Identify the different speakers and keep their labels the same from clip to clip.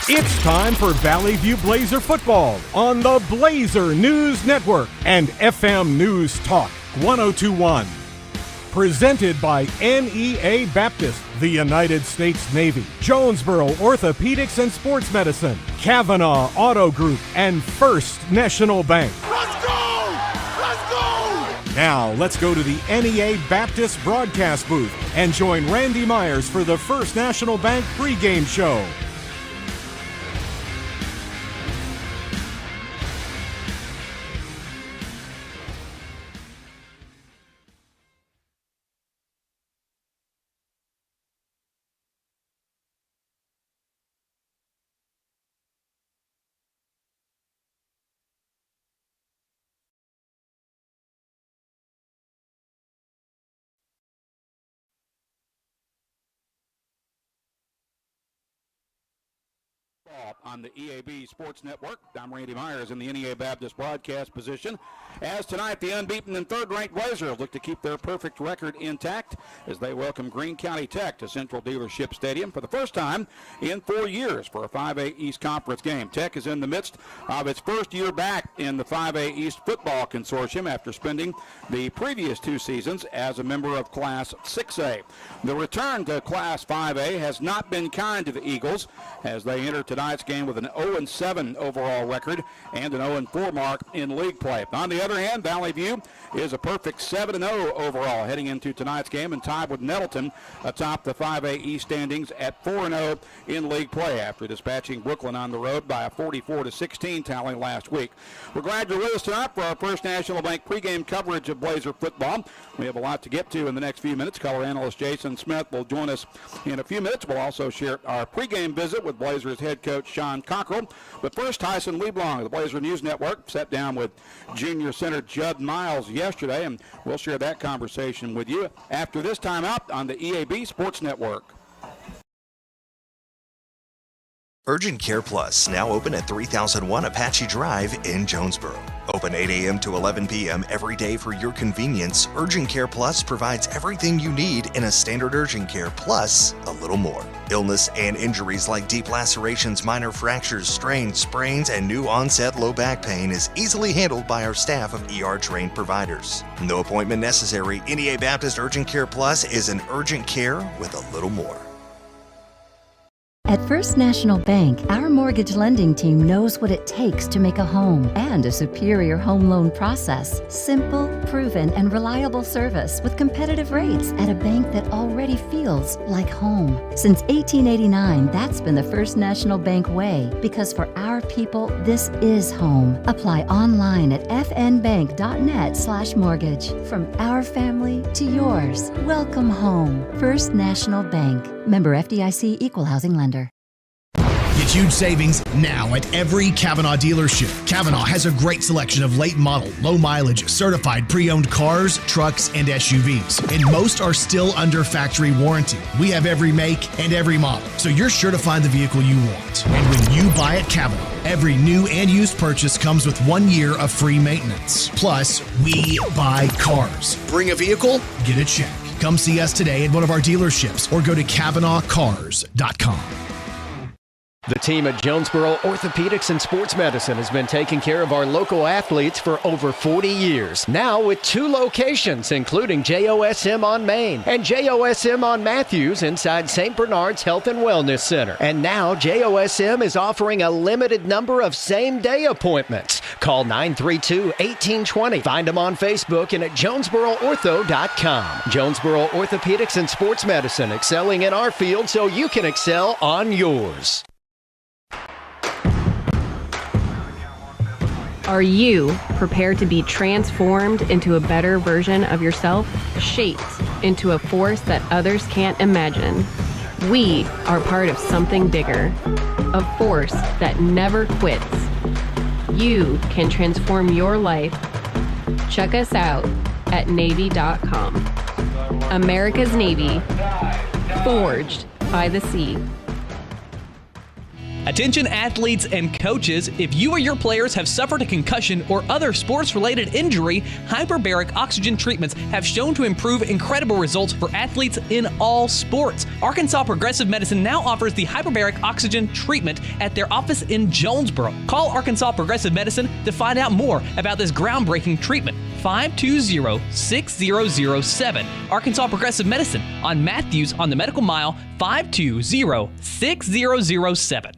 Speaker 1: It's time for Valley View Blazer football on the Blazer News Network and FM News Talk 1021. Presented by NEA Baptist, the United States Navy, Jonesboro Orthopedics and Sports Medicine, Kavanaugh Auto Group, and First National Bank.
Speaker 2: Let's go! Let's go!
Speaker 1: Now, let's go to the NEA Baptist broadcast booth and join Randy Myers for the First National Bank pregame show.
Speaker 3: On the EAB Sports Network, I'm Randy Myers in the NEA Baptist broadcast position. As tonight, the unbeaten and third-ranked Blazers look to keep their perfect record intact as they welcome Greene County Tech to Central Dealership Stadium for the first time in 4 years for a 5A East Conference game. Tech is in the midst of its first year back in the 5A East Football Consortium after spending the previous 2 seasons as a member of Class 6A. The return to Class 5A has not been kind to the Eagles as they enter tonight's game with an 0-7 overall record and an 0-4 mark in league play. On the other hand, Valley View is a perfect 7-0 overall heading into tonight's game and tied with Nettleton atop the 5A East standings at 4-0 in league play after dispatching Brooklyn on the road by a 44-16 tally last week. We're glad you're with us tonight for our First National Bank pregame coverage of Blazer football. We have a lot to get to in the next few minutes. Color analyst Jason Smith will join us in a few minutes. We'll also share our pregame visit with Blazers head coach Sean Cockrel. But first, Tyson Leblong of the Blazer News Network sat down with junior center Jud Miles yesterday, and we'll share that conversation with you after this timeout on the EAB Sports Network.
Speaker 4: Urgent Care Plus, now open at 3001 Apache Drive in Jonesboro. Open 8 a.m. to 11 p.m. every day for your convenience. Urgent Care Plus provides everything you need in a standard urgent care, plus a little more. Illness and injuries like deep lacerations, minor fractures, strains, sprains, and new onset low back pain is easily handled by our staff of ER-trained providers. No appointment necessary. NEA Baptist Urgent Care Plus is an urgent care with a little more.
Speaker 5: At First National Bank, our mortgage lending team knows what it takes to make a home and a superior home loan process. Simple, proven, and reliable service with competitive rates at a bank that already feels like home. Since 1889, that's been the First National Bank way, because for our people, this is home. Apply online at fnbank.net/mortgage. From our family to yours, welcome home. First National Bank. Member FDIC, Equal Housing Lender.
Speaker 6: Get huge savings now at every Kavanaugh dealership. Kavanaugh has a great selection of late model, low mileage, certified pre-owned cars, trucks, and SUVs. And most are still under factory warranty. We have every make and every model, so you're sure to find the vehicle you want. And when you buy at Kavanaugh, every new and used purchase comes with 1 year of free maintenance. Plus, we buy cars. Bring a vehicle, get a check. Come see us today at one of our dealerships or go to KavanaughCars.com.
Speaker 7: The team at Jonesboro Orthopedics and Sports Medicine has been taking care of our local athletes for over 40 years. Now with 2 locations, including JOSM on Main and JOSM on Matthews inside St. Bernard's Health and Wellness Center. And now JOSM is offering a limited number of same-day appointments. Call 932-1820. Find them on Facebook and at JonesboroOrtho.com. Jonesboro Orthopedics and Sports Medicine, excelling in our field so you can excel on yours.
Speaker 8: Are you prepared to be transformed into a better version of yourself, shaped into a force that others can't imagine? We are part of something bigger, a force that never quits. You can transform your life. Check us out at Navy.com. America's Navy, forged by the sea.
Speaker 9: Attention athletes and coaches, if you or your players have suffered a concussion or other sports-related injury, hyperbaric oxygen treatments have shown to improve incredible results for athletes in all sports. Arkansas Progressive Medicine now offers the hyperbaric oxygen treatment at their office in Jonesboro. Call Arkansas Progressive Medicine to find out more about this groundbreaking treatment. 520-6007. Arkansas Progressive Medicine on Matthews on the Medical Mile, 520-6007.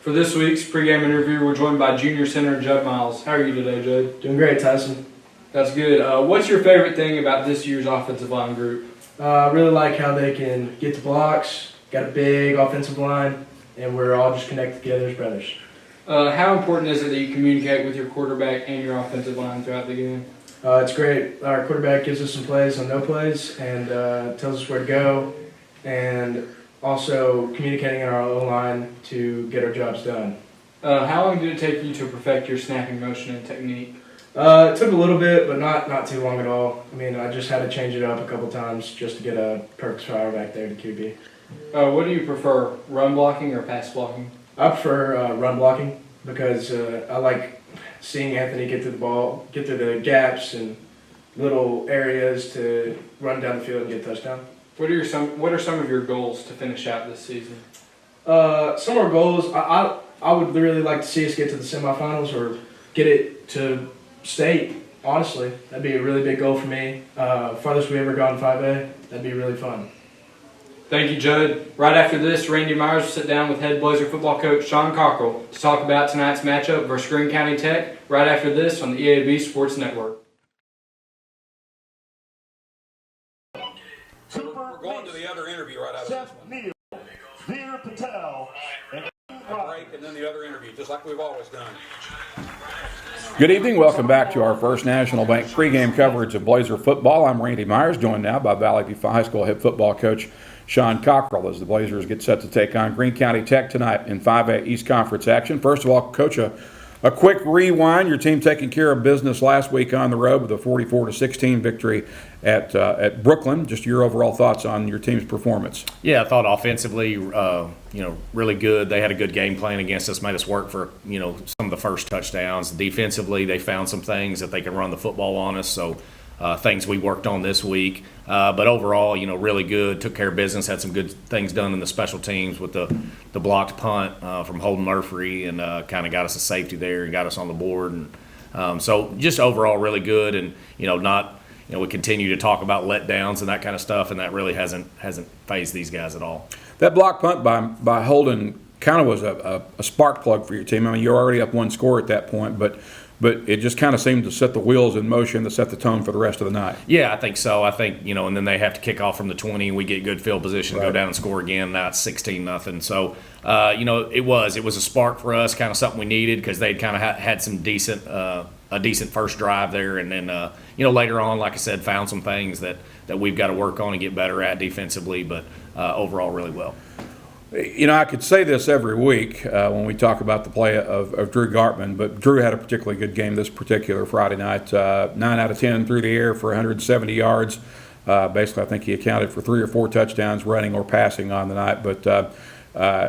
Speaker 10: For this week's pregame interview, we're joined by junior center Jud Miles. How are you today, Jud?
Speaker 11: Doing great, Tyson.
Speaker 10: That's good. What's your favorite thing about this year's offensive line group?
Speaker 11: I really like how they can get the blocks, got a big offensive line, and we're all just connected together as brothers.
Speaker 10: How important is it that you communicate with your quarterback and your offensive line throughout the game?
Speaker 11: It's great. Our quarterback gives us some plays on no plays and tells us where to go, and also communicating in our O-line to get our jobs done.
Speaker 10: How long did it take you to perfect your snapping motion and technique?
Speaker 11: It took a little bit, but not too long at all. I mean, I just had to change it up a couple times just to get a perfect fire back there to QB.
Speaker 10: What do you prefer, run blocking or pass blocking?
Speaker 11: I prefer run blocking because I like seeing Anthony get to the ball, get to the gaps and little areas to run down the field and get a touchdown.
Speaker 10: What are some of your goals to finish out this season?
Speaker 11: Some of our goals, I would really like to see us get to the semifinals or get it to state, honestly. That'd be a really big goal for me. Farthest we ever gone 5A, that'd be really fun.
Speaker 10: Thank you, Jud. Right after this, Randy Myers will sit down with head Blazer football coach Sean Cockrel to talk about tonight's matchup versus Greene County Tech right after this on the EAB Sports Network.
Speaker 3: We're going to the other interview right out of this one.
Speaker 2: Neal, Veer Patel, and
Speaker 3: A break and then the other interview, just like we've always done.
Speaker 12: Good evening. Welcome back to our First National Bank pregame coverage of Blazer football. I'm Randy Myers, joined now by Valley View High School head football coach Sean Cockrel as the Blazers get set to take on Greene County Tech tonight in 5A East Conference action. First of all, Coach, a quick rewind. Your team taking care of business last week on the road with a 44-16 victory at Brooklyn. Just your overall thoughts on your team's performance.
Speaker 13: Yeah, I thought offensively, really good. They had a good game plan against us, made us work for, some of the first touchdowns. Defensively, they found some things that they can run the football on us, so things we worked on this week. But overall, really good. Took care of business, had some good things done in the special teams with the blocked punt from Holden Murphy and kind of got us a safety there and got us on the board. And so just overall really good and, we continue to talk about letdowns and that kind of stuff, and that really hasn't fazed these guys at all.
Speaker 12: That block punt by Holden kind of was a spark plug for your team. I mean, you're already up one score at that point, but it just kind of seemed to set the wheels in motion to set the tone for the rest of the night.
Speaker 13: Yeah, I think so. I think, and then they have to kick off from the 20, and we get good field position, right, go down and score again. Now it's 16-0. So, it was a spark for us, kind of something we needed because they'd kind of had some decent first drive there. And then, later on, like I said, found some things that we've got to work on and get better at defensively, but overall really well.
Speaker 12: I could say this every week when we talk about the play of Drew Gartman, but Drew had a particularly good game this particular Friday night. 9 out of 10 through the air for 170 yards. Basically, I think he accounted for 3 or 4 touchdowns running or passing on the night. But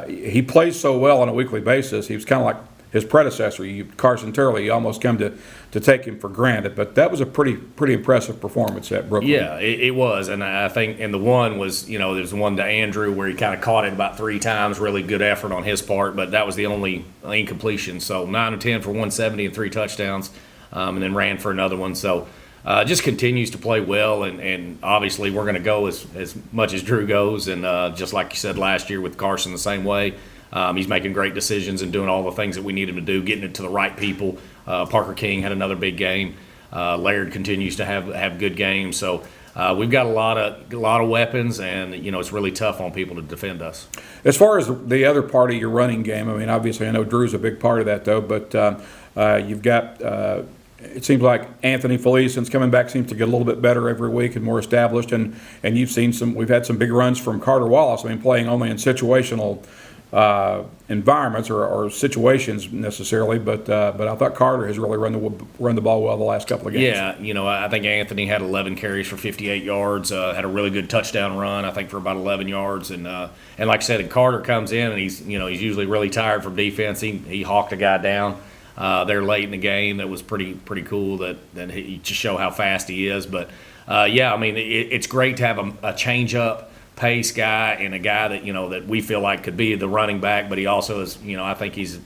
Speaker 12: he plays so well on a weekly basis. He was kind of like his predecessor, Carson Turley. You almost come to take him for granted. But that was a pretty impressive performance at Brooklyn.
Speaker 13: Yeah, it was. And I think, and the one was, there's one to Andrew where he kind of caught it about 3 times. Really good effort on his part, but that was the only incompletion. So 9 of 10 for 170 and 3 touchdowns, and then ran for another one. So just continues to play well, and obviously we're going to go as much as Drew goes. And just like you said last year with Carson the same way. He's making great decisions and doing all the things that we need him to do, getting it to the right people. Parker King had another big game. Laird continues to have good games. So we've got a lot of weapons, and it's really tough on people to defend us.
Speaker 12: As far as the other part of your running game, I mean, obviously I know Drew's a big part of that, though. But you've got it seems like Anthony Felison's coming back, seems to get a little bit better every week and more established. And you've seen we've had some big runs from Carter Wallace. I mean, playing only in situational environments or situations necessarily, but I thought Carter has really run the ball well the last couple of games.
Speaker 13: Yeah, I think Anthony had 11 carries for 58 yards, had a really good touchdown run, I think for about 11 yards, and like I said, Carter comes in and he's usually really tired from defense. He hawked a guy down there late in the game. That was pretty cool that he to show how fast he is. But it's great to have a change up pace guy and a guy that that we feel like could be the running back, but he also is I think he's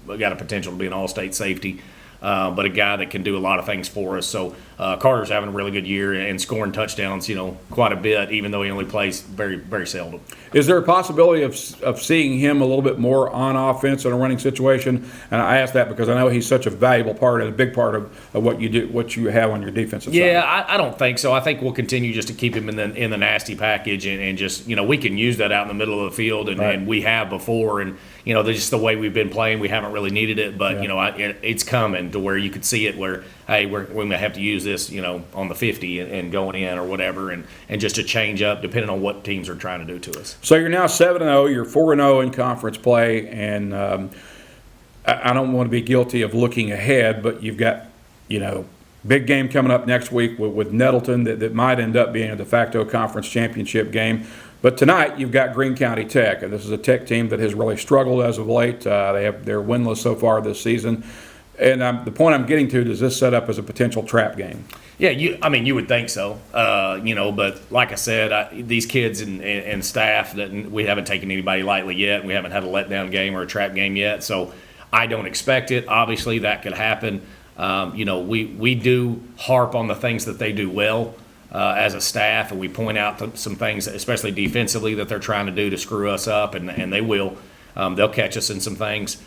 Speaker 13: got a potential to be an all-state safety, but a guy that can do a lot of things for us. So Carter's having a really good year and scoring touchdowns quite a bit, even though he only plays very, very seldom.
Speaker 12: Is there a possibility of seeing him a little bit more on offense in a running situation? And I ask that because I know he's such a valuable part and a big part of what you do, what you have on your defensive side.
Speaker 13: Yeah, I don't think so. I think we'll continue just to keep him in the nasty package and just we can use that out in the middle of the field and we have before, and just the way we've been playing, we haven't really needed it, but it's coming to where you could see it where we may have to use this on the 50 and going in or whatever, and just to change up depending on what teams are trying to do to us.
Speaker 12: So you're now 7-0. You're 4-0 in conference play, and I don't want to be guilty of looking ahead, but you've got big game coming up next week with Nettleton that might end up being a de facto conference championship game. But tonight you've got Greene County Tech, and this is a Tech team that has really struggled as of late. They're winless so far this season. And the point I'm getting to, does this set up as a potential trap game?
Speaker 13: Yeah, you would think so, but like I said, these kids and staff, that we haven't taken anybody lightly yet. We haven't had a letdown game or a trap game yet, so I don't expect it. Obviously, that could happen. We do harp on the things that they do well as a staff, and we point out some things, especially defensively, that they're trying to do to screw us up, and they will. They'll catch us in some things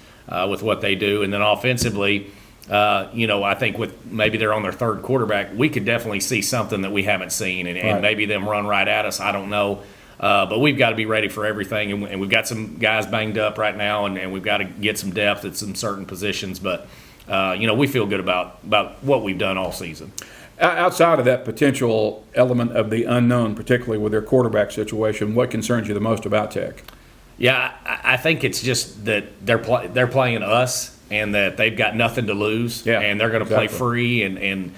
Speaker 13: with what they do, and then offensively, I think with maybe they're on their third quarterback, we could definitely see something that we haven't seen, and maybe them run right at us. I don't know. But we've got to be ready for everything, and we've got some guys banged up right now, and we've got to get some depth at some certain positions. But, we feel good about what we've done all season.
Speaker 12: Outside of that potential element of the unknown, particularly with their quarterback situation, what concerns you the most about Tech?
Speaker 13: Yeah, I think it's just that they're playing us, and that they've got nothing to lose, and they're going to play free. And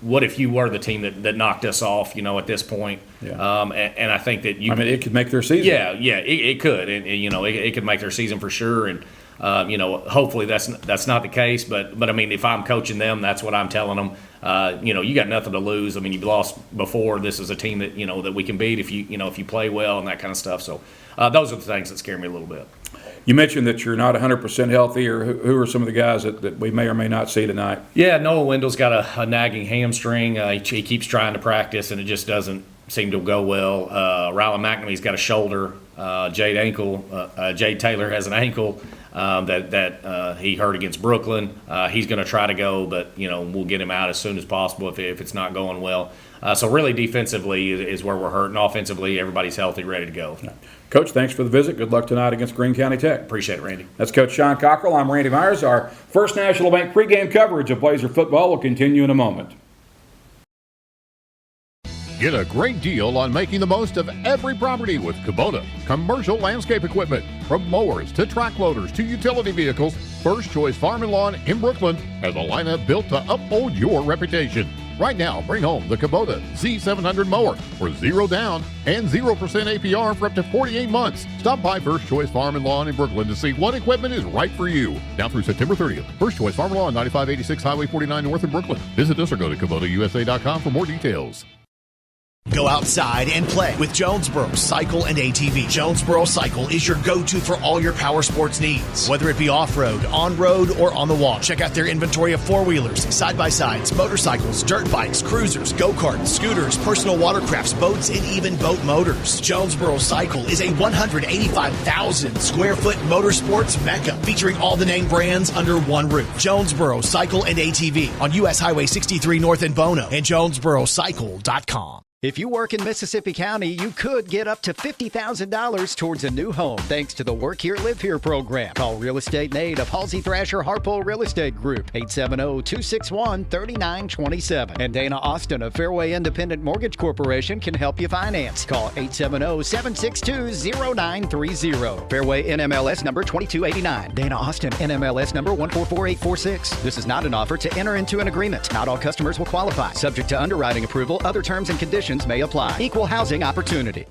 Speaker 13: what if you were the team that knocked us off, at this point? Yeah. And I think that
Speaker 12: it could make their season.
Speaker 13: Yeah, it could, and it could make their season for sure. And hopefully that's not the case. But if I'm coaching them, that's what I'm telling them. You got nothing to lose. You've lost before. This is a team that that we can beat if you play well and that kind of stuff. So those are the things that scare me a little bit.
Speaker 12: You mentioned that you're not 100% healthy, or who are some of the guys that we may or may not see tonight?
Speaker 13: Yeah, Noah Wendell's got a nagging hamstring. He keeps trying to practice, and it just doesn't seem to go well. Rylan McNamee's got a shoulder. Jade Taylor has an ankle that he hurt against Brooklyn. He's going to try to go, but we'll get him out as soon as possible if it's not going well. So really defensively is where we're hurting. Offensively, everybody's healthy, ready to go.
Speaker 12: Coach, thanks for the visit. Good luck tonight against Greene County Tech.
Speaker 13: Appreciate it, Randy.
Speaker 12: That's Coach Sean Cockrel. I'm Randy Myers. Our First National Bank pregame coverage of Blazer football will continue in a moment.
Speaker 14: Get a great deal on making the most of every property with Kubota commercial landscape equipment. From mowers to track loaders to utility vehicles, First Choice Farm & Lawn in Brooklyn has a lineup built to uphold your reputation. Right now, bring home the Kubota Z700 mower for 0 down and 0% APR for up to 48 months. Stop by First Choice Farm & Lawn in Brooklyn to see what equipment is right for you. Now through September 30th. First Choice Farm & Lawn, 9586 Highway 49 North in Brooklyn. Visit us or go to KubotaUSA.com for more details.
Speaker 6: Go outside and play with Jonesboro Cycle and ATV. Jonesboro Cycle is your go-to for all your power sports needs, whether it be off-road, on-road, or on the wall. Check out their inventory of four-wheelers, side-by-sides, motorcycles, dirt bikes, cruisers, go-karts, scooters, personal watercrafts, boats, and even boat motors. Jonesboro Cycle is a 185,000 square foot motorsports mecca featuring all the name brands under one roof. Jonesboro Cycle and ATV on U.S. Highway 63 North in Bono and JonesboroCycle.com.
Speaker 7: If you work in Mississippi County, you could get up to $50,000 towards a new home thanks to the Work Here, Live Here program. Call Real Estate Nate of Halsey Thrasher Harpole Real Estate Group, 870-261-3927. And Dana Austin of Fairway Independent Mortgage Corporation can help you finance. Call 870-762-0930. Fairway NMLS number 2289. Dana Austin NMLS number 144846. This is not an offer to enter into an agreement. Not all customers will qualify. Subject to underwriting approval, other terms and conditions may apply. Equal housing opportunity.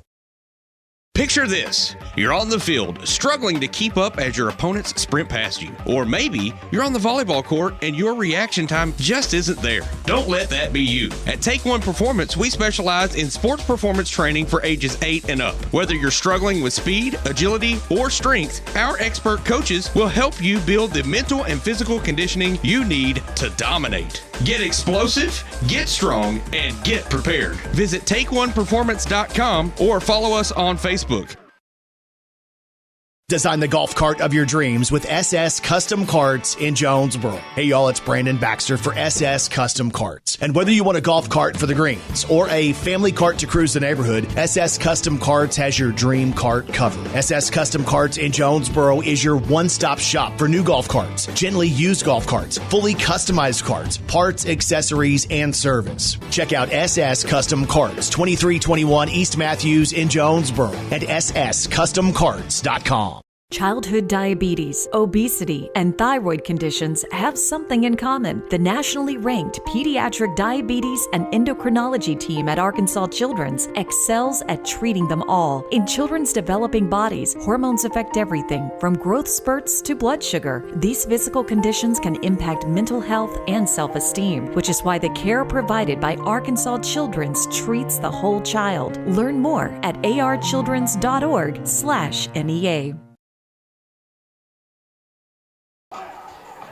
Speaker 15: Picture this. You're on the field, struggling to keep up as your opponents sprint past you. Or maybe you're on the volleyball court and your reaction time just isn't there. Don't let that be you. At Take One Performance, we specialize in sports performance training for ages 8 and up. Whether you're struggling with speed, agility, or strength, our expert coaches will help you build the mental and physical conditioning you need to dominate. Get explosive, get strong, and get prepared. Visit TakeOnePerformance.com or follow us on Facebook.
Speaker 6: Design the golf cart of your dreams with SS Custom Carts in Jonesboro. Hey y'all, it's Brandon Baxter for SS Custom Carts. And whether you want a golf cart for the greens or a family cart to cruise the neighborhood, SS Custom Carts has your dream cart covered. SS Custom Carts in Jonesboro is your one-stop shop for new golf carts, gently used golf carts, fully customized carts, parts, accessories, and service. Check out SS Custom Carts, 2321 East Matthews in Jonesboro at sscustomcarts.com.
Speaker 16: Childhood diabetes, obesity, and thyroid conditions have something in common. The nationally ranked Pediatric Diabetes and Endocrinology team at Arkansas Children's excels at treating them all. In children's developing bodies, hormones affect everything from growth spurts to blood sugar. These physical conditions can impact mental health and self-esteem, which is why the care provided by Arkansas Children's treats the whole child. Learn more at archildrens.org/NEA.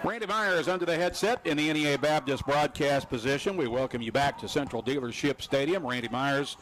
Speaker 3: Randy Myers under the headset in the NEA Baptist broadcast position. We welcome you back to Central Dealership Stadium. Randy Myers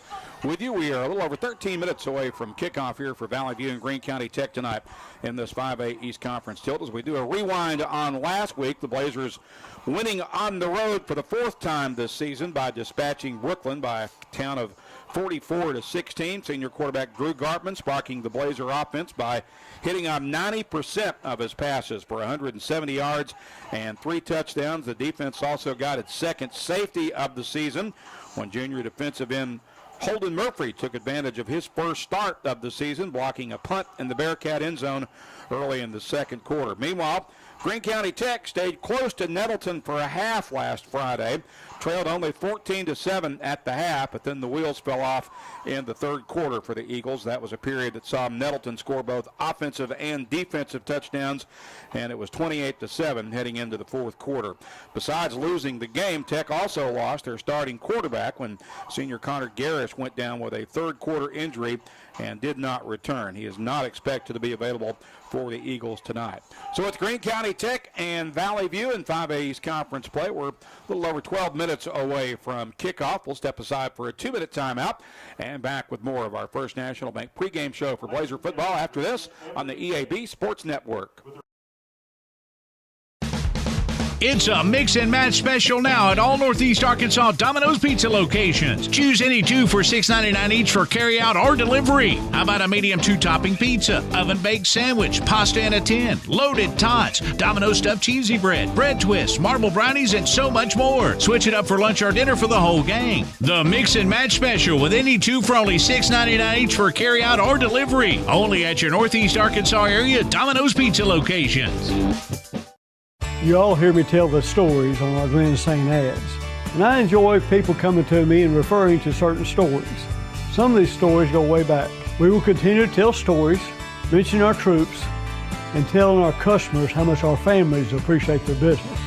Speaker 3: with you. We are a little over 13 minutes away from kickoff here for Valley View and Greene County Tech tonight in this 5A East Conference tilt. As we do a rewind on last week, the Blazers winning on the road for the fourth time this season by dispatching Brooklyn by a count of 44-16. Senior quarterback Drew Gartman sparking the Blazer offense by hitting on 90% of his passes for 170 yards and 3 touchdowns. The defense also got its second safety of the season when junior defensive end Holden Murphy took advantage of his first start of the season, blocking a punt in the Bearcat end zone early in the second quarter. Meanwhile, Greene County Tech stayed close to Nettleton for a half last Friday, trailed only 14-7 at the half, but then the wheels fell off in the third quarter for the Eagles. That was a period that saw Nettleton score both offensive and defensive touchdowns, and it was 28-7 heading into the fourth quarter. Besides losing the game, Tech also lost their starting quarterback when senior Connor Garris went down with a third quarter injury and did not return. He is not expected to be available for the Eagles tonight. So it's Greene County Tech and Valley View in 5A East Conference play. We're a little over 12 minutes away from kickoff. We'll step aside for a 2-minute timeout and back with more of our First National Bank pregame show for Blazer football after this on the EAB Sports Network.
Speaker 17: It's a mix and match special now at all Northeast Arkansas Domino's Pizza locations. Choose any 2 for $6.99 each for carry out or delivery. How about a medium 2-topping pizza, oven baked sandwich, pasta in a tin, loaded tots, Domino's stuffed cheesy bread, bread twists, marble brownies, and so much more. Switch it up for lunch or dinner for the whole gang. The mix and match special with any 2 for only $6.99 each for carry out or delivery. Only at your Northeast Arkansas area Domino's Pizza locations.
Speaker 18: You all hear me tell the stories on our Glenn St. ads, and I enjoy people coming to me and referring to certain stories. Some of these stories go way back. We will continue to tell stories, mention our troops, and telling our customers how much our families appreciate their business.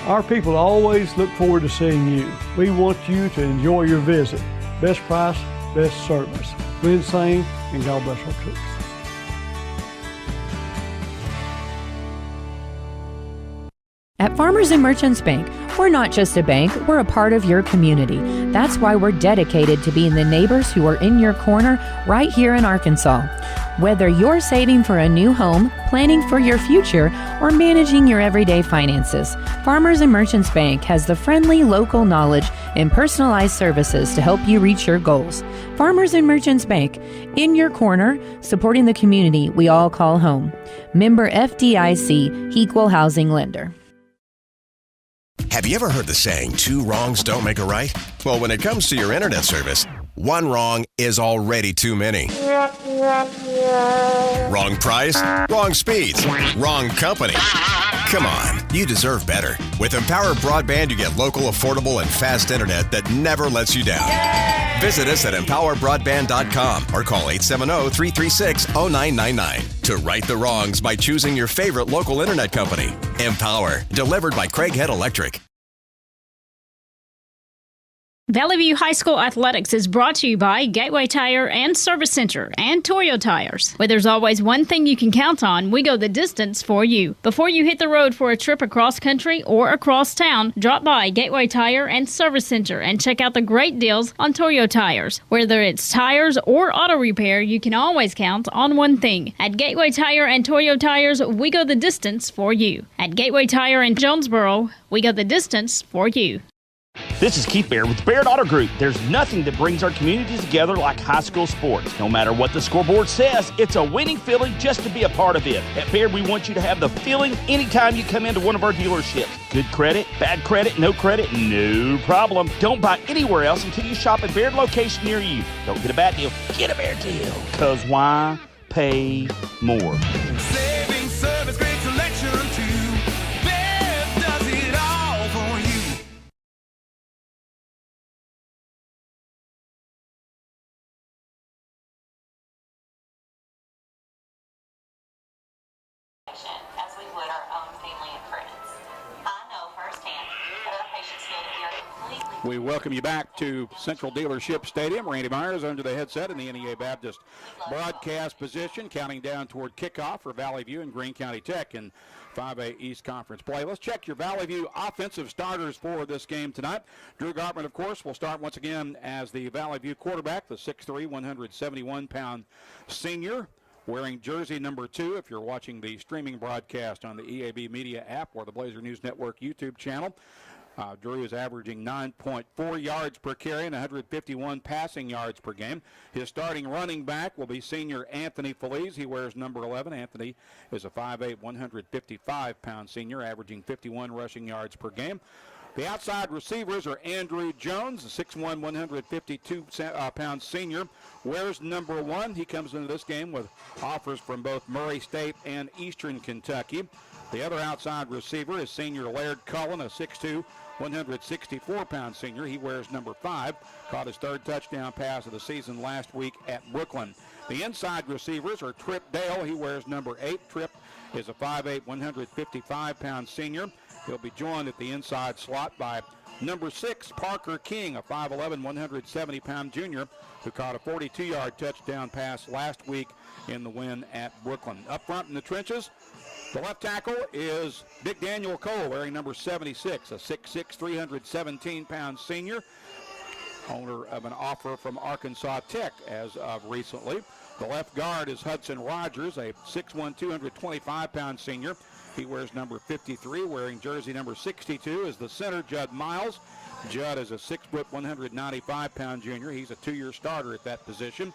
Speaker 18: Our people always look forward to seeing you. We want you to enjoy your visit. Best price, best service. Glenn St. and God bless our troops.
Speaker 19: At Farmers and Merchants Bank, we're not just a bank, we're a part of your community. That's why we're dedicated to being the neighbors who are in your corner right here in Arkansas. Whether you're saving for a new home, planning for your future, or managing your everyday finances, Farmers and Merchants Bank has the friendly local knowledge and personalized services to help you reach your goals. Farmers and Merchants Bank, in your corner, supporting the community we all call home. Member FDIC, Equal Housing Lender.
Speaker 20: Have you ever heard the saying, 2 wrongs don't make a right? Well, when it comes to your internet service, 1 wrong is already too many. Wrong price, wrong speeds, wrong company. Come on, you deserve better. With Empower Broadband, you get local, affordable, and fast internet that never lets you down. Yay! Visit us at empowerbroadband.com or call 870-336-0999 to right the wrongs by choosing your favorite local internet company. Empower, delivered by Craighead Electric.
Speaker 21: Valley View High School Athletics is brought to you by Gateway Tire and Service Center and Toyo Tires. Where there's always one thing you can count on, we go the distance for you. Before you hit the road for a trip across country or across town, drop by Gateway Tire and Service Center and check out the great deals on Toyo Tires. Whether it's tires or auto repair, you can always count on one thing. At Gateway Tire and Toyo Tires, we go the distance for you. At Gateway Tire in Jonesboro, we go the distance for you.
Speaker 22: This is Keith Baird with Baird Auto Group. There's nothing that brings our communities together like high school sports. No matter what the scoreboard says, it's a winning feeling just to be a part of it. At Baird, we want you to have the feeling anytime you come into one of our dealerships. Good credit, bad credit, no problem. Don't buy anywhere else until you shop at Baird location near you. Don't get a bad deal, get a Baird deal. Because why pay more?
Speaker 23: Saving service, great selection too. Baird does it all for you.
Speaker 24: As we would our own family and friends. I know firsthand that our patients feel that we are completely...
Speaker 3: We welcome you back to Central Dealership Stadium. Randy Myers under the headset in the NEA Baptist broadcast position, counting down toward kickoff for Valley View and Greene County Tech in 5A East Conference play. Let's check your Valley View offensive starters for this game tonight. Drew Gartman, of course, will start once again as the Valley View quarterback, the 6'3", 171-pound senior, wearing jersey number 2 if you're watching the streaming broadcast on the EAB Media app or the Blazer News Network YouTube channel. Drew is averaging 9.4 yards per carry and 151 passing yards per game. His starting running back will be senior Anthony Feliz. He wears number 11. Anthony is a 5'8", 155-pound senior, averaging 51 rushing yards per game. The outside receivers are Andrew Jones, a 6'1", 152-pound senior, wears number 1. He comes into this game with offers from both Murray State and Eastern Kentucky. The other outside receiver is senior Laird Cullen, a 6'2", 164-pound senior. He wears number 5. Caught his 3rd touchdown pass of the season last week at Brooklyn. The inside receivers are Trip Dale. He wears number 8. Trip is a 5'8", 155-pound senior. He'll be joined at the inside slot by number 6, Parker King, a 5'11", 170-pound junior who caught a 42-yard touchdown pass last week in the win at Brooklyn. Up front in the trenches, the left tackle is Big Daniel Cole, wearing number 76, a 6'6", 317-pound senior, owner of an offer from Arkansas Tech as of recently. The left guard is Hudson Rogers, a 6'1", 225-pound senior. He wears number 53, wearing jersey number 62 is the center, Jud Miles. Jud is a 6', 195-pound junior. He's a 2-year starter at that position.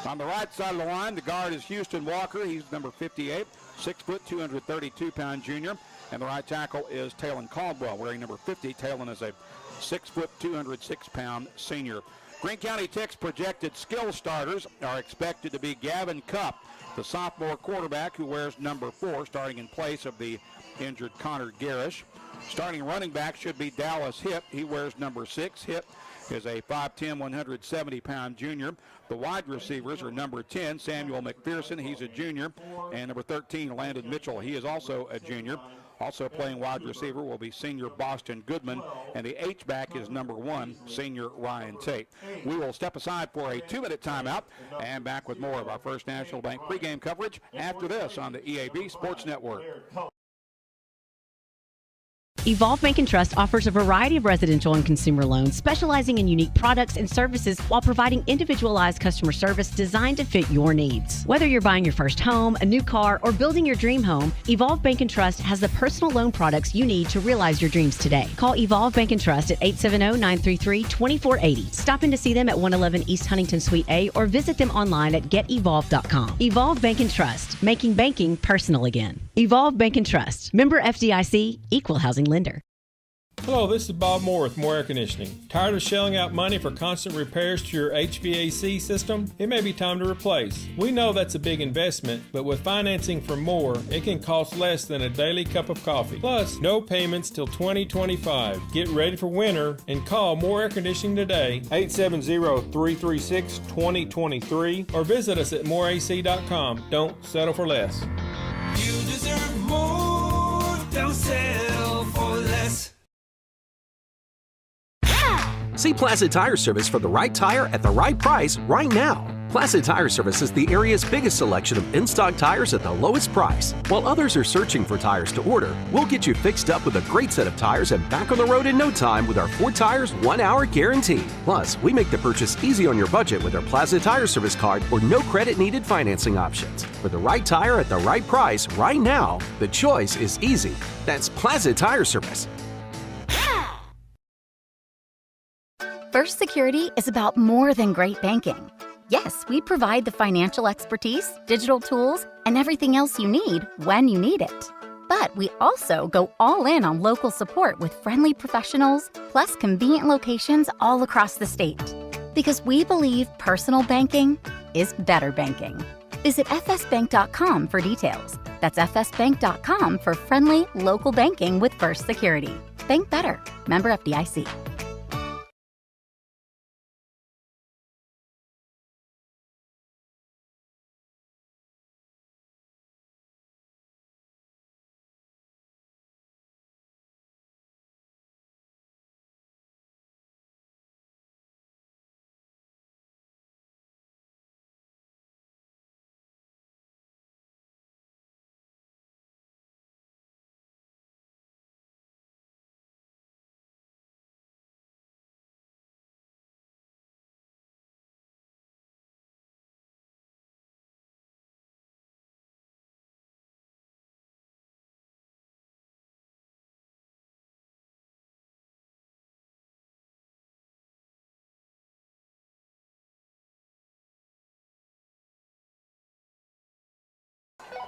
Speaker 3: On the right side of the line, the guard is Houston Walker. He's number 58, 6', 232-pound junior. And the right tackle is Talon Caldwell, wearing number 50. Talon is a 6', 206-pound senior. Greene County Tech's projected skill starters are expected to be Gavin Cupp, the sophomore quarterback who wears number 4, starting in place of the injured Connor Garish. Starting running back should be Dallas Hipp. He wears number 6. Hipp is a 5'10", 170-pound junior. The wide receivers are number 10, Samuel McPherson. He's a junior. And number 13, Landon Mitchell. He is also a junior. Also playing wide receiver will be senior Boston Goodman, and the H-back is number 1, senior Ryan Tate. We will step aside for a 2-minute timeout and back with more of our First National Bank pregame coverage after this on the EAB Sports Network.
Speaker 1: Evolve Bank & Trust offers a variety of residential and consumer loans, specializing in unique products and services while providing individualized customer service designed to fit your needs. Whether you're buying your first home, a new car, or building your dream home, Evolve Bank & Trust has the personal loan products you need to realize your dreams today. Call Evolve Bank & Trust at 870-933-2480. Stop in to see them at 111 East Huntington Suite A or visit them online at getevolve.com. Evolve Bank & Trust, making banking personal again. Evolve Bank & Trust. Member FDIC, Equal Housing Lender.
Speaker 4: Hello, this is Bob Moore with Moore Air Conditioning. Tired of shelling out money for constant repairs to your HVAC system? It may be time to replace. We know that's a big investment, but with financing from Moore, it can cost less than a daily cup of coffee. Plus, no payments till 2025. Get ready for winter and call Moore Air Conditioning today, 870-336-2023, or visit us at moreac.com. Don't settle for less.
Speaker 23: You deserve more. Don't settle for less.
Speaker 5: See Placid Tire Service for the right tire at the right price right now. Placid Tire Service is the area's biggest selection of in-stock tires at the lowest price. While others are searching for tires to order, we'll get you fixed up with a great set of tires and back on the road in no time with our 4 tires, 1 hour guarantee. Plus, we make the purchase easy on your budget with our Placid Tire Service card or no credit needed financing options. For the right tire at the right price right now, the choice is easy. That's Placid Tire Service.
Speaker 8: First Security is about more than great banking. Yes, we provide the financial expertise, digital tools, and everything else you need when you need it. But we also go all in on local support with friendly professionals, plus convenient locations all across the state. Because we believe personal banking is better banking. Visit fsbank.com for details. That's fsbank.com for friendly, local banking with First Security. Bank better. Member FDIC.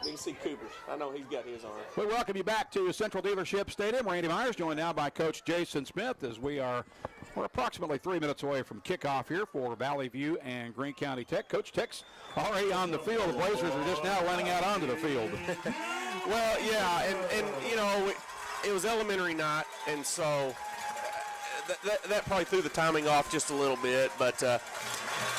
Speaker 25: You can see Cooper. I know he's got his on.
Speaker 3: We welcome you back to Central Dealership Stadium. Randy Myers joined now by Coach Jason Smith as we're approximately 3 minutes away from kickoff here for Valley View and Greene County Tech. Coach Tech's already on the field. The Blazers are just now running out onto the field.
Speaker 25: Well, yeah, and you know, it was elementary night, and so that probably threw the timing off just a little bit, but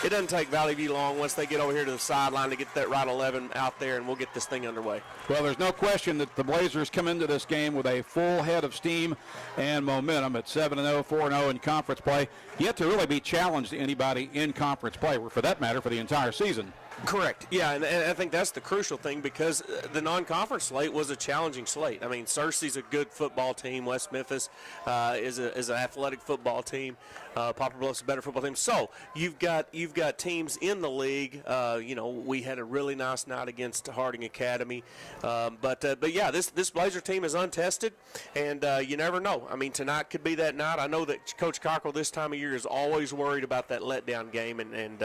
Speaker 25: it doesn't take Valley View long once they get over here to the sideline to get that right 11 out there, and we'll get this thing underway.
Speaker 3: Well, there's no question that the Blazers come into this game with a full head of steam and momentum at 7-0, 4-0 in conference play. Yet to really be challenged to anybody in conference play, or for that matter, for the entire season.
Speaker 25: Correct. Yeah, and I think that's the crucial thing because the non-conference slate was a challenging slate. I mean, Searcy's a good football team. West Memphis is an athletic football team. Poplar Bluff's a better football team. So you've got teams in the league. You know, we had a really nice night against Harding Academy. But yeah, this Blazer team is untested, and you never know. I mean, tonight could be that night. I know that Coach Cockrel this time of year is always worried about that letdown game, and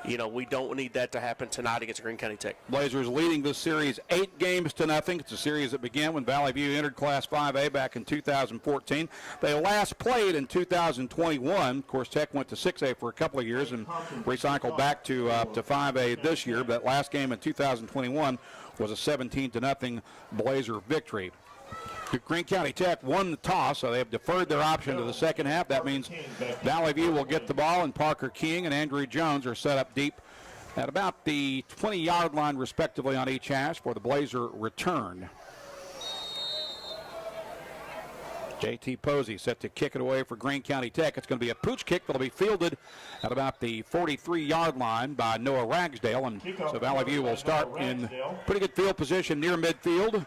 Speaker 25: you know, we don't need that to happen tonight against Greene County Tech.
Speaker 3: Blazers leading this series 8-0. It's a series that began when Valley View entered Class 5A back in 2014. They last played in 2021. Of course, Tech went to 6A for a couple of years and recycled back to 5A this year. But that last game in 2021 was a 17-0 Blazer victory. Greene County Tech won the toss, so they have deferred their option to the second half. That means Valley View will get the ball, and Parker King and Andrew Jones are set up deep at about the 20-yard line, respectively, on each hash for the Blazer return. J.T. Posey set to kick it away for Greene County Tech. It's going to be a pooch kick that'll be fielded at about the 43-yard line by Noah Ragsdale. And so Valley View will start in pretty good field position near midfield.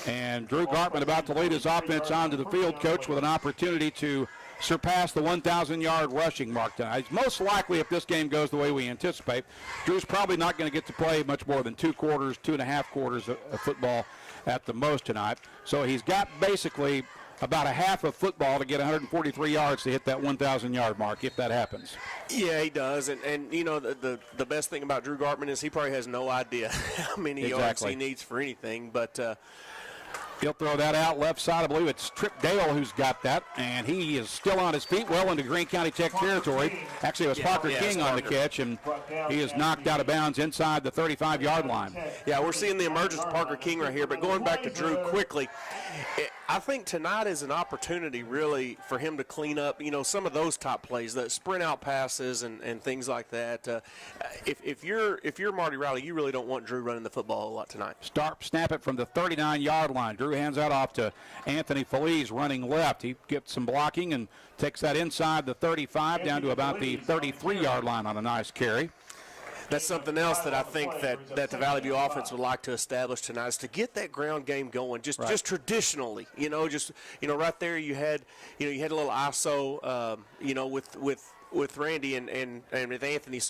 Speaker 3: And Drew Gartman about to lead his offense onto the field, Coach, with an opportunity to surpass the 1,000-yard rushing mark tonight. Most likely, if this game goes the way we anticipate, Drew's probably not going to get to play much more than 2.5 quarters of football at the most tonight. So he's got basically about a half of football to get 143 yards to hit that 1,000-yard mark, if that happens.
Speaker 25: Yeah, he does. And you know, the best thing about Drew Gartman is he probably has no idea how many yards he needs for anything. But
Speaker 3: he'll throw that out left side. I believe it's Trip Dale who's got that, and he is still on his feet, well into Greene County Tech territory. Actually, it was Parker King on the catch, and he is knocked out of bounds inside the 35-yard line.
Speaker 25: Yeah, we're seeing the emergence of Parker King right here. But going back to Drew quickly, I think tonight is an opportunity really for him to clean up, you know, some of those top plays, the sprint out passes and things like that. If you're Marty Riley, you really don't want Drew running the football a lot tonight.
Speaker 3: Snap it from the 39-yard line. Drew hands that off to Anthony Feliz running left. He gets some blocking and takes that inside the 35 down to about the 33-yard line on a nice carry.
Speaker 25: That's something else that I think that the Valley View offense would like to establish tonight, is to get that ground game going, just traditionally. You know, right there you had a little ISO, with Randy and with Anthony.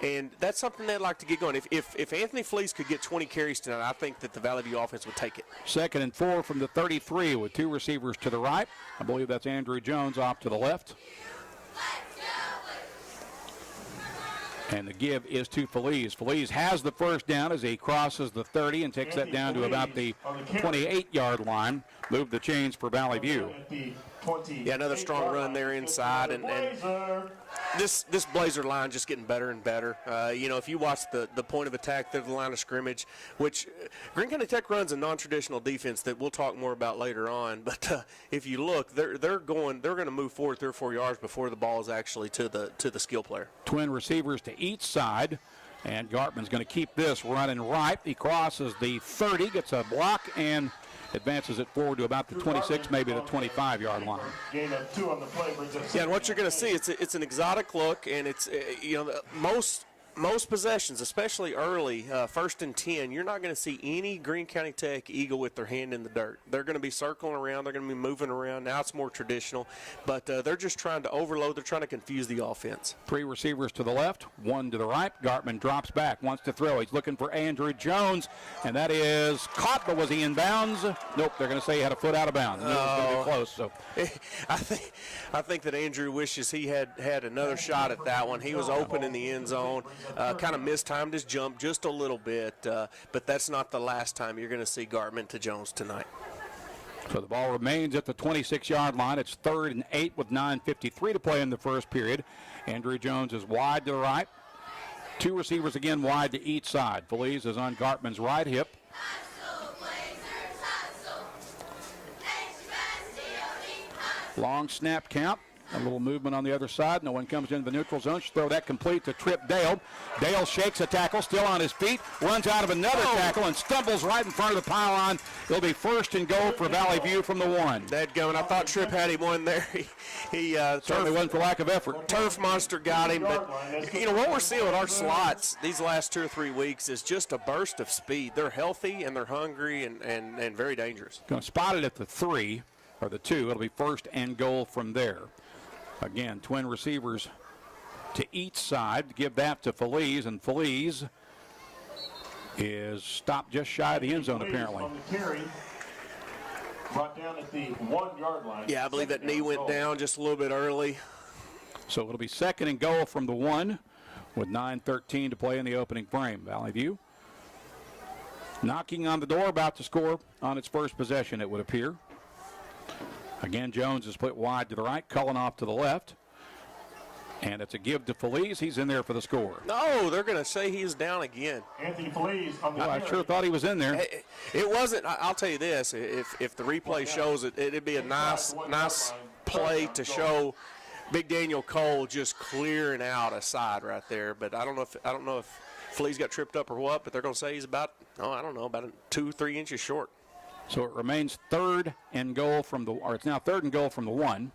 Speaker 25: And that's something they'd like to get going. If Anthony Fleece could get 20 carries tonight, I think that the Valley View offense would take it.
Speaker 3: 2nd and 4 from the 33 with 2 receivers to the right. I believe that's Andrew Jones off to the left. And the give is to Feliz. Feliz has the first down as he crosses the 30 and takes that down to about the 28-yard line. Move the chains for Valley View.
Speaker 25: Yeah, another strong run there inside. And this Blazer line just getting better and better. If you watch the point of attack through the line of scrimmage, which Greene County Tech runs a non-traditional defense that we'll talk more about later on. But if you look, they're going to move forward 3 or 4 yards before the ball is actually to the skill player.
Speaker 3: Twin receivers to each side, and Gartman's going to keep this running right. He crosses the 30, gets a block, and advances it forward to about the 26, maybe the 25-yard line.
Speaker 25: Yeah, and what you're going to see, it's an exotic look, and it's most possessions, especially early, 1st and 10, you're not going to see any Greene County Tech Eagle with their hand in the dirt. They're going to be circling around. They're going to be moving around. Now it's more traditional, but they're just trying to overload. They're trying to confuse the offense.
Speaker 3: 3 receivers to the left, 1 to the right. Gartman drops back, wants to throw. He's looking for Andrew Jones, and that is caught, but was he in bounds? Nope, they're going to say he had a foot out of bounds. It was going to be close. So
Speaker 25: I think that Andrew wishes he had another shot at that one. He was open in the end zone. Kind of mistimed his jump just a little bit, but that's not the last time you're going to see Gartman to Jones tonight.
Speaker 3: So the ball remains at the 26-yard line. It's 3rd and 8 with 9:53 to play in the first period. Andrew Jones is wide to the right. 2 receivers again wide to each side. Feliz is on Gartman's right hip. Long snap count. A little movement on the other side. No one comes into the neutral zone. Should throw that complete to Trip Dale. Dale shakes a tackle, still on his feet, runs out of another tackle and stumbles right in front of the pylon. It'll be 1st and goal for Valley View from the 1.
Speaker 25: Dadgummit, I thought Trip had him one there. He
Speaker 3: certainly wasn't for lack of effort.
Speaker 25: Turf monster got him, but what we're seeing with our slots these last 2 or 3 weeks is just a burst of speed. They're healthy and they're hungry and very dangerous.
Speaker 3: Going to spot it at the 3 or the 2. It'll be 1st and goal from there. Again, twin receivers to each side. Give that to Feliz, and Feliz is stopped just shy of the end zone, apparently.
Speaker 2: Brought down at the 1-yard line.
Speaker 25: Yeah, I believe that knee went down just a little bit early.
Speaker 3: So it'll be 2nd and goal from the 1 with 9:13 to play in the opening frame. Valley View knocking on the door, about to score on its first possession, it would appear. Again, Jones is split wide to the right, Cullen off to the left. And it's a give to Feliz. He's in there for the score.
Speaker 25: No, they're going to say he's down again.
Speaker 2: Anthony Feliz on the
Speaker 3: I sure thought he was in there.
Speaker 25: It wasn't. I'll tell you this. If the replay shows it, it'd be a nice play to show Big Daniel Cole just clearing out a side right there. But I don't know if Feliz got tripped up or what, but they're going to say he's about 2-3 inches short.
Speaker 3: So it remains 3rd and goal from the, or it's now 3rd and goal from the 1.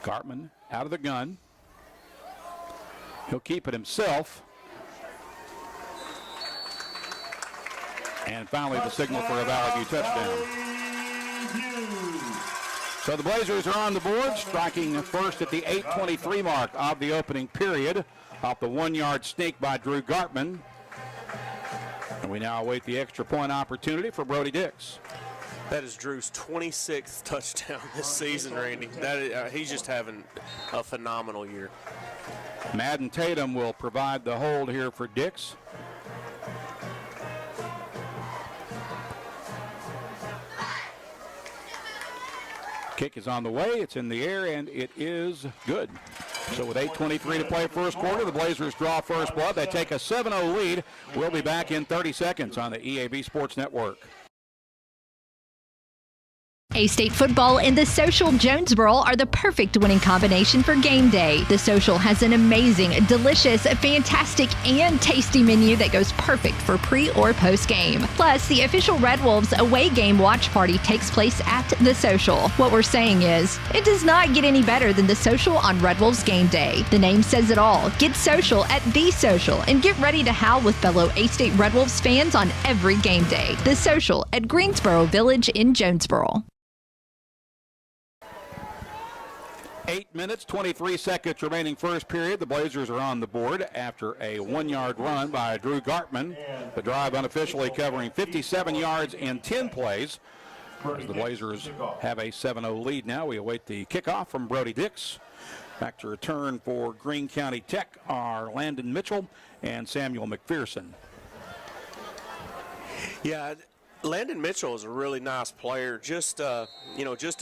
Speaker 3: Gartman out of the gun. He'll keep it himself. And finally, the signal for a Valley View touchdown. So the Blazers are on the board, striking first at the 8:23 mark of the opening period off the 1-yard sneak by Drew Gartman. And we now await the extra point opportunity for Brody Dix.
Speaker 25: That is Drew's 26th touchdown this season, Randy. He's just having a phenomenal year.
Speaker 3: Madden Tatum will provide the hold here for Dix. Kick is on the way. It's in the air, and it is good. So with 8:23 to play first quarter, the Blazers draw first blood. They take a 7-0 lead. We'll be back in 30 seconds on the EAB Sports Network.
Speaker 9: A-State football and the Social Jonesboro are the perfect winning combination for game day. The Social has an amazing, delicious, fantastic, and tasty menu that goes perfect for pre or post game. Plus, the official Red Wolves away game watch party takes place at the Social. What we're saying is, it does not get any better than the Social on Red Wolves game day. The name says it all. Get social at the Social and get ready to howl with fellow A-State Red Wolves fans on every game day. The Social at Greensboro Village in Jonesboro.
Speaker 3: 8 minutes, 23 seconds remaining first period. The Blazers are on the board after a 1-yard run by Drew Gartman. The drive unofficially covering 57 yards in 10 plays. As the Blazers have a 7-0 lead now. We await the kickoff from Brody Dix. Back to return for Greene County Tech are Landon Mitchell and Samuel McPherson.
Speaker 25: Yeah, Landon Mitchell is a really nice player. Just a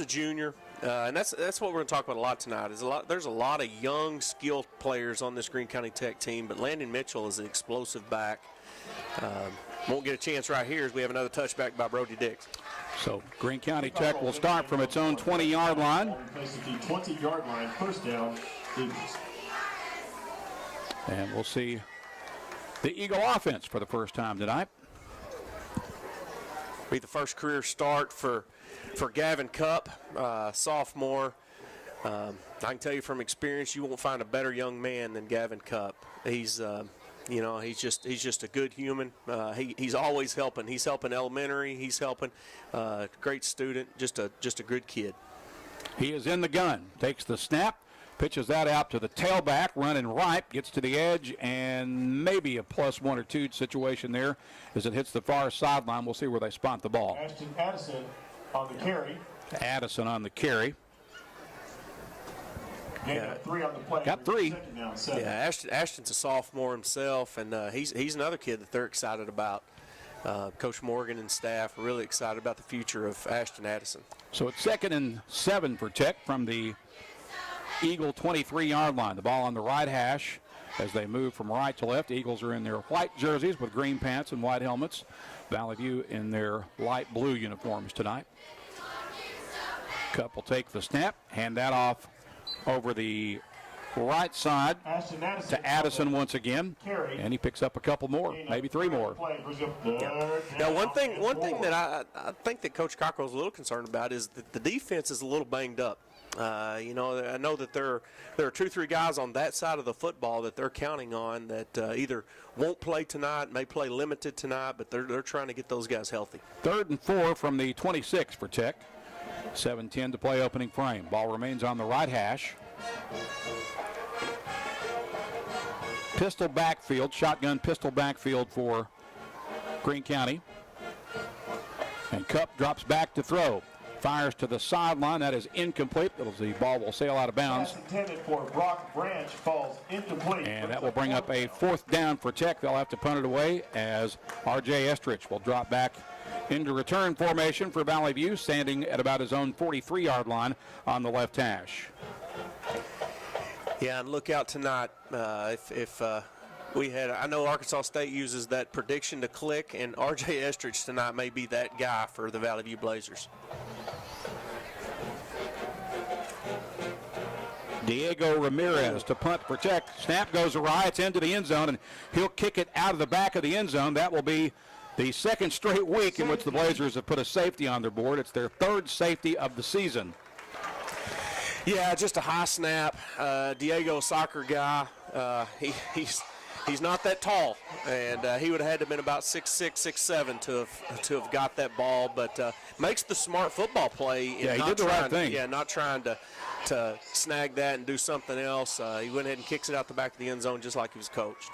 Speaker 25: junior. And that's what we're going to talk about a lot tonight. There's a lot of young, skilled players on this Greene County Tech team, but Landon Mitchell is an explosive back. Won't get a chance right here as we have another touchback by Brody Dix.
Speaker 3: So Greene County Tech will start from its own 20-yard line.
Speaker 2: 20-yard line, first down, Eagles.
Speaker 3: And we'll see the Eagle offense for the first time tonight.
Speaker 25: Be the first career start for Gavin Cupp, sophomore. I can tell you from experience, you won't find a better young man than Gavin Cupp. He's just a good human. He's always helping. He's helping elementary. He's helping. Great student. Just a good kid.
Speaker 3: He is in the gun. Takes the snap. Pitches that out to the tailback, running right, gets to the edge, and maybe a +1 or 2 situation there as it hits the far sideline. We'll see where they spot the ball.
Speaker 2: Addison on the carry.
Speaker 3: Addison on the carry.
Speaker 2: Got 3 on the play.
Speaker 3: Got 3.
Speaker 25: Yeah, Ashton's a sophomore himself, and he's another kid that they're excited about. Coach Morgan and staff are really excited about the future of Ashton Addison.
Speaker 3: So it's 2nd and 7 for Tech from the Eagle 23-yard line. The ball on the right hash as they move from right to left. Eagles are in their white jerseys with green pants and white helmets. Valley View in their light blue uniforms tonight. Cupp will take the snap, hand that off over the right side to Addison once again, and he picks up a couple more, maybe 3 more.
Speaker 25: Now, one thing that I think that Coach Cockrel is a little concerned about is that the defense is a little banged up. I know that there are 2-3 guys on that side of the football that they're counting on that either won't play tonight, may play limited tonight, but they're trying to get those guys healthy.
Speaker 3: 3rd and 4 from the 26 for Tech. 7:10 to play opening frame. Ball remains on the right hash. Pistol backfield, shotgun pistol backfield for Greene County. And Cupp drops back to throw. Fires to the sideline. That is incomplete. The ball will sail out of bounds.
Speaker 2: Pass intended for Brock Branch falls incomplete.
Speaker 3: And that will bring up a 4th down for Tech. They'll have to punt it away as R.J. Estrich will drop back into return formation for Valley View, standing at about his own 43-yard line on the left hash.
Speaker 25: Yeah, and look out tonight if we had. I know Arkansas State uses that prediction to click, and R.J. Estrich tonight may be that guy for the Valley View Blazers.
Speaker 3: Diego Ramirez to punt for Tech. Snap goes awry. It's into the end zone, and he'll kick it out of the back of the end zone. That will be the 2nd straight week in which the Blazers have put a safety on their board. It's their 3rd safety of the season.
Speaker 25: Yeah, just a high snap. Diego, soccer guy. he's not that tall, and he would have had to have been about 6'6", 6'7" to have got that ball, but makes the smart football play.
Speaker 3: Yeah, he did the right thing.
Speaker 25: Yeah, not trying to snag that and do something else. He went ahead and kicks it out the back of the end zone just like he was coached.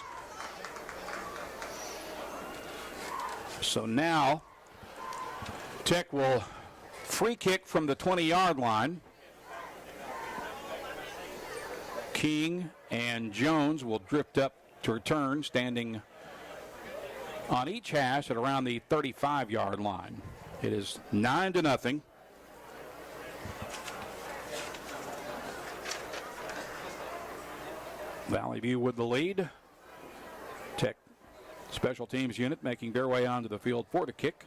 Speaker 3: So now Tech will free kick from the 20-yard line. King and Jones will drift up to return, standing on each hash at around the 35-yard line. It is 9-0. Valley View with the lead. Tech special teams unit making their way onto the field for the kick.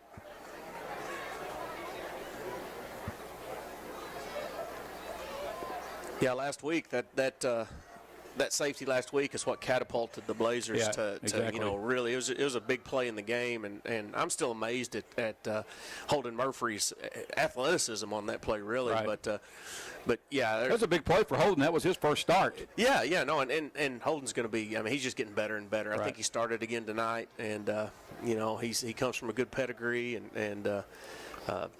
Speaker 25: Yeah, last week that safety last week is what catapulted the Blazers to
Speaker 3: exactly.
Speaker 25: Really it was a big play in the game, and I'm still amazed at Holden Murphy's athleticism on that play, really.
Speaker 3: Right.
Speaker 25: But yeah,
Speaker 3: that was a big play for Holden. That was his first start.
Speaker 25: And Holden's going to be. I mean, he's just getting better and better.
Speaker 3: Right.
Speaker 25: I think he started again tonight, and he comes from a good pedigree, and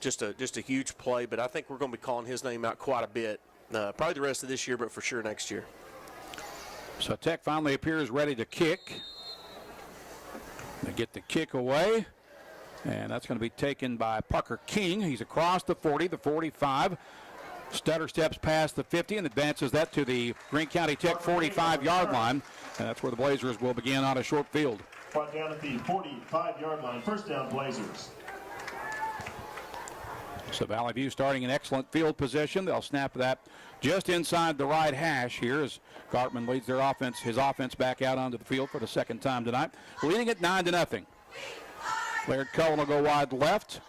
Speaker 25: just a huge play. But I think we're going to be calling his name out quite a bit. Probably the rest of this year, but for sure next year.
Speaker 3: So Tech finally appears ready to kick. They get the kick away, and that's going to be taken by Parker King. He's across the 40, the 45. Stutter steps past the 50 and advances that to the Greene County Tech 45-yard line, and that's where the Blazers will begin on a short field.
Speaker 2: Brought down at the 45-yard line. First down, Blazers.
Speaker 3: So Valley View starting in excellent field position. They'll snap that just inside the right hash here as Gartman leads his offense back out onto the field for the second time tonight, leading at 9-0. Laird Cullen will go wide left.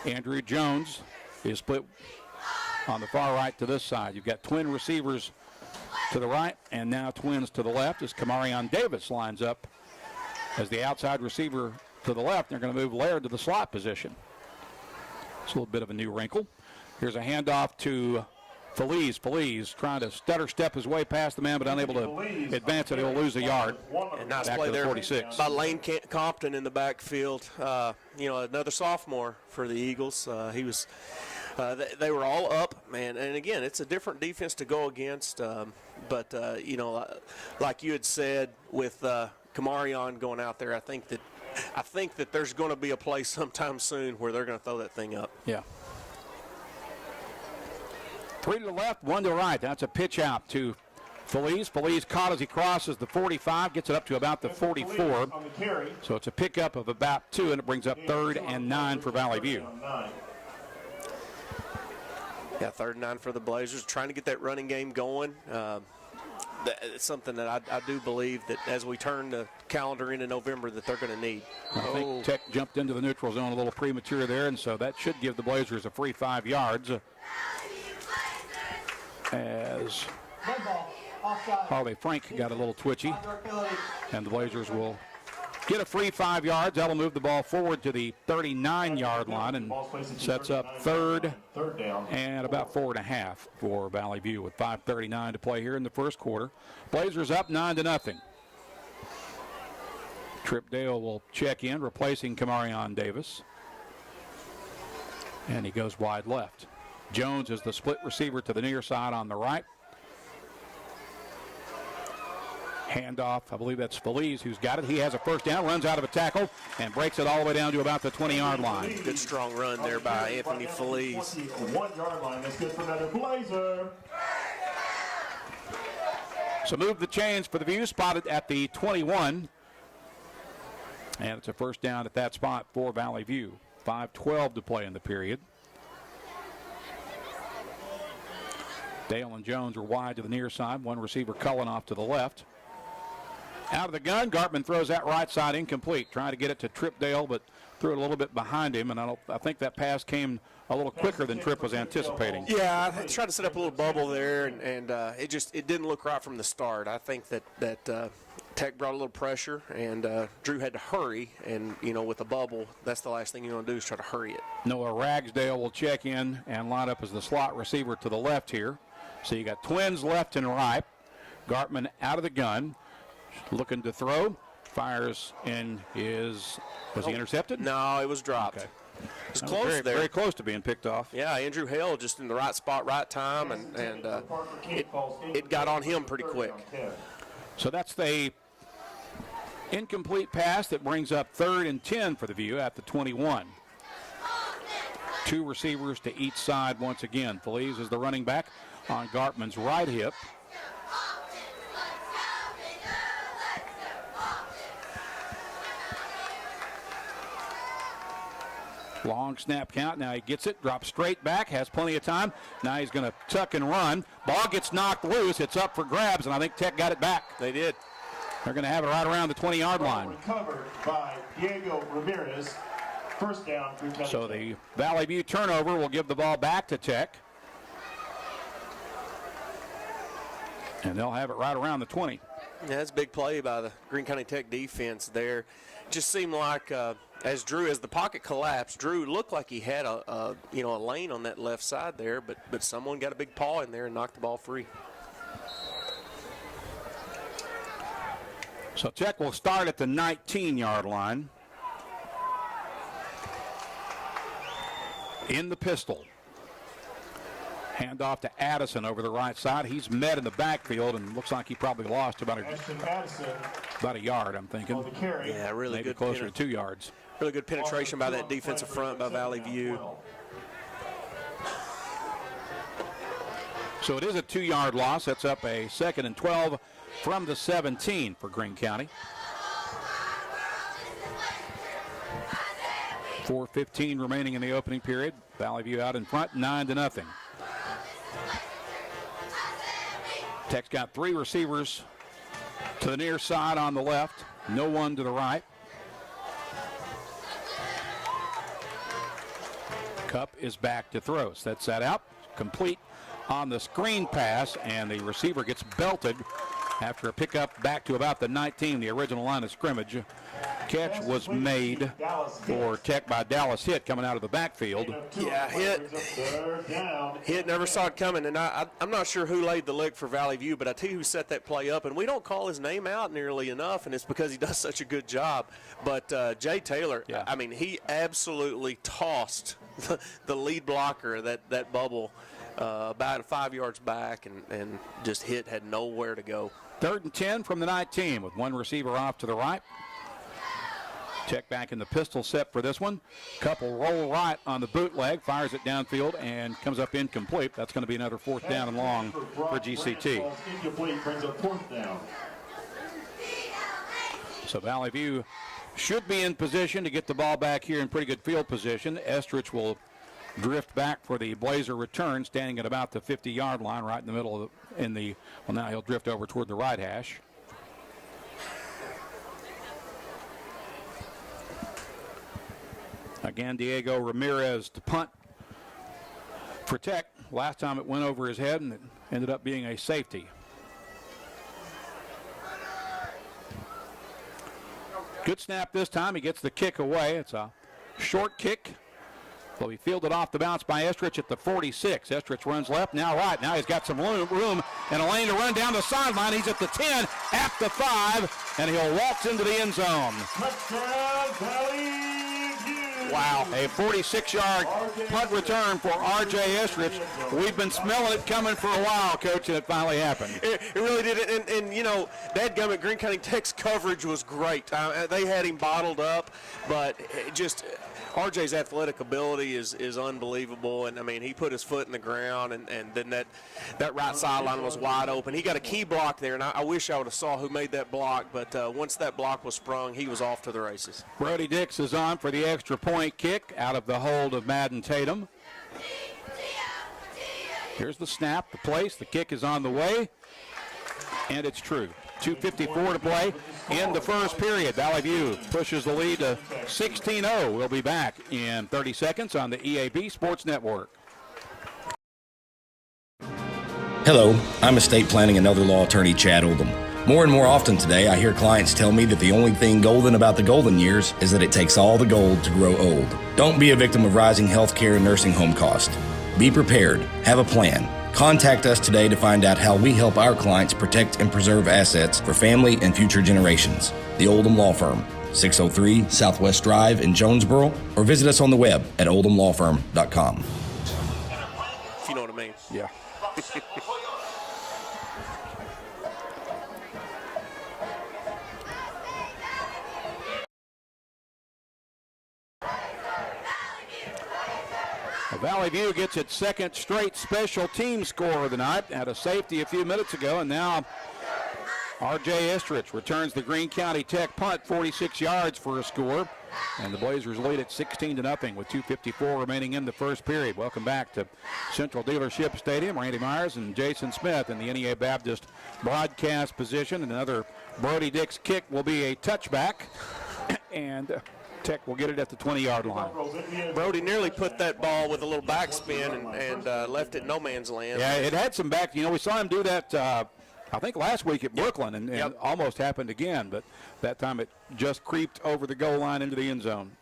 Speaker 3: Andrew Jones is split on the far right to this side. You've got twin receivers to the right and now twins to the left as Kamarion Davis lines up as the outside receiver to the left. They're going to move Laird to the slot position. It's a little bit of a new wrinkle. Here's a handoff to Feliz. Feliz trying to stutter step his way past the man, but unable to advance it. He'll lose a yard.
Speaker 25: And nice
Speaker 3: back
Speaker 25: play
Speaker 3: to the
Speaker 25: there
Speaker 3: 46.
Speaker 25: by Lane Compton in the backfield. Another sophomore for the Eagles. He was. They were all up, man. And again, it's a different defense to go against. But like you had said with Kamarion going out there, I think that there's going to be a play sometime soon where they're going to throw that thing up.
Speaker 3: Yeah. 3 to the left, 1 to the right. That's a pitch out to Feliz. Feliz caught as he crosses the 45, gets it up to about the 44. So it's a pickup of about 2, and it brings up 3rd and 9 for Valley View.
Speaker 25: Yeah, 3rd and 9 for the Blazers, trying to get that running game going. It's something that I do believe that as we turn the calendar into November that they're going to need.
Speaker 3: I think Tech jumped into the neutral zone a little premature there, and so that should give the Blazers a free 5 yards. As Harley Frank got a little twitchy, and the Blazers will get a free 5 yards. That'll move the ball forward to the 39-yard line and sets up 3rd and about 4.5 for Valley View with 5:39 to play here in the first quarter. Blazers up 9-0. Trip Dale will check in, replacing Kamarion Davis. And he goes wide left. Jones is the split receiver to the near side on the right. Handoff, I believe that's Feliz who's got it. He has a first down, runs out of a tackle, and breaks it all the way down to about the 20-yard line.
Speaker 25: Good strong run there by Anthony Feliz.
Speaker 2: 1-yard line, that's good for another Blazer.
Speaker 3: So move the chains for the View, spotted at the 21. And it's a first down at that spot for Valley View. 5:12 to play in the period. Dale and Jones are wide to the near side. One receiver, Cullen, off to the left. Out of the gun, Gartman throws that right side incomplete, trying to get it to Trip Dale, but threw it a little bit behind him, and I think that pass came a little quicker than Tripp was anticipating.
Speaker 25: Yeah, I tried to set up a little bubble there, and it didn't look right from the start. I think that Tech brought a little pressure, and Drew had to hurry, and with a bubble, that's the last thing you want to do is try to hurry it.
Speaker 3: Noah Ragsdale will check in and line up as the slot receiver to the left here. So you got twins left and right. Gartman out of the gun. looking to throw. Fires in his, was he intercepted?
Speaker 25: No, it was dropped.
Speaker 3: Okay.
Speaker 25: It was close there.
Speaker 3: Very close to being picked off.
Speaker 25: Yeah, Andrew Hale just in the right spot, right time, and it got on him pretty quick.
Speaker 3: So that's the incomplete pass that brings up 3rd and 10 for the View at the 21. 2 receivers to each side once again. Feliz is the running back on Gartman's right hip. Long snap count. Now he gets it, drops straight back, has plenty of time. Now he's going to tuck and run. Ball gets knocked loose. It's up for grabs, and I think Tech got it back.
Speaker 25: They did.
Speaker 3: They're going to have it right around the 20-yard line.
Speaker 2: Recovered by Diego Ramirez. First down.
Speaker 3: So the Valley View turnover will give the ball back to Tech. And they'll have it right around the 20.
Speaker 25: Yeah, that's a big play by the Greene County Tech defense there. Just seemed like as the pocket collapsed, Drew looked like he had a lane on that left side there, but someone got a big paw in there and knocked the ball free.
Speaker 3: So Tech will start at the 19-yard line. In the pistol. Handoff to Addison over the right side. He's met in the backfield and looks like he probably lost about a yard, I'm thinking.
Speaker 25: Yeah, really
Speaker 3: maybe
Speaker 25: good.
Speaker 3: Closer to 2 yards.
Speaker 25: Really good penetration by that defensive front by Valley View.
Speaker 3: So it is a 2-yard loss. That's up a 2nd and 12 from the 17 for Greene County. 4:15 remaining in the opening period. Valley View out in front, 9-0. Tech's got 3 receivers to the near side on the left, no one to the right. Cup is back to throw. Sets that out, complete on the screen pass, and the receiver gets belted after a pickup back to about the 19, the original line of scrimmage. Catch was made for Tech by Dallas Hitt coming out of the backfield.
Speaker 25: Yeah, Hitt never saw it coming, and I'm not sure who laid the lick for Valley View, but I tell you who set that play up, and we don't call his name out nearly enough, and it's because he does such a good job. But Jay Taylor, yeah. I mean, he absolutely tossed the lead blocker, that bubble, about 5 yards back, and just Hitt had nowhere to go.
Speaker 3: 3rd and 10 from the 19 with 1 receiver off to the right. Tech back in the pistol set for this one. Couple roll right on the bootleg, fires it downfield, and comes up incomplete. That's going to be another 4th down and long for GCT.
Speaker 2: Incomplete brings up 4th down.
Speaker 3: So Valley View should be in position to get the ball back here in pretty good field position. Estrich will drift back for the Blazer return, standing at about the 50-yard line, right in the middle of well, now he'll drift over toward the right hash. Again, Diego Ramirez to punt for Tech. Last time it went over his head, and it ended up being a safety. Good snap this time. He gets the kick away. It's a short kick. Will be fielded off the bounce by Estrich at the 46. Estrich runs left, now right. Now he's got some room and a lane to run down the sideline. He's at the 10, at the 5, and he'll waltz into the end zone. Wow, a 46-yard punt return for R.J. Estrich. We've been smelling it coming for a while, Coach, and it finally happened.
Speaker 25: It really did. And you know, that gummit Greene County Tech's coverage was great. They had him bottled up, but just RJ's athletic ability is unbelievable. And, I mean, he put his foot in the ground, and then that right sideline was wide open. He got a key block there, and I wish I would have saw who made that block. But once that block was sprung, he was off to the races.
Speaker 3: Brody Dix is on for the extra point kick out of the hold of Madden Tatum. Here's the snap, the place. The kick is on the way, and it's true. 2:54 to play in the first period. Valley View pushes the lead to 16-0. We'll be back in 30 seconds on the EAB Sports Network.
Speaker 10: Hello, I'm estate planning and elder law attorney Chad Oldham. More and more often today, I hear clients tell me that the only thing golden about the golden years is that it takes all the gold to grow old. Don't be a victim of rising healthcare and nursing home costs. Be prepared, have a plan, Contact us today to find out how we help our clients protect and preserve assets for family and future generations. The Oldham Law Firm, 603 Southwest Drive in Jonesboro, or visit us on the web at oldhamlawfirm.com.
Speaker 25: If you know what I mean.
Speaker 3: Yeah. Valley View gets its second straight special team score of the night. Had a safety a few minutes ago, and now R.J. Estrich returns the Greene County Tech punt 46 yards for a score. And the Blazers lead at 16-0 with 2:54 remaining in the first period. Welcome back to Central Dealership Stadium. Randy Myers and Jason Smith in the NEA Baptist broadcast position. Another Brody Dix kick will be a touchback. And Tech will get it at the 20-yard line.
Speaker 25: Brody nearly put that ball with a little backspin and left it no man's land.
Speaker 3: Yeah, it had some back. You know, we saw him do that, I think, last week at Brooklyn, and almost happened again. But that time it just creeped over the goal line into the end zone.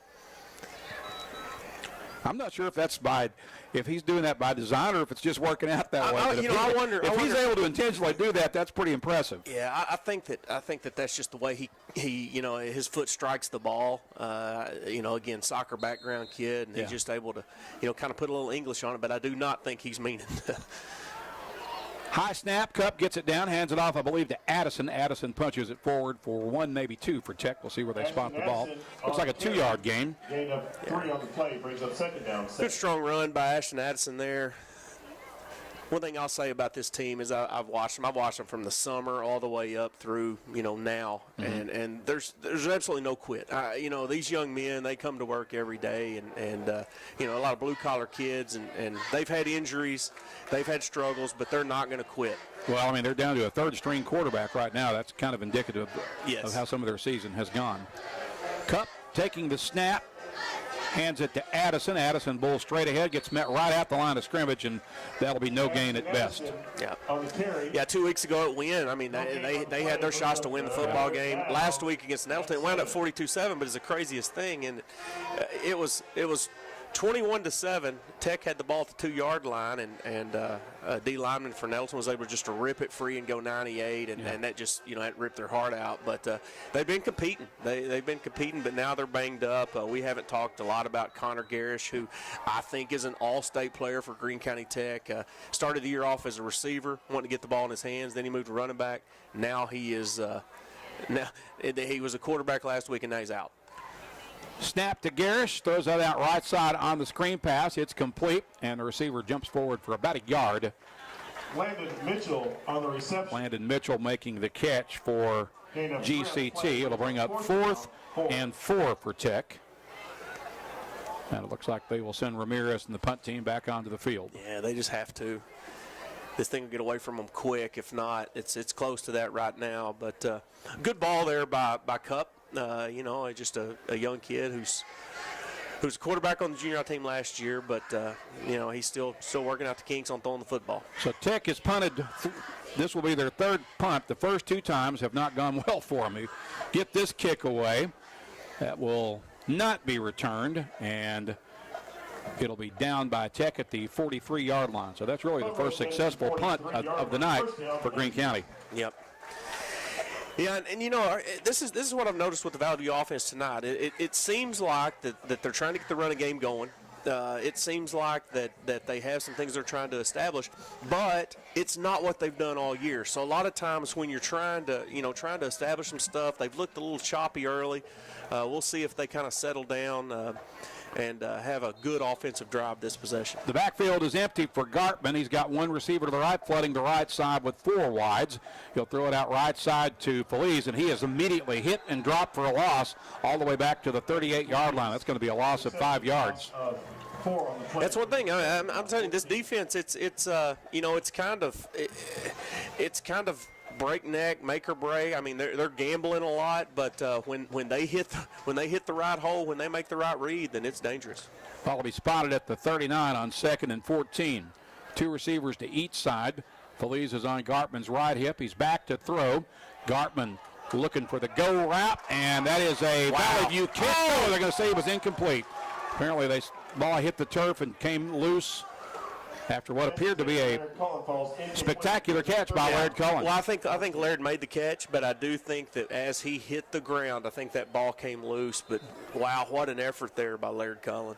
Speaker 3: I'm not sure if he's doing that by design or if it's just working out that way.
Speaker 25: I wonder
Speaker 3: if he's able to intentionally do that, that's pretty impressive.
Speaker 25: Yeah, I think that that's just the way he his foot strikes the ball. Again, soccer background kid, and he's just able to kind of put a little English on it. But I do not think he's meaning to.
Speaker 3: High snap, Cup gets it down, hands it off, I believe, to Addison. Addison punches it forward for 1, maybe 2 for Tech. We'll see where they spot the ball. Looks like a 2-yard gain.
Speaker 2: Gain of 3 on the play, brings up second down.
Speaker 25: Good strong run by Ashton Addison there. One thing I'll say about this team is I've watched them. I've watched them from the summer all the way up through now, and there's absolutely no quit. These young men, they come to work every day, and a lot of blue collar kids, and they've had injuries, they've had struggles, but they're not going to quit.
Speaker 3: Well, I mean, they're down to a third-string quarterback right now. That's kind of indicative of how some of their season has gone. Cup taking the snap. Hands it to Addison. Addison bowls straight ahead, gets met right at the line of scrimmage, and that'll be no gain at best.
Speaker 25: Yeah, 2 weeks ago at Wynn, I mean, they had their shots to win the football game. Last week against Nettleton, it wound up 42-7, but it's the craziest thing, and it was 21-7. Tech had the ball at the 2-yard line, and D lineman for Nettleton was able just to rip it free and go 98, and that just that ripped their heart out. But they've been competing. They've been competing, but now they're banged up. We haven't talked a lot about Connor Garish, who I think is an all-state player for Greene County Tech. Started the year off as a receiver, wanting to get the ball in his hands. Then he moved to running back. Now he is. He was a quarterback last week, and now he's out.
Speaker 3: Snap to Garish, throws that out right side on the screen pass. It's complete, and the receiver jumps forward for about a yard.
Speaker 2: Landon Mitchell on the reception.
Speaker 3: Landon Mitchell making the catch for GCT. It'll bring up 4th and 4 for Tech. And it looks like they will send Ramirez and the punt team back onto the field.
Speaker 25: Yeah, they just have to. This thing will get away from them quick. If not, it's close to that right now. But good ball there by Cup. Just a young kid who's a quarterback on the junior team last year, but he's still working out the kinks on throwing the football.
Speaker 3: So Tech has punted. This will be their 3rd punt. The first 2 times have not gone well for them. You get this kick away. That will not be returned, and it'll be down by Tech at the 43-yard line. So that's really the first successful punt of the night for Greene County.
Speaker 25: Yep. Yeah, and this is what I've noticed with the Valley View offense tonight. It seems like that they're trying to get the running game going. It seems like that they have some things they're trying to establish, but it's not what they've done all year. So a lot of times when you're trying to establish some stuff, they've looked a little choppy early. We'll see if they kind of settle down and have a good offensive drive this possession.
Speaker 3: The backfield is empty for Gartman. He's got 1 receiver to the right, flooding the right side with 4 wides. He'll throw it out right side to Feliz, and he is immediately hit and dropped for a loss all the way back to the 38-yard line. That's going to be a loss of 5 yards.
Speaker 25: That's one thing. I'm telling you, this defense, it's kind of breakneck, make or break. I mean, they're gambling a lot, but when they hit the right hole, when they make the right read, then it's dangerous.
Speaker 3: Ball will be spotted at the 39 on 2nd and 14. 2 receivers to each side. Feliz is on Gartman's right hip. He's back to throw. Gartman looking for the go route, and that is a Valley View kick. They're going to say it was incomplete. Apparently, the ball hit the turf and came loose after what appeared to be a spectacular catch by Laird Cullen.
Speaker 25: Well, I think Laird made the catch, but I do think that as he hit the ground, I think that ball came loose. But, wow, what an effort there by Laird Cullen.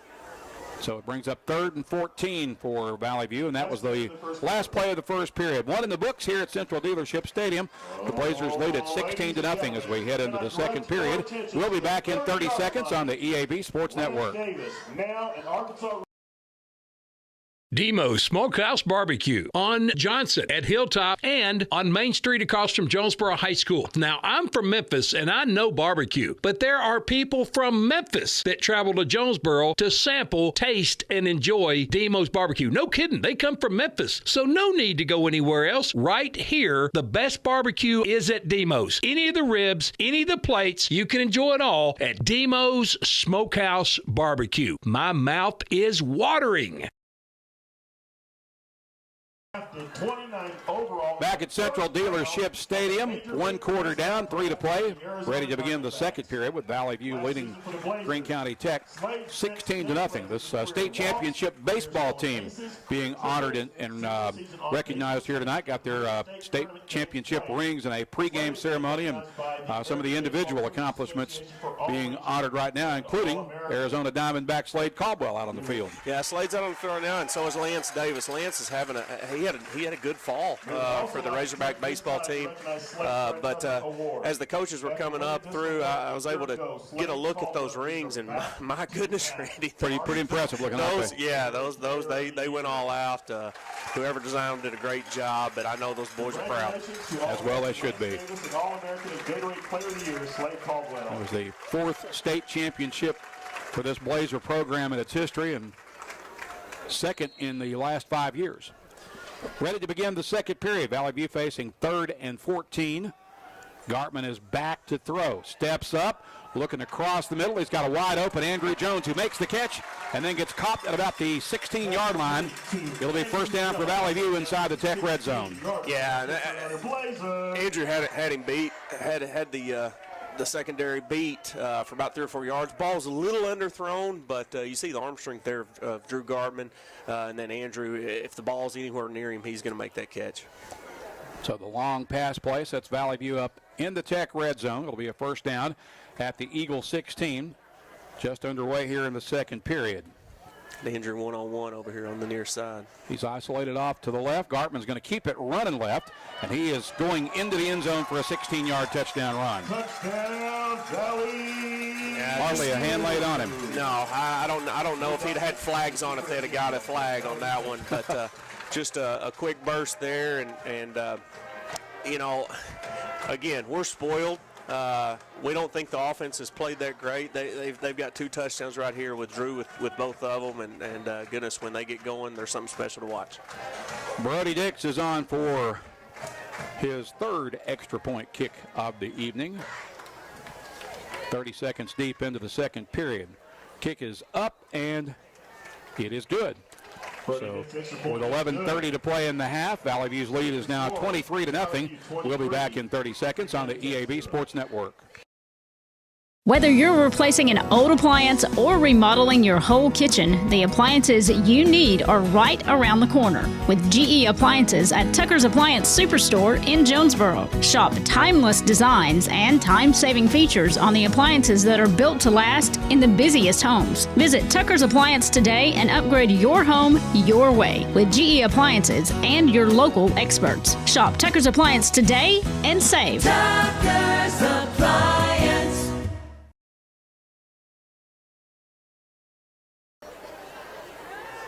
Speaker 3: So it brings up 3rd and 14 for Valley View, and that was the last play of the first period. One in the books here at Central Dealership Stadium. The Blazers lead at 16-0 as we head into the second period. We'll be back in 30 seconds on the EAB Sports Network.
Speaker 17: Demo's Smokehouse Barbecue on Johnson at Hilltop and on Main Street across from Jonesboro High School. Now, I'm from Memphis and I know barbecue, but there are people from Memphis that travel to Jonesboro to sample, taste, and enjoy Demo's Barbecue. No kidding, they come from Memphis, so no need to go anywhere else. Right here, the best barbecue is at Demo's. Any of the ribs, any of the plates, you can enjoy it all at Demo's Smokehouse Barbecue. My mouth is watering.
Speaker 3: Back at Central Dealership Stadium, 1 quarter down, 3 to play. Ready to begin the second period with Valley View leading Greene County Tech 16-0. This state championship baseball team being honored and recognized here tonight. Got their state championship rings and a pregame ceremony, and some of the individual accomplishments being honored right now, including Arizona Diamondback Slade Caldwell out on the field.
Speaker 25: Yeah, Slade's out on the field right now, and so is Lance Davis. Lance is having he had a good fall for the Razorback baseball team, but as the coaches were coming up through, I was able to get a look at those rings, and my goodness, Randy,
Speaker 3: pretty impressive looking.
Speaker 25: Those, yeah, those they went all out. Whoever designed them did a great job, but I know those boys are proud.
Speaker 3: As well they should be. That was the 4th state championship for this Blazer program in its history, and 2nd in the last 5 years. Ready to begin the second period. Valley View facing 3rd and 14. Gartman is back to throw. Steps up, looking across the middle. He's got a wide open Andrew Jones, who makes the catch and then gets caught at about the 16-yard line. It'll be first down for Valley View inside the Tech red zone.
Speaker 25: Yeah, Andrew had him beat. Had the secondary beat for about 3 or 4 yards. Ball's a little underthrown, but you see the arm strength there of Drew Gartman. And then Andrew, if the ball's anywhere near him, he's going to make that catch.
Speaker 3: So the long pass play sets Valley View up in the Tech red zone. It'll be a first down at the Eagle 16. Just underway here in the second period.
Speaker 25: Andrew one-on-one over here on the near side.
Speaker 3: He's isolated off to the left. Gartman's going to keep it running left, and he is going into the end zone for a 16-yard touchdown run.
Speaker 2: Touchdown, Valley.
Speaker 3: Hardly a hand laid on him.
Speaker 25: No, I don't know if he'd had flags on, if they'd have got a flag on that one, but just a quick burst there, and you know, again, we're spoiled. We don't think the offense has played that great. They've got 2 touchdowns right here with Drew with both of them, and goodness, when they get going, there's something special to watch.
Speaker 3: Brody Dix is on for his 3rd extra point kick of the evening. 30 seconds deep into the second period. Kick is up, and it is good. So with 11:30 to play in the half, Valley View's lead is now 23-0. We'll be back in 30 seconds on the EAB Sports Network.
Speaker 21: Whether you're replacing an old appliance or remodeling your whole kitchen, the appliances you need are right around the corner with GE Appliances at Tucker's Appliance Superstore in Jonesboro. Shop timeless designs and time-saving features on the appliances that are built to last in the busiest homes. Visit Tucker's Appliance today and upgrade your home your way with GE Appliances and your local experts. Shop Tucker's Appliance today and save.
Speaker 23: Tucker's Appliance.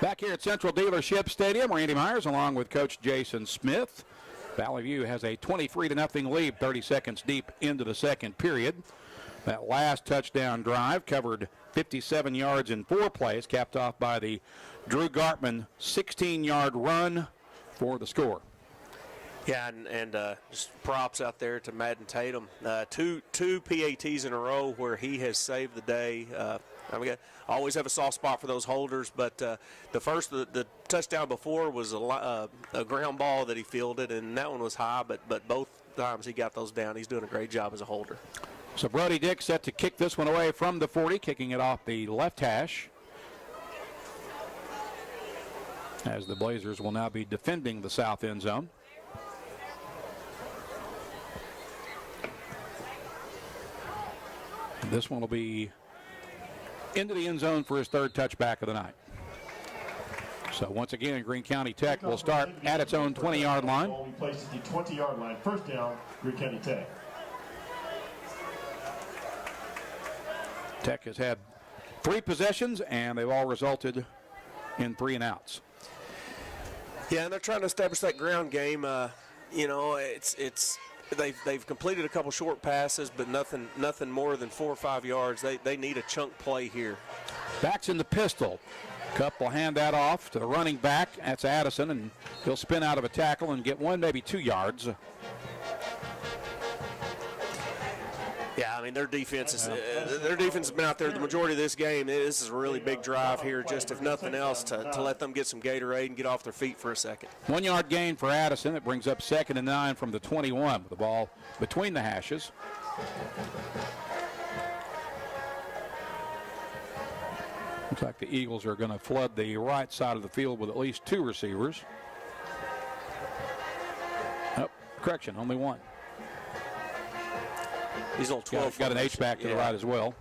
Speaker 3: Back here at Central Dealership Stadium, Randy Myers along with Coach Jason Smith. Valley View has a 23-0 lead, 30 seconds deep into the second period. That last touchdown drive covered 57 yards in 4 plays, capped off by the Drew Gartman 16-yard run for the score.
Speaker 25: Yeah, and just props out there to Madden Tatum. Two PATs in a row where he has saved the day. I always have a soft spot for those holders, but the touchdown before was a ground ball that he fielded, and that one was high, but both times he got those down. He's doing a great job as a holder.
Speaker 3: So Brody Dick set to kick this one away from the 40, kicking it off the left hash. as the Blazers will now be defending the south end zone. This one will be into the end zone for his third touchback of the night. So once again, Greene County Tech will start at its own 20-yard line.
Speaker 2: Ball will be placed at the 20-yard line. First down, Greene County Tech.
Speaker 3: Tech has had 3 possessions, and they've all resulted in 3 and outs.
Speaker 25: Yeah, and they're trying to establish that ground game. You know, they've completed a couple short passes, but nothing more than 4 or 5 yards. They need a chunk play here.
Speaker 3: Backs in the pistol. Cup will hand that off to the running back. That's Addison, and he'll spin out of a tackle and get 1, maybe 2 yards.
Speaker 25: Yeah, I mean, their defense has been out there the majority of this game. This is a really big drive here, just if nothing else, to let them get some Gatorade and get off their feet for a second.
Speaker 3: 1 yard gain for Addison. It brings up 2nd and 9 from the 21 with the ball between the hashes. Looks like the Eagles are going to flood the right side of the field with at least 2 receivers. Oh, correction, only 1.
Speaker 25: He's on 12.
Speaker 3: Got an H-back to the right as well.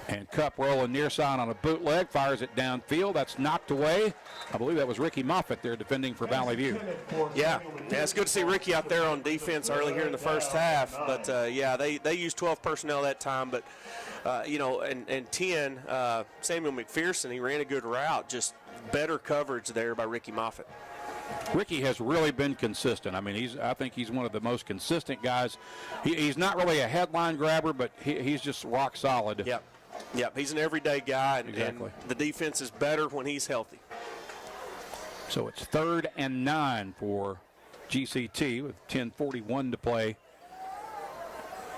Speaker 3: And Cup rolling near side on a bootleg, fires it downfield. That's knocked away. I believe that was Ricky Moffitt there defending for Valley View.
Speaker 25: Yeah, it's good to see Ricky out there on defense early here in the first half. But, yeah, they used 12 personnel that time. But, you know, and 10, Samuel McPherson, he ran a good route. Just better coverage there by Ricky Moffitt.
Speaker 3: Ricky has really been consistent. I mean, I think he's one of the most consistent guys. He's not really a headline grabber, but he's just rock solid.
Speaker 25: Yep, he's an everyday guy, and the defense is better when he's healthy.
Speaker 3: So it's 3rd and 9 for GCT with 10:41 to play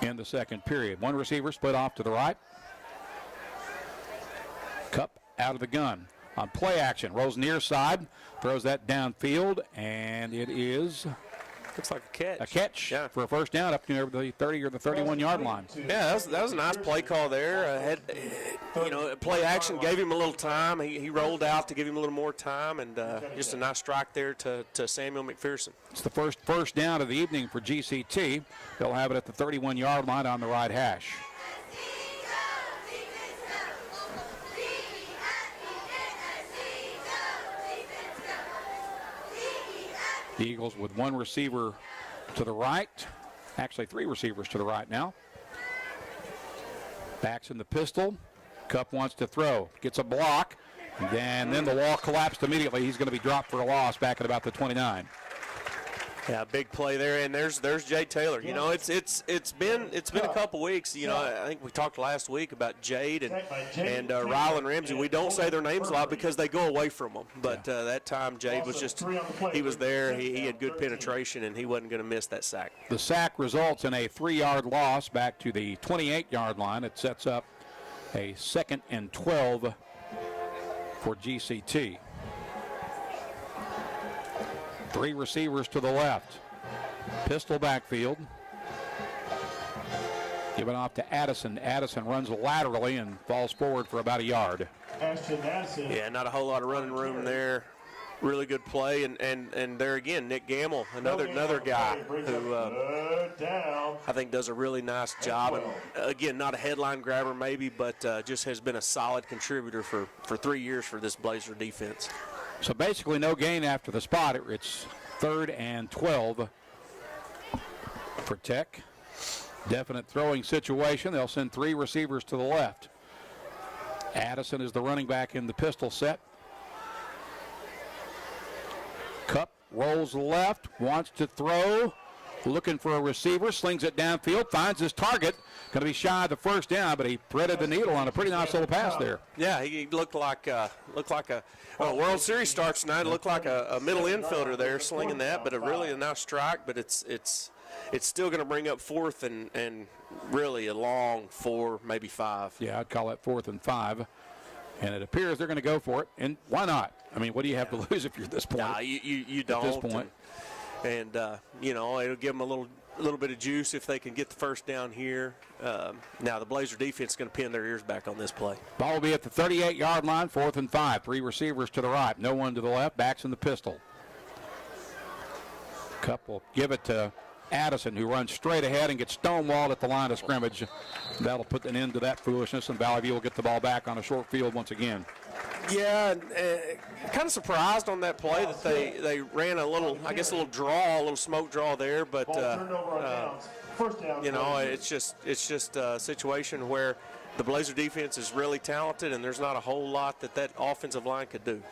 Speaker 3: in the second period. 1 receiver split off to the right. Cup out of the gun. On play action, rolls near side, throws that downfield, and it is...
Speaker 25: Looks like a catch.
Speaker 3: A catch for a first down up near the 30 or the 31-yard line.
Speaker 25: Yeah, that was a nice play call there. You know, play action gave him a little time. He rolled out to give him a little more time, and just a nice strike there to Samuel McPherson.
Speaker 3: It's the first down of the evening for GCT. They'll have it at the 31-yard line on the right hash. The Eagles with 1 receiver to the right. Actually, 3 receivers to the right now. Backs in the pistol. Cup wants to throw. Gets a block. And then the wall collapsed immediately. He's going to be dropped for a loss back at about the 29.
Speaker 25: Yeah, big play there, and there's Jade Taylor. You know, it's been a couple weeks. You know, I think we talked last week about Jade and Rylan Ramsey. We don't say their names a lot because they go away from them. But that time, Jade was he was there. He had good penetration, and he wasn't going to miss that sack.
Speaker 3: The sack results in a 3-yard loss back to the 28-yard line. It sets up a 2nd and 12 for GCT. 3 receivers to the left. Pistol backfield. Given off to Addison. Addison runs laterally and falls forward for about a yard.
Speaker 25: Yeah, not a whole lot of running room there. Really good play, and there again, Nick Gamble, another guy who I think does a really nice job. And again, not a headline grabber maybe, but just has been a solid contributor for 3 years for this Blazer defense.
Speaker 3: So basically no gain after the spot. It's 3rd and 12 for Tech. Definite throwing situation. They'll send 3 receivers to the left. Addison is the running back in the pistol set. Cup rolls left, wants to throw, looking for a receiver, slings it downfield, finds his target. Going to be shy of the first down, but he threaded the needle on a pretty nice little pass there.
Speaker 25: Yeah, he looked like a World Series starts tonight. It looked like a middle infielder there, slinging that, but really a nice strike. But it's still going to bring up 4th and really a long 4, maybe 5.
Speaker 3: Yeah, I'd call it 4th and 5. And it appears they're going to go for it. And why not? I mean, what do you have to lose if you're at this point?
Speaker 25: Nah, you don't.
Speaker 3: At this point.
Speaker 25: And you know, it'll give them a little of juice if they can get the first down here. Now the Blazer defense is going to pin their ears back on this play.
Speaker 3: Ball will be at the 38-yard line, 4th and 5. 3 receivers to the right, no one to the left. Backs in the pistol. Cup will give it to Addison, who runs straight ahead and gets stonewalled at the line of scrimmage. That'll put an end to that foolishness, and Valley View will get the ball back on a short field once again.
Speaker 25: Yeah, kind of surprised on that play that they ran a little smoke draw there, but it's just a situation where the Blazer defense is really talented, and there's not a whole lot that offensive line could do.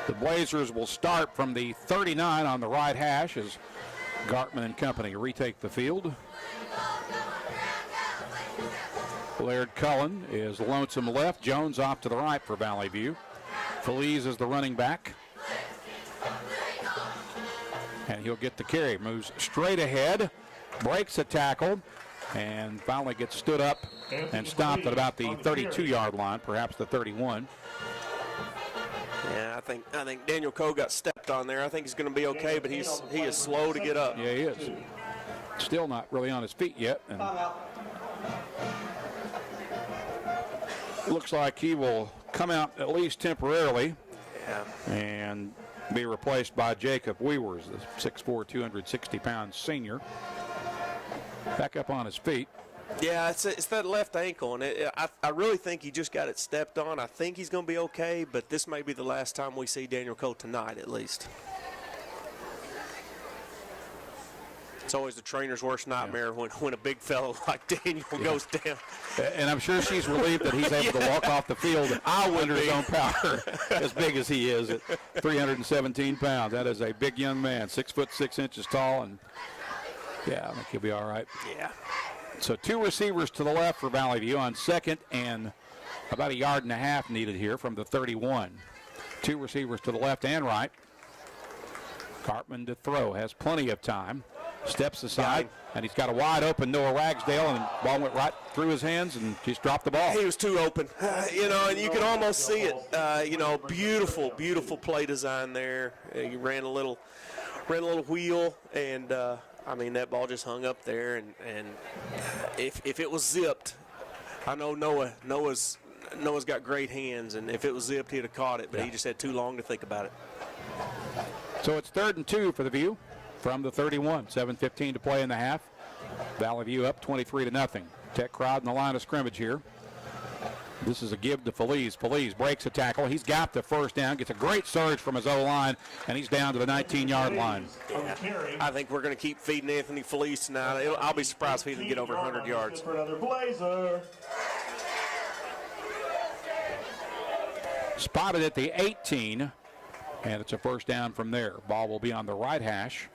Speaker 3: The Blazers will start from the 39 on the right hash as Gartman and company retake the field. Laird Cullen is lonesome left. Jones off to the right for Valley View. Feliz is the running back. And he'll get the carry. Moves straight ahead. Breaks a tackle. And finally gets stood up and stopped at about the 32-yard line, perhaps the 31.
Speaker 25: Yeah, I think Daniel Coe got stepped on there. I think he's going to be okay, but he is slow to get up.
Speaker 3: Yeah, he is. Still not really on his feet yet. And looks like he will come out at least temporarily and be replaced by Jacob Weavers, the 6'4", 260-pound senior. Back up on his feet.
Speaker 25: Yeah, it's that left ankle, and I really think he just got it stepped on. I think he's going to be okay, but this may be the last time we see Daniel Coe tonight at least. It's always the trainer's worst nightmare when a big fellow like Daniel goes down.
Speaker 3: And I'm sure she's relieved that he's able to walk off the field under his own power, as big as he is at 317 pounds. That is a big young man, 6 foot 6 inches tall, and yeah, I think he'll be all right.
Speaker 25: Yeah.
Speaker 3: So 2 receivers to the left for Valley View on 2nd and about 1.5 yards needed here from the 31. 2 receivers to the left and right. Cartman to throw, has plenty of time. Steps aside, and he's got a wide open Noah Ragsdale, and the ball went right through his hands, and just dropped the ball.
Speaker 25: He was too open, and you can almost see it. Beautiful, beautiful play design there. He ran a little wheel, and that ball just hung up there. And if it was zipped, I know Noah's got great hands, and if it was zipped, he'd have caught it, but he just had too long to think about it.
Speaker 3: So it's 3rd and 2 for the View from the 31. 7:15 to play in the half. Valley View up 23-0. Tech crowd in the line of scrimmage here. This is a give to Feliz. Feliz breaks a tackle. He's got the first down, gets a great surge from his O-line, and he's down to the 19-yard line.
Speaker 25: Yeah. I think we're going to keep feeding Anthony Feliz tonight. I'll be surprised if he doesn't get over 100 yards.
Speaker 3: Spotted at the 18, and it's a first down from there. Ball will be on the right hash.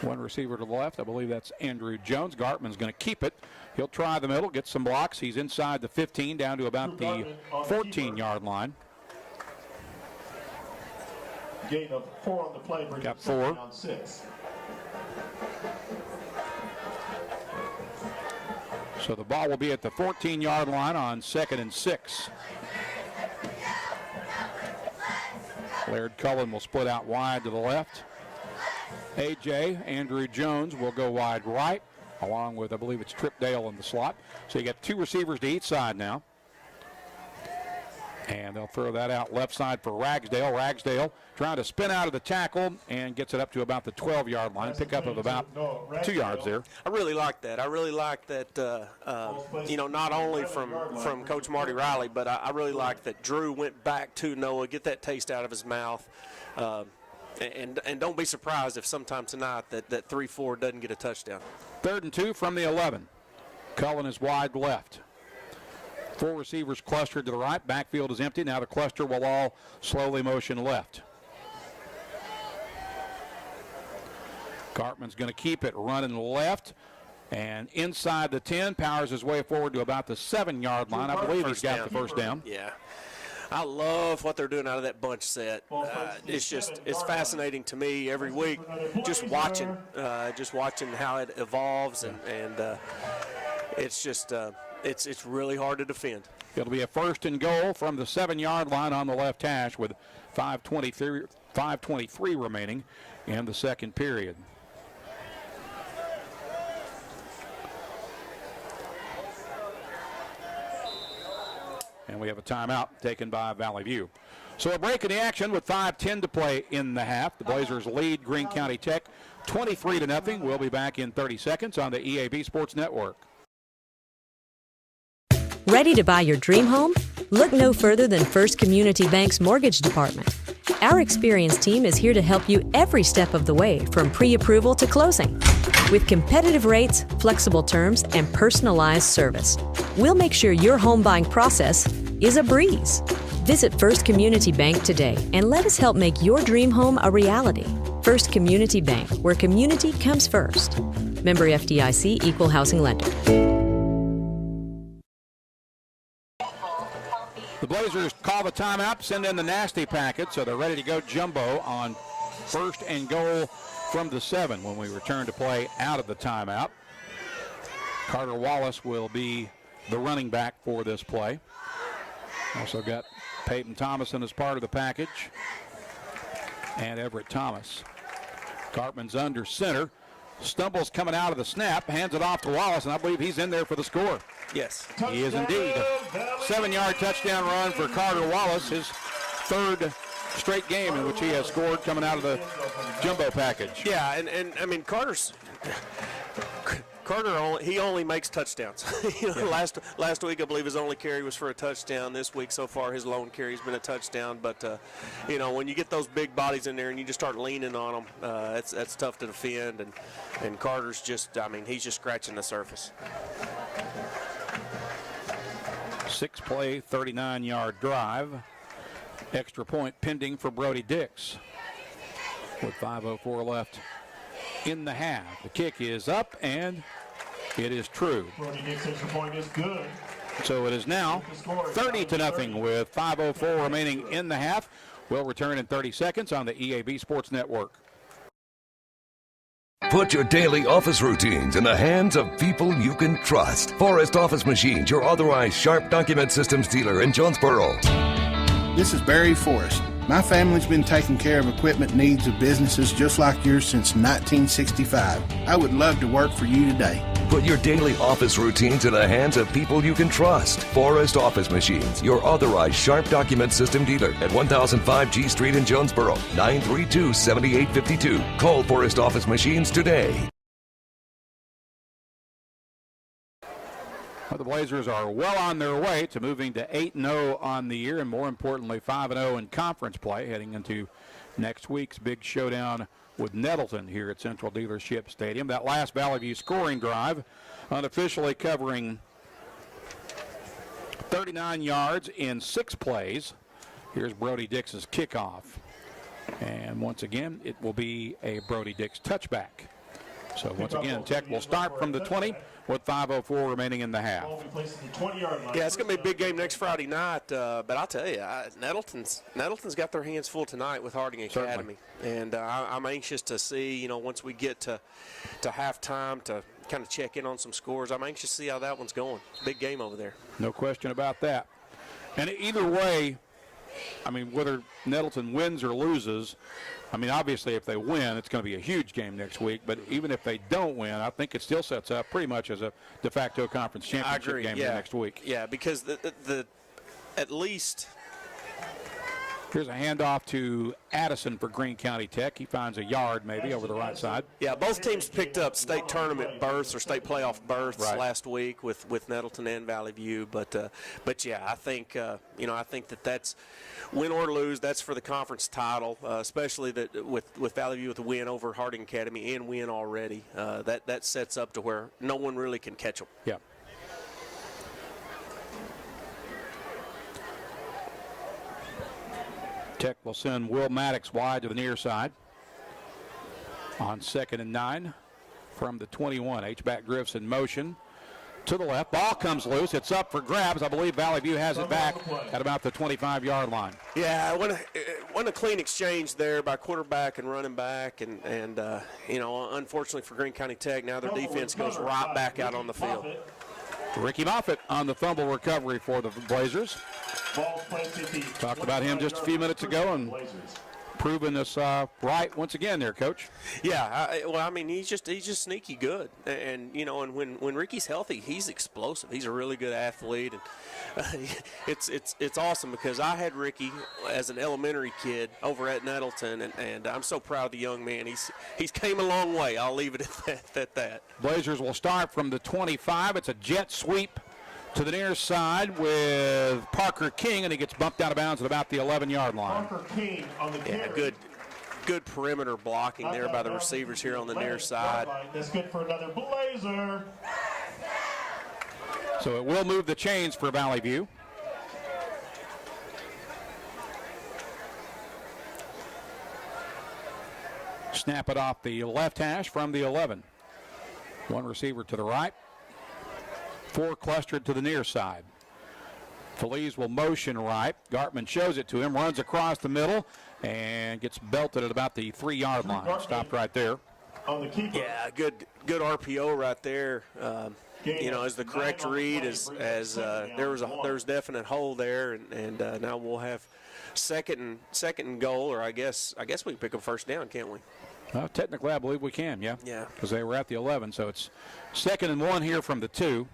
Speaker 3: One receiver to the left. I believe that's Andrew Jones. Gartman's going to keep it. He'll try the middle, get some blocks. He's inside the 15, down to about the 14-yard line.
Speaker 2: Gain of 4 on the play.
Speaker 3: Got 4.
Speaker 2: On 6.
Speaker 3: So the ball will be at the 14-yard line on 2nd and 6. Laird Cullen will split out wide to the left. A.J. Andrew Jones will go wide right, along with, I believe it's Trip Dale in the slot. So you got 2 receivers to each side now. And they'll throw that out left side for Ragsdale. Ragsdale trying to spin out of the tackle and gets it up to about the 12-yard line. Pick up of about 2 yards there.
Speaker 25: I really like that. I really like that, not only from Coach Marty Riley, but I really like that Drew went back to Noah, get that taste out of his mouth. And don't be surprised if sometime tonight that 3-4 doesn't get a touchdown.
Speaker 3: 3rd and 2 from the 11. Cullen is wide left. 4 receivers clustered to the right. Backfield is empty. Now the cluster will all slowly motion left. Cartman's going to keep it running left. And inside the 10, powers his way forward to about the 7-yard line. I believe he's got the first down.
Speaker 25: Yeah. I love what they're doing out of that bunch set. It's fascinating to me every week, just watching how it evolves, and it's just it's really hard to defend.
Speaker 3: It'll be a 1st and goal from the 7-yard line on the left hash with 5:23 remaining in the second period. And we have a timeout taken by Valley View. So a break in the action with 5:10 to play in the half. The Blazers lead Greene County Tech 23-0. We'll be back in 30 seconds on the EAB Sports Network.
Speaker 7: Ready to buy your dream home? Look no further than First Community Bank's Mortgage Department. Our experienced team is here to help you every step of the way, from pre-approval to closing. With competitive rates, flexible terms, and personalized service, we'll make sure your home buying process is a breeze. Visit First Community Bank today and let us help make your dream home a reality. First Community Bank, where community comes first. Member FDIC, Equal Housing Lender.
Speaker 3: The Blazers call the timeout, send in the nasty packet, so they're ready to go jumbo on 1st and goal from the 7 when we return to play out of the timeout. Carter Wallace will be the running back for this play. Also got Peyton Thomason as part of the package, and Everett Thomas. Cartman's under center, stumbles coming out of the snap, hands it off to Wallace, and I believe he's in there for the score.
Speaker 25: Yes.
Speaker 3: He is indeed. 7-yard touchdown run for Carter Wallace, his 3rd straight game in which he has scored coming out of the jumbo package.
Speaker 25: Yeah, and I mean, Carter only makes touchdowns. Last week I believe his only carry was for a touchdown. This week so far his lone carry has been a touchdown. But when you get those big bodies in there and you just start leaning on them, that's tough to defend. And Carter's just, he's just scratching the surface.
Speaker 3: 6-play, 39-yard drive. Extra point pending for Brody Dix with 5:04 left in the half. The kick is up, and it is true.
Speaker 2: Brody Dix extra point is good.
Speaker 3: So it is now 30-0 with 5:04 remaining in the half. We'll return in 30 seconds on the EAB Sports Network.
Speaker 11: Put your daily office routines in the hands of people you can trust. Forrest Office Machines, your authorized Sharp document systems dealer in Jonesboro.
Speaker 12: This is Barry Forrest. My family's been taking care of equipment needs of businesses just like yours since 1965. I would love to work for you today.
Speaker 11: Put your daily office routines in the hands of people you can trust. Forrest Office Machines, your authorized Sharp document system dealer at 1005 G Street in Jonesboro, 932-7852. Call Forrest Office Machines today.
Speaker 3: Well, the Blazers are well on their way to moving to 8-0 on the year, and more importantly, 5-0 in conference play, heading into next week's big showdown with Nettleton here at Central Dealership Stadium. That last Valley View scoring drive unofficially covering 39 yards in 6 plays. Here's Brody Dix's kickoff. And once again, it will be a Brody Dix touchback. So once again, Tech will start from the 20 with 5:04 remaining in the half.
Speaker 25: Yeah, it's going to be a big game next Friday night. But I'll tell you, Nettleton's got their hands full tonight with Harding Academy. Certainly. And I'm anxious to see, once we get to halftime to kind of check in on some scores, I'm anxious to see how that one's going. Big game over there.
Speaker 3: No question about that. And either way, whether Nettleton wins or loses, obviously if they win, it's going to be a huge game next week. But even if they don't win, I think it still sets up pretty much as a de facto conference championship game next week.
Speaker 25: Yeah, because the at least.
Speaker 3: Here's a handoff to Addison for Greene County Tech. He finds a yard maybe over the right side.
Speaker 25: Yeah, both teams picked up state tournament berths or state playoff berths last week with Nettleton and Valley View. But yeah, I think I think that's win or lose. That's for the conference title, especially that with Valley View with a win over Harding Academy and win already. That sets up to where no one really can catch them.
Speaker 3: Yeah. Tech will send Will Maddox wide to the near side on 2nd and 9 from the 21. H-back drifts in motion to the left. Ball comes loose. It's up for grabs. I believe Valley View has it back at about the 25-yard line.
Speaker 25: Yeah, went a clean exchange there by quarterback and running back, and unfortunately for Greene County Tech, now their defense goes right back out on the field.
Speaker 3: Ricky Moffitt on the fumble recovery for the Blazers. Talked about him just a few minutes ago and proving us right once again there, Coach.
Speaker 25: Yeah, he's just sneaky good, and when Ricky's healthy, he's explosive. He's a really good athlete, and it's awesome because I had Ricky as an elementary kid over at Nettleton, and I'm so proud of the young man. He's came a long way. I'll leave it at that.
Speaker 3: Blazers will start from the 25. It's a jet sweep to the near side with Parker King, and he gets bumped out of bounds at about the 11-yard line.
Speaker 2: Parker King on the
Speaker 25: carry. Good perimeter blocking there by the receivers here on the near side.
Speaker 2: That's good for another Blazer.
Speaker 3: So it will move the chains for Valley View. Snap it off the left hash from the 11. One receiver to the right. 4 clustered to the near side. Feliz will motion right. Gartman shows it to him, runs across the middle, and gets belted at about the 3-yard line. Stopped right there.
Speaker 25: Yeah, good RPO right there. As the correct read, as there was definite hole there, and now we'll have second and goal, or I guess we can pick up first down, can't we?
Speaker 3: Well, technically, I believe we can, yeah.
Speaker 25: Yeah.
Speaker 3: Because they were at the 11, so it's 2nd and 1 here from the 2.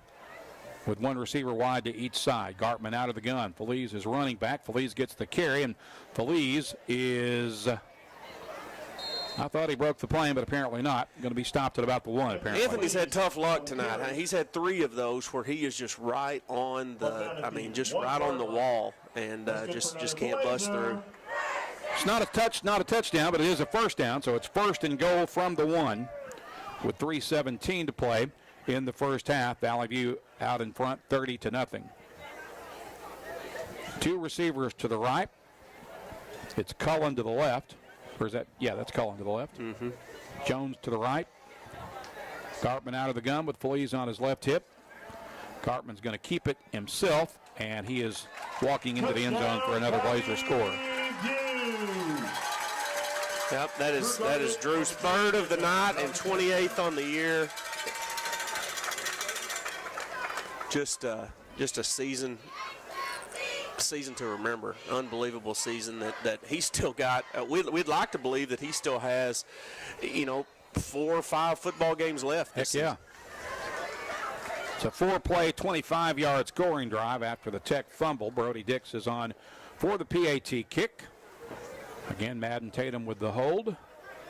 Speaker 3: With one receiver wide to each side. Gartman out of the gun. Feliz is running back. Feliz gets the carry, and Feliz is, I thought he broke the plane, but apparently not. Going to be stopped at about the 1, apparently.
Speaker 25: Anthony's had tough luck tonight. He's had 3 of those where he is just right on the wall, and just can't bust through.
Speaker 3: It's not a touchdown, but it is a first down, so it's 1st and goal from the 1 with 3:17 to play in the first half. Valley View out in front 30-0. 2 receivers to the right. It's Cullen to the left. Or is that? Yeah, that's Cullen to the left.
Speaker 25: Mm-hmm.
Speaker 3: Jones to the right. Gartman out of the gun with Feliz on his left hip. Gartman's going to keep it himself, and he is walking into the end zone for another Blazer score.
Speaker 25: Yep, that is Drew's 3rd of the night and 28th on the year. Just a season to remember. Unbelievable season that he still got. We'd like to believe that he still has, 4 or 5 football games left.
Speaker 3: Heck yeah. It's a 4-play, 25-yard scoring drive after the Tech fumble. Brody Dix is on for the PAT kick. Again, Madden Tatum with the hold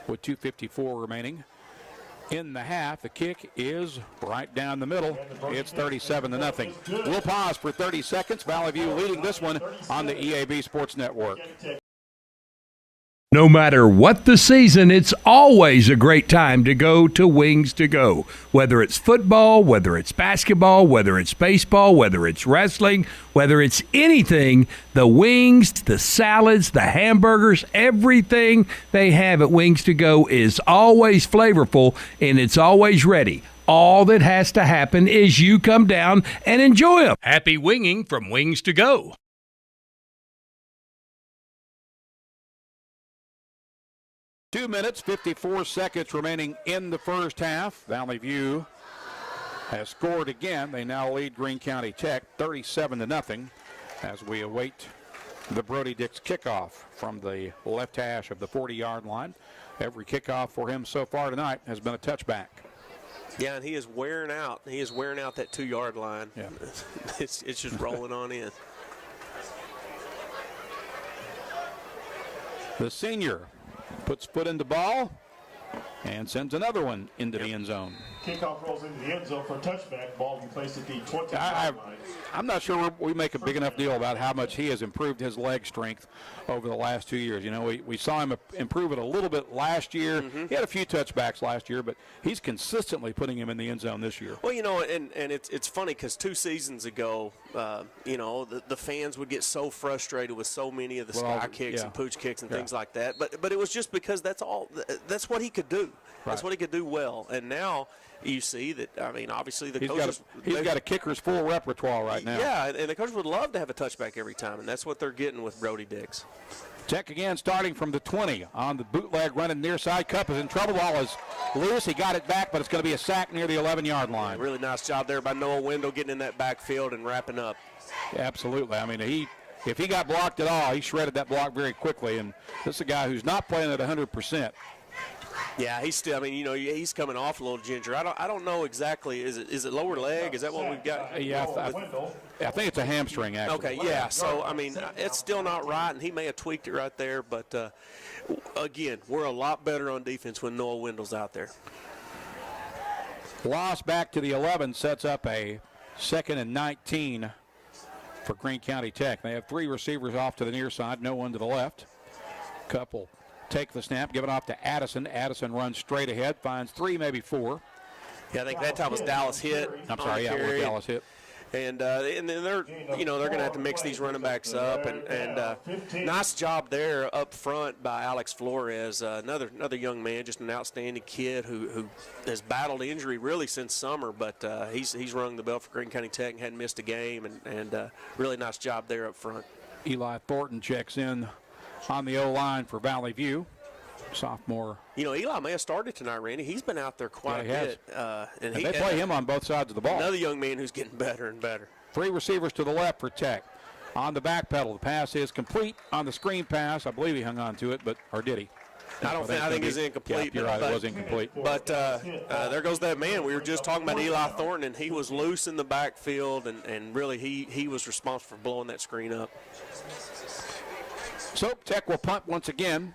Speaker 3: with 2:54 remaining. In the half, the kick is right down the middle. It's 37-0. We'll pause for 30 seconds. Valley View leading this one on the EAB Sports Network.
Speaker 17: No matter what the season, it's always a great time to go to Wings to Go. Whether it's football, whether it's basketball, whether it's baseball, whether it's wrestling, whether it's anything, the wings, the salads, the hamburgers, everything they have at Wings to Go is always flavorful and it's always ready. All that has to happen is you come down and enjoy them. Happy winging from Wings to Go.
Speaker 3: 2 minutes, 54 seconds remaining in the first half. Valley View has scored again. They now lead Greene County Tech 37-0 as we await the Brody Dix kickoff from the left hash of the 40-yard line. Every kickoff for him so far tonight has been a touchback.
Speaker 25: Yeah, and he is wearing out. He is wearing out that 2-yard line.
Speaker 3: Yeah.
Speaker 25: It's just rolling on in.
Speaker 3: The senior puts foot in the ball and sends another one into the end zone.
Speaker 2: Kickoff rolls into the end zone for a touchback. Ball will be placed at the 20-yard line.
Speaker 3: I'm not sure we make a big enough deal about how much he has improved his leg strength over the last 2 years. We saw him improve it a little bit last year. Mm-hmm. He had a few touchbacks last year, but he's consistently putting him in the end zone this year.
Speaker 25: Well, and it's funny because 2 seasons ago, the fans would get so frustrated with so many of the sky kicks and pooch kicks and things like that. But it was just because that's what he could do. That's what he could do well. And now you see that, I mean, obviously the
Speaker 3: He's
Speaker 25: coaches.
Speaker 3: He's got a kicker's full repertoire right now.
Speaker 25: Yeah, and the coaches would love to have a touchback every time, and that's what they're getting with Brody Dix.
Speaker 3: Tech again starting from the 20 on the bootleg, running near side. Cup is in trouble. Ball is loose. He got it back, but it's going to be a sack near the 11-yard line.
Speaker 25: Really nice job there by Noah Wendell getting in that backfield and wrapping up.
Speaker 3: Absolutely. I mean, if he got blocked at all, he shredded that block very quickly, and this is a guy who's not playing at 100%.
Speaker 25: Yeah, he's still. I mean, he's coming off a little ginger. I don't know exactly. Is it lower leg? Is that what we've got?
Speaker 3: Yeah, I think it's a hamstring. Actually.
Speaker 25: Okay. Yeah. So I mean, it's still not right, and he may have tweaked it right there. But again, we're a lot better on defense when Noah Wendell's out there.
Speaker 3: Loss back to the 11 sets up a 2nd and 19 for Greene County Tech. They have 3 receivers off to the near side, no one to the left. Couple take the snap, give it off to Addison. Addison runs straight ahead, finds 3, maybe 4.
Speaker 25: Yeah, I think that time was Dallas hit.
Speaker 3: I'm sorry, yeah, it was Dallas hit.
Speaker 25: And then they're going to have to mix these running backs up, and nice job there up front by Alex Flores, another young man, just an outstanding kid who has battled injury really since summer, but he's rung the bell for Greene County Tech and hadn't missed a game, and really nice job there up front.
Speaker 3: Eli Thornton checks in on the O-line for Valley View. Sophomore.
Speaker 25: Eli may have started tonight, Randy. He's been out there quite a bit.
Speaker 3: And they play him on both sides of the ball.
Speaker 25: Another young man who's getting better and better.
Speaker 3: 3 receivers to the left for Tech. On the back pedal, the pass is complete on the screen pass. I believe he hung on to it, or did he?
Speaker 25: I think it's incomplete.
Speaker 3: Yeah, you're right, it was incomplete.
Speaker 25: But there goes that man. We were just talking about Eli Thornton, and he was loose in the backfield, and really he was responsible for blowing that screen up.
Speaker 3: So Tech will punt once again.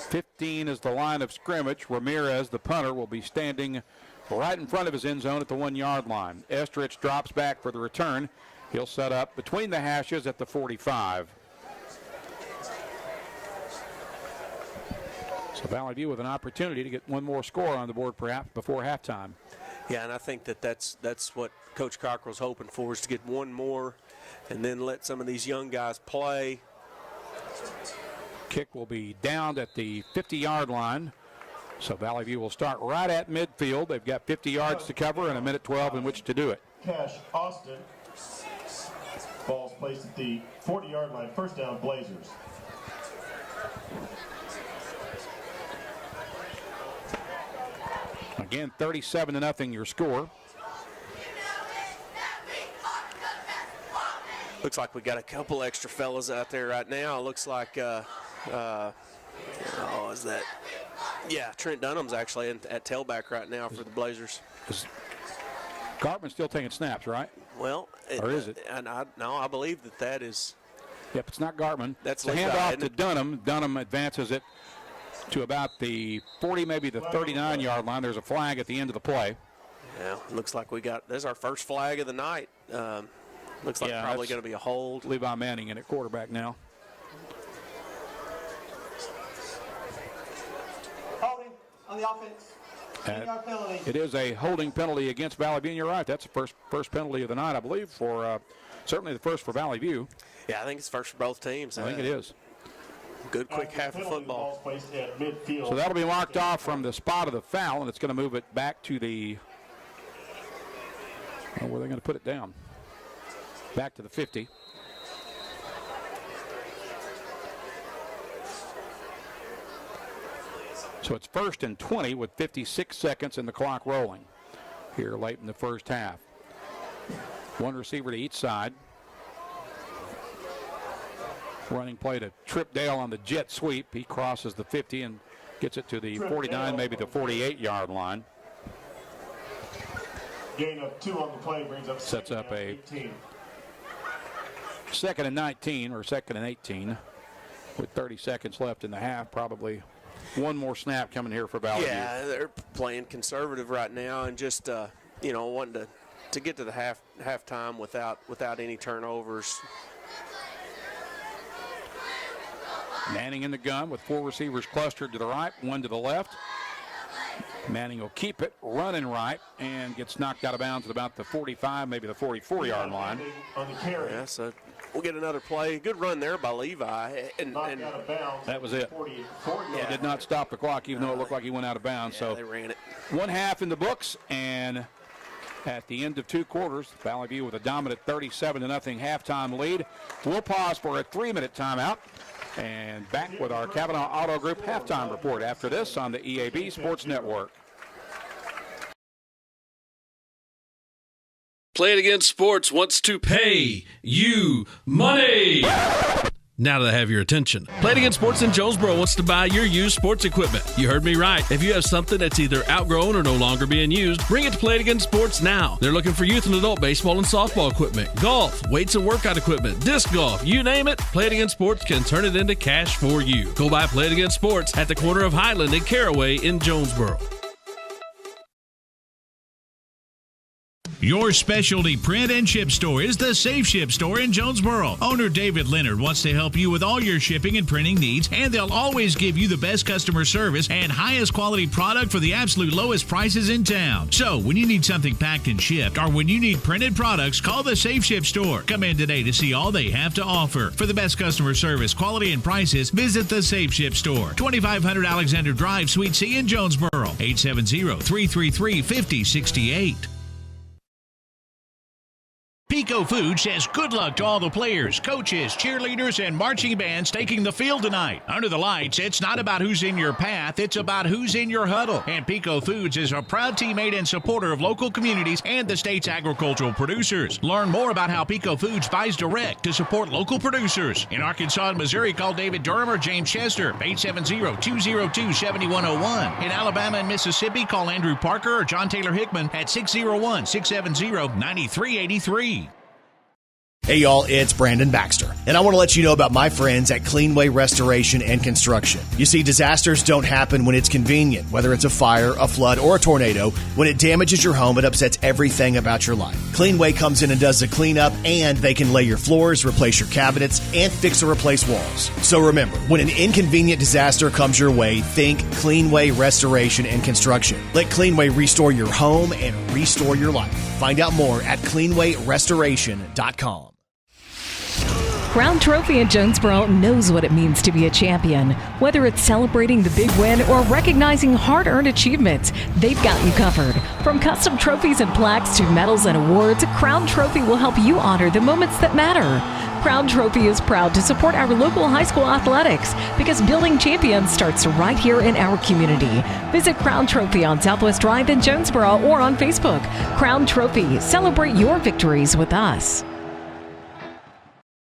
Speaker 3: 15 is the line of scrimmage. Ramirez, the punter, will be standing right in front of his end zone at the 1-yard line. Estrich drops back for the return. He'll set up between the hashes at the 45. So Valley View with an opportunity to get one more score on the board perhaps before halftime.
Speaker 25: Yeah, and I think that's what Coach Cockrell's hoping for, is to get one more and then let some of these young guys play.
Speaker 3: Kick will be downed at the 50-yard line. So Valley View will start right at midfield. They've got 50 yards to cover and 1:12 in which to do it.
Speaker 2: Cash Austin. Ball's placed at the 40-yard line. First down, Blazers.
Speaker 3: Again, 37-0 your score.
Speaker 25: Looks like we got a couple extra fellas out there right now. Looks like, is that? Yeah, Trent Dunham's actually at tailback right now for the Blazers.
Speaker 3: Is Gartman still taking snaps, right?
Speaker 25: Well,
Speaker 3: or is it?
Speaker 25: I believe that is.
Speaker 3: Yep, it's not Gartman.
Speaker 25: That's
Speaker 3: the handoff to Dunham. Dunham advances it to about the 40, maybe the 39-yard line. There's a flag at the end of the play.
Speaker 25: Yeah, looks like there's our first flag of the night. Looks like probably going to be a hold.
Speaker 3: Levi Manning in at quarterback now.
Speaker 6: Holding on the offense.
Speaker 3: It is a holding penalty against Valley View. You're right. That's the first penalty of the night, I believe, for certainly the first for Valley View.
Speaker 25: Yeah, I think it's first for both teams.
Speaker 3: I think it is.
Speaker 25: Good quick half of football.
Speaker 3: So that'll be marked off from the spot of the foul, and it's going to move it back to the where are they going to put it down? Back to the 50. So it's 1st and 20 with 56 seconds and the clock rolling here late in the first half. One receiver to each side. Running play to Trip Dale on the jet sweep. He crosses the 50 and gets it to the 49, maybe the 48-yard line.
Speaker 2: Gain of 2 on the play brings up
Speaker 3: sets up a 2nd and 19 or 2nd and 18 with 30 seconds left in the half. Probably one more snap coming here for Valley View.
Speaker 25: Yeah, they're playing conservative right now and just wanting to get to the halftime without any turnovers.
Speaker 3: Manning in the gun with 4 receivers clustered to the right, 1 to the left. Manning will keep it running right and gets knocked out of bounds at about the 45, maybe the 44-yard line.
Speaker 25: Yeah, so We'll get another play. Good run there by Levi. And
Speaker 2: Knocked out of bounds.
Speaker 3: That was it.
Speaker 2: 40
Speaker 3: It did not stop the clock, even though it looked like he went out of bounds.
Speaker 25: Yeah,
Speaker 3: so
Speaker 25: they ran it.
Speaker 3: one half in the books, and at the end of 2 quarters, Valley View with a dominant 37-0 halftime lead. We'll pause for a 3-minute timeout and back with our Kavanaugh Auto Group halftime report after this on the EAB Sports Network.
Speaker 13: Play It Again Sports wants to pay you money. Now that I have your attention, Play It Again Sports in Jonesboro wants to buy your used sports equipment. You heard me right. If you have something that's either outgrown or no longer being used, bring it to Play It Again Sports now. They're looking for youth and adult baseball and softball equipment, golf, weights and workout equipment, disc golf, you name it, Play It Again Sports can turn it into cash for you. Go by Play It Again Sports at the corner of Highland and Caraway in Jonesboro.
Speaker 17: Your specialty print and ship store is the Safe Ship Store in Jonesboro. Owner David Leonard wants to help you with all your shipping and printing needs, and they'll always give you the best customer service and highest quality product for the absolute lowest prices in town. So when you need something packed and shipped, or when you need printed products, call the Safe Ship Store. Come in today to see all they have to offer. For the best customer service, quality, and prices, visit the Safe Ship Store, 2500 Alexander Drive, Suite C in Jonesboro, 870-333-5068. Pico Food says good luck to all the players, coaches, cheerleaders, and marching bands taking the field tonight. Under the lights, it's not about who's in your path, it's about who's in your huddle. And Pico Foods is a proud teammate and supporter of local communities and the state's agricultural producers. Learn more about how Pico Foods buys direct to support local producers. In Arkansas and Missouri, call David Durham or James Chester, 870-202-7101. In Alabama and Mississippi, call Andrew Parker or John Taylor Hickman at 601-670-9383.
Speaker 14: Hey y'all, it's Brandon Baxter, and I want to let you know about my friends at Cleanway Restoration and Construction. You see, disasters don't happen when it's convenient, whether it's a fire, a flood, or a tornado. When it damages your home, it upsets everything about your life. Cleanway comes in and does the cleanup, and they can lay your floors, replace your cabinets, and fix or replace walls. So remember, when an inconvenient disaster comes your way, think Cleanway Restoration and Construction. Let Cleanway restore your home and restore your life. Find out more at cleanwayrestoration.com.
Speaker 15: Crown Trophy in Jonesboro knows what it means to be a champion. Whether it's celebrating the big win or recognizing hard-earned achievements, they've got you covered. From custom trophies and plaques to medals and awards, Crown Trophy will help you honor the moments that matter. Crown Trophy is proud to support our local high school athletics because building champions starts right here in our community. Visit Crown Trophy on Southwest Drive in Jonesboro or on Facebook. Crown Trophy, celebrate your victories with us.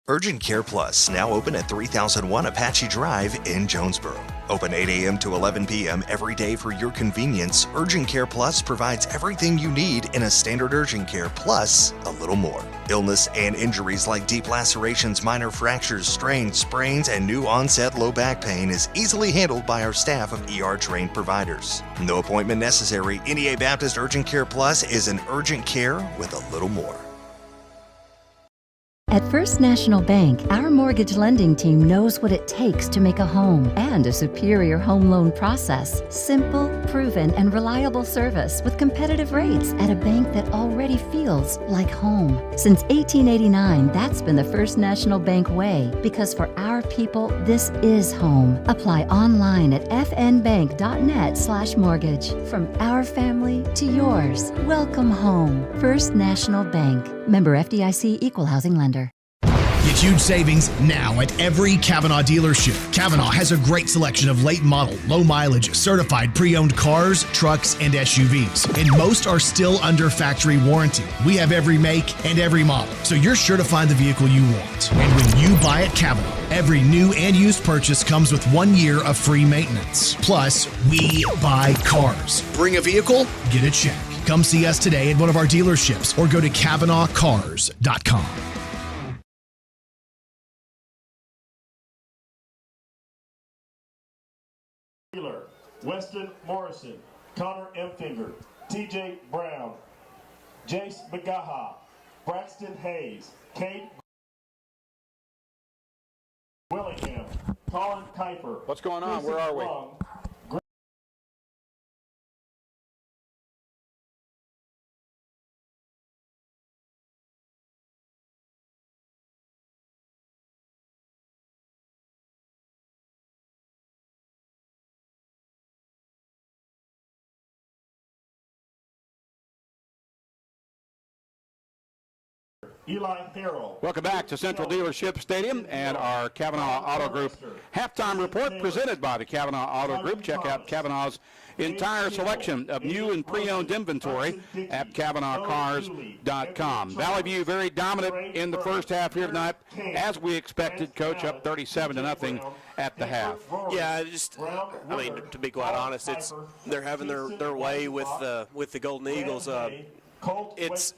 Speaker 16: Urgent Care Plus, now open at 3001 Apache Drive in Jonesboro. Open 8 a.m. to 11 p.m. every day for your convenience. Urgent Care Plus provides everything you need in a standard urgent care, plus a little more. Illness and injuries like deep lacerations, minor fractures, strains, sprains, and new onset low back pain is easily handled by our staff of ER-trained providers. No appointment necessary. NEA Baptist Urgent Care Plus is an urgent care with a little more.
Speaker 18: At First National Bank, our mortgage lending team knows what it takes to make a home and a superior home loan process. Simple, proven, and reliable service with competitive rates at a bank that already feels like home. Since 1889, that's been the First National Bank way, because for our people, this is home. Apply online at fnbank.net/mortgage. From our family to yours, welcome home. First National Bank. Member FDIC, Equal Housing Lender.
Speaker 14: Get huge savings now at every Kavanaugh dealership. Kavanaugh has a great selection of late model, low mileage, certified pre-owned cars, trucks, and SUVs. And most are still under factory warranty. We have every make and every model, so you're sure to find the vehicle you want. And when you buy at Kavanaugh, every new and used purchase comes with 1 year of free maintenance. Plus, we buy cars. Bring a vehicle, get a check. Come see us today at one of our dealerships or go to KavanaughCars.com.
Speaker 2: Weston Morrison, Connor Empfinger, TJ Brown, Jace McGaha, Braxton Hayes, Kate Willingham, Colin Kuiper.
Speaker 3: What's going on? Where are we?
Speaker 2: Eli Harrell.
Speaker 3: Welcome back to Central Dealership Stadium and our Kavanaugh Auto Group halftime report presented by the Kavanaugh Auto Group. Check out Kavanaugh's entire selection of new and pre-owned inventory at KavanaughCars.com. Valley View very dominant in the first half here tonight, as we expected. Coach up 37-0 at the half.
Speaker 25: Yeah, I mean, to be quite honest, they're having their way with the Golden Eagles. It's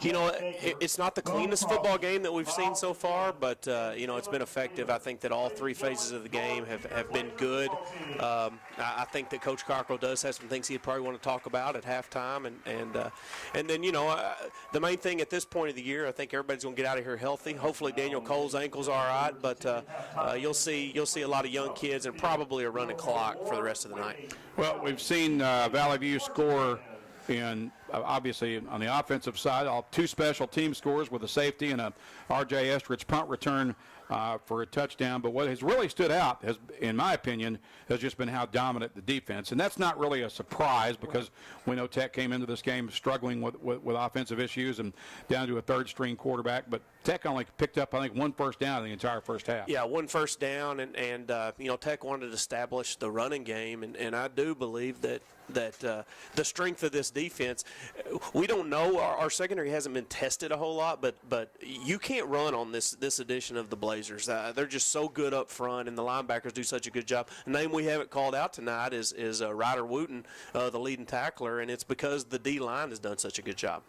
Speaker 25: it's not the cleanest football game that we've seen so far, but it's been effective. I think that all three phases of the game have been good. I think that Coach Cockrel does have some things he'd probably want to talk about at halftime, and then the main thing at this point of the year, I think everybody's going to get out of here healthy. Hopefully Daniel Cole's ankle's all right, but you'll see a lot of young kids and probably a running clock for the rest of the night.
Speaker 3: Well, we've seen Valley View score in obviously on the offensive side, all two special team scores with a safety and a R.J. Estridge punt return for a touchdown. But what has really stood out, in my opinion, has just been how dominant the defense. And that's not really a surprise because we know Tech came into this game struggling with offensive issues and down to a third-string quarterback. But Tech only picked up, I think, one first down in the entire first half.
Speaker 25: Yeah, one first down, and Tech wanted to establish the running game, and I do believe that the strength of this defense, we don't know. Our secondary hasn't been tested a whole lot, but you can't run on this edition of the Blazers. They're just so good up front, and the linebackers do such a good job. The name we haven't called out tonight is Ryder Wooten, the leading tackler, and it's because the D-line has done such a good job.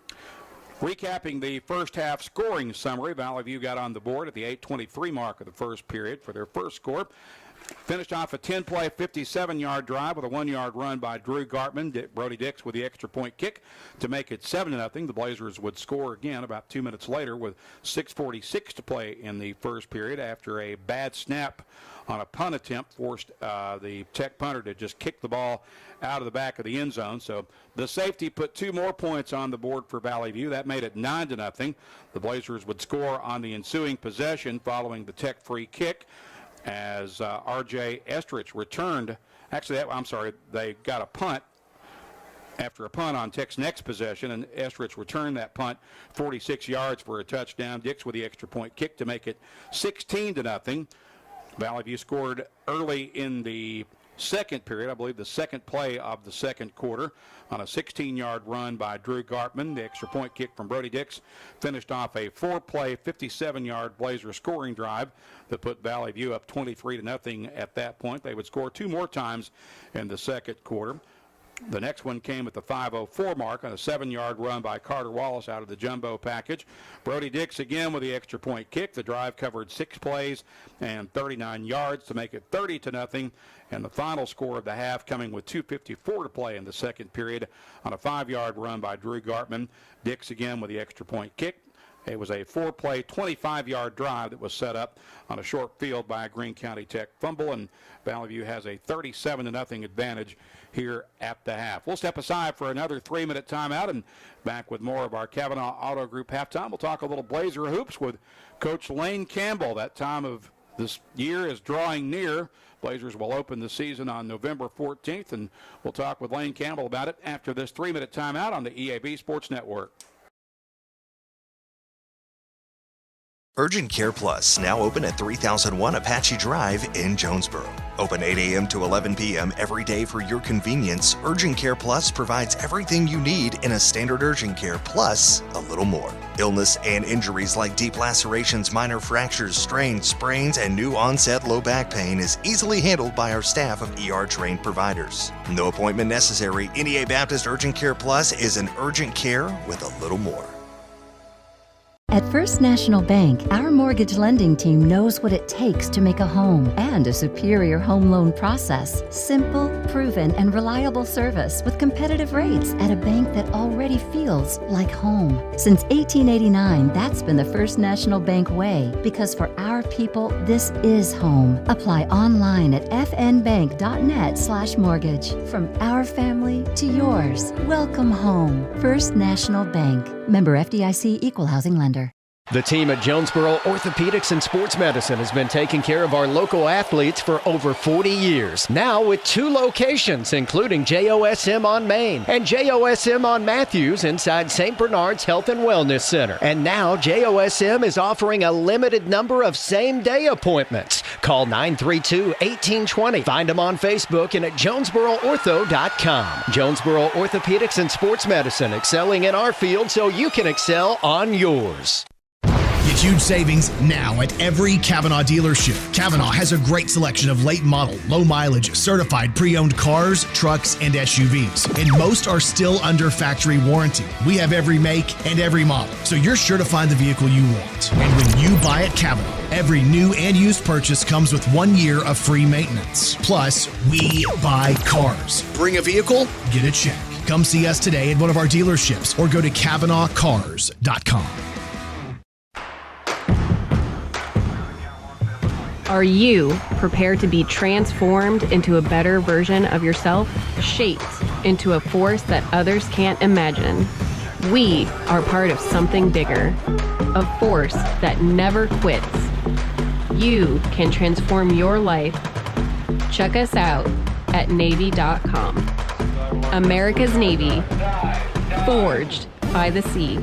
Speaker 3: Recapping the first half scoring summary, Valley View got on the board at the 8:23 mark of the first period for their first score. Finished off a 10-play, 57-yard drive with a 1-yard run by Drew Gartman. Brody Dix with the extra point kick to make it 7-0. The Blazers would score again about 2 minutes later with 6:46 to play in the first period after a bad snap on a punt attempt forced the Tech punter to just kick the ball out of the back of the end zone. So the safety put 2 more points on the board for Valley View. That made it 9-0. The Blazers would score on the ensuing possession following the Tech free kick, as R.J. Estridge returned. Actually, they got a punt after a punt on Tech's next possession, and Estridge returned that punt 46 yards for a touchdown. Dix with the extra point kick to make it 16-0. Valley View scored early in the second period, I believe the second play of the second quarter, on a 16-yard run by Drew Gartman. The extra point kick from Brody Dix finished off a 4-play, 57-yard Blazer scoring drive that put Valley View up 23-0 at that point. They would score 2 more times in the second quarter. The next one came at the 5:04 mark on a 7-yard run by Carter Wallace out of the jumbo package. Brody Dix again with the extra point kick. The drive covered 6 plays and 39 yards to make it 30-0. And the final score of the half coming with 2:54 to play in the second period on a 5-yard run by Drew Gartman. Dix again with the extra point kick. It was a 4-play, 25-yard drive that was set up on a short field by a Greene County Tech fumble, and Valley View has a 37-0 advantage here at the half. We'll step aside for another 3-minute timeout and back with more of our Kavanaugh Auto Group halftime. We'll talk a little Blazer hoops with Coach Lane Campbell. That time of this year is drawing near. Blazers will open the season on November 14th, and we'll talk with Lane Campbell about it after this 3-minute timeout on the EAB Sports Network.
Speaker 16: Urgent Care Plus, now open at 3001 Apache Drive in Jonesboro. Open 8 a.m. to 11 p.m. every day for your convenience. Urgent Care Plus provides everything you need in a standard urgent care, plus a little more. Illness and injuries like deep lacerations, minor fractures, strains, sprains, and new onset low back pain is easily handled by our staff of ER-trained providers. No appointment necessary. NEA Baptist Urgent Care Plus is an urgent care with a little more.
Speaker 18: At First National Bank, our mortgage lending team knows what it takes to make a home and a superior home loan process. Simple, proven, and reliable service with competitive rates at a bank that already feels like home. Since 1889, that's been the First National Bank way, because for our people, this is home. Apply online at fnbank.net/mortgage. From our family to yours, welcome home. First National Bank. Member FDIC, Equal Housing Lender.
Speaker 1: The team at Jonesboro Orthopedics and Sports Medicine has been taking care of our local athletes for over 40 years. Now with 2 locations, including JOSM on Main and JOSM on Matthews inside St. Bernard's Health and Wellness Center. And now JOSM is offering a limited number of same-day appointments. Call 932-1820. Find them on Facebook and at JonesboroOrtho.com. Jonesboro Orthopedics and Sports Medicine, excelling in our field so you can excel on yours.
Speaker 14: Get huge savings now at every Kavanaugh dealership. Kavanaugh has a great selection of late model, low mileage, certified pre-owned cars, trucks, and SUVs. And most are still under factory warranty. We have every make and every model, so you're sure to find the vehicle you want. And when you buy at Kavanaugh, every new and used purchase comes with 1 year of free maintenance. Plus, we buy cars. Bring a vehicle, get a check. Come see us today at one of our dealerships or go to KavanaughCars.com.
Speaker 19: Are you prepared to be transformed into a better version of yourself, shaped into a force that others can't imagine? We are part of something bigger, a force that never quits. You can transform your life. Check us out at Navy.com. America's Navy, forged by the sea.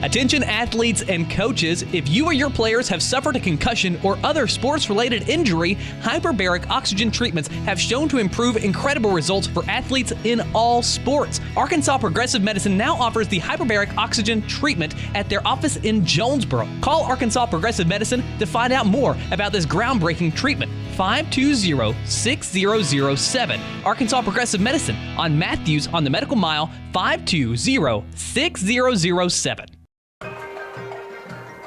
Speaker 20: Attention athletes and coaches, if you or your players have suffered a concussion or other sports-related injury, hyperbaric oxygen treatments have shown to improve incredible results for athletes in all sports. Arkansas Progressive Medicine now offers the hyperbaric oxygen treatment at their office in Jonesboro. Call Arkansas Progressive Medicine to find out more about this groundbreaking treatment. 520-6007. Arkansas Progressive Medicine on Matthews on the Medical Mile, 520-6007.